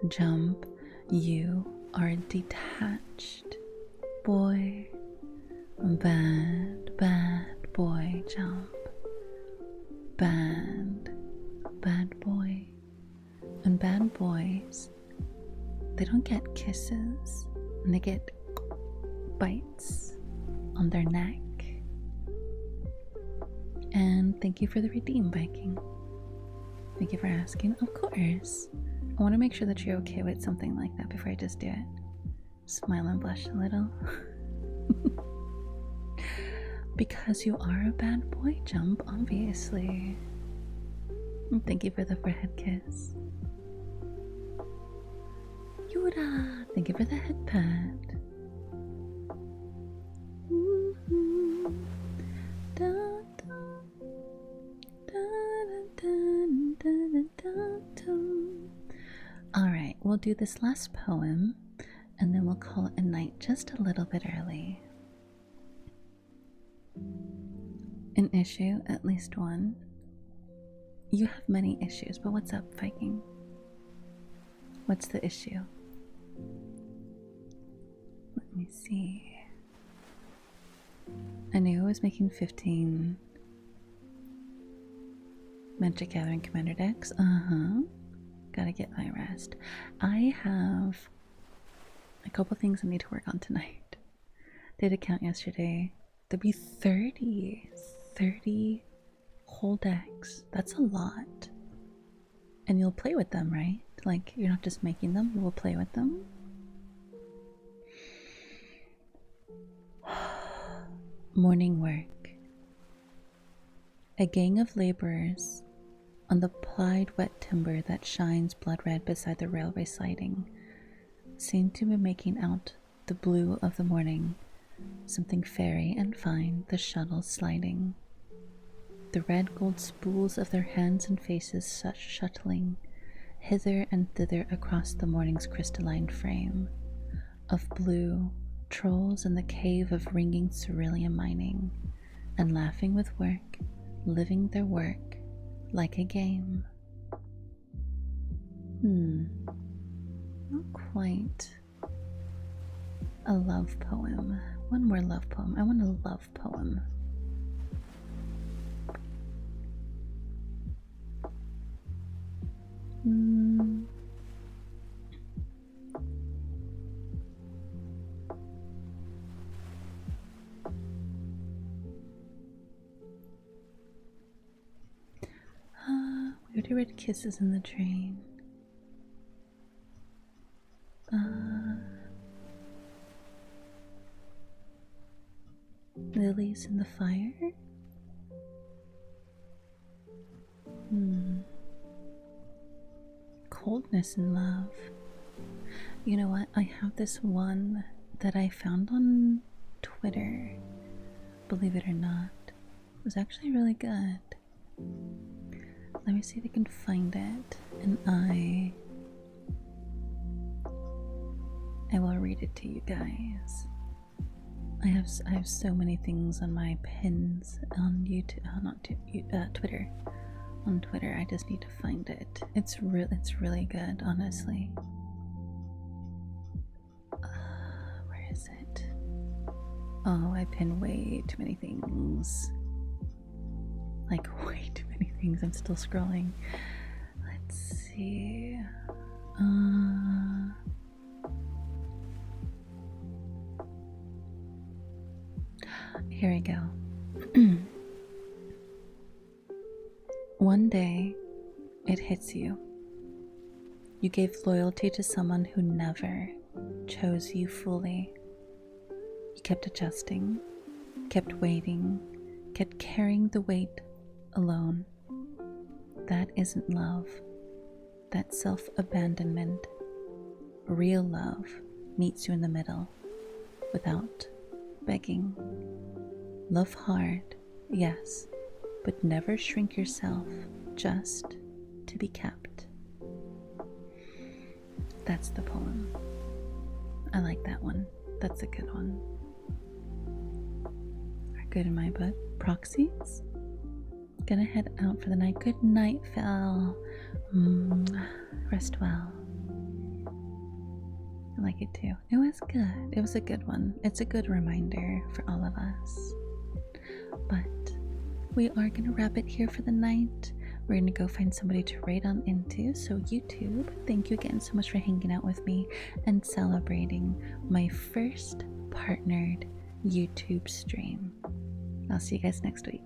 Jump, you are a detached boy. Bad boy, Jump. Bad boy. And bad boys, they don't get kisses, and they get bites on their neck. And thank you for the redeem, Viking. Thank you for asking. Of course. I want to make sure that you're okay with something like that before I just do it. Smile and blush a little. Because you are a bad boy, Jump, obviously. And thank you for the forehead kiss. Yura, thank you for the head pat. Alright, we'll do this last poem and then we'll call it a night just a little bit early. An issue, at least one. You have many issues, but what's up, Viking? What's the issue? Let me see. I knew I was making 15 Magic Gathering Commander decks. Gotta get my rest. I have a couple things I need to work on tonight. Did a count yesterday. There'd be 30 whole decks. That's a lot. And you'll play with them, right? Like, you're not just making them, you will play with them. Morning work. A gang of laborers on the plied wet timber that shines blood red beside the railway siding seem to be making out the blue of the morning, something fairy and fine, the shuttle sliding. The red gold spools of their hands and faces such shuttling hither and thither across the morning's crystalline frame of blue, trolls in the cave of ringing cerulean mining, and laughing with work, living their work like a game. Not quite a love poem. One more love poem. I want a love poem. We already read Kisses in the Train. Lilies in the Fire? Coldness in Love. You know what? I have this one that I found on Twitter. Believe it or not. It was actually really good. Let me see if I can find it, and I will read it to you guys. I have so many things on my pins on YouTube, Twitter. On Twitter, I just need to find it. It's really good, honestly. Where is it? Oh, I pin way too many things. Like way too many things. I'm still scrolling. Let's see. Here we go. One day, it hits you. You gave loyalty to someone who never chose you fully. You kept adjusting, kept waiting, kept carrying the weight alone. That isn't love. That's self-abandonment. Real love meets you in the middle, without begging. Love hard, yes, but never shrink yourself just to be kept. That's the poem. I like that one. That's a good one. Are good in my book. Proxies? Gonna head out for the night. Good night, Phil. Rest well. I like it too. It was good. It was a good one. It's a good reminder for all of us. But we are gonna wrap it here for the night. We're gonna go find somebody to raid on into. So YouTube, thank you again so much for hanging out with me and celebrating my first partnered YouTube stream. I'll see you guys next week.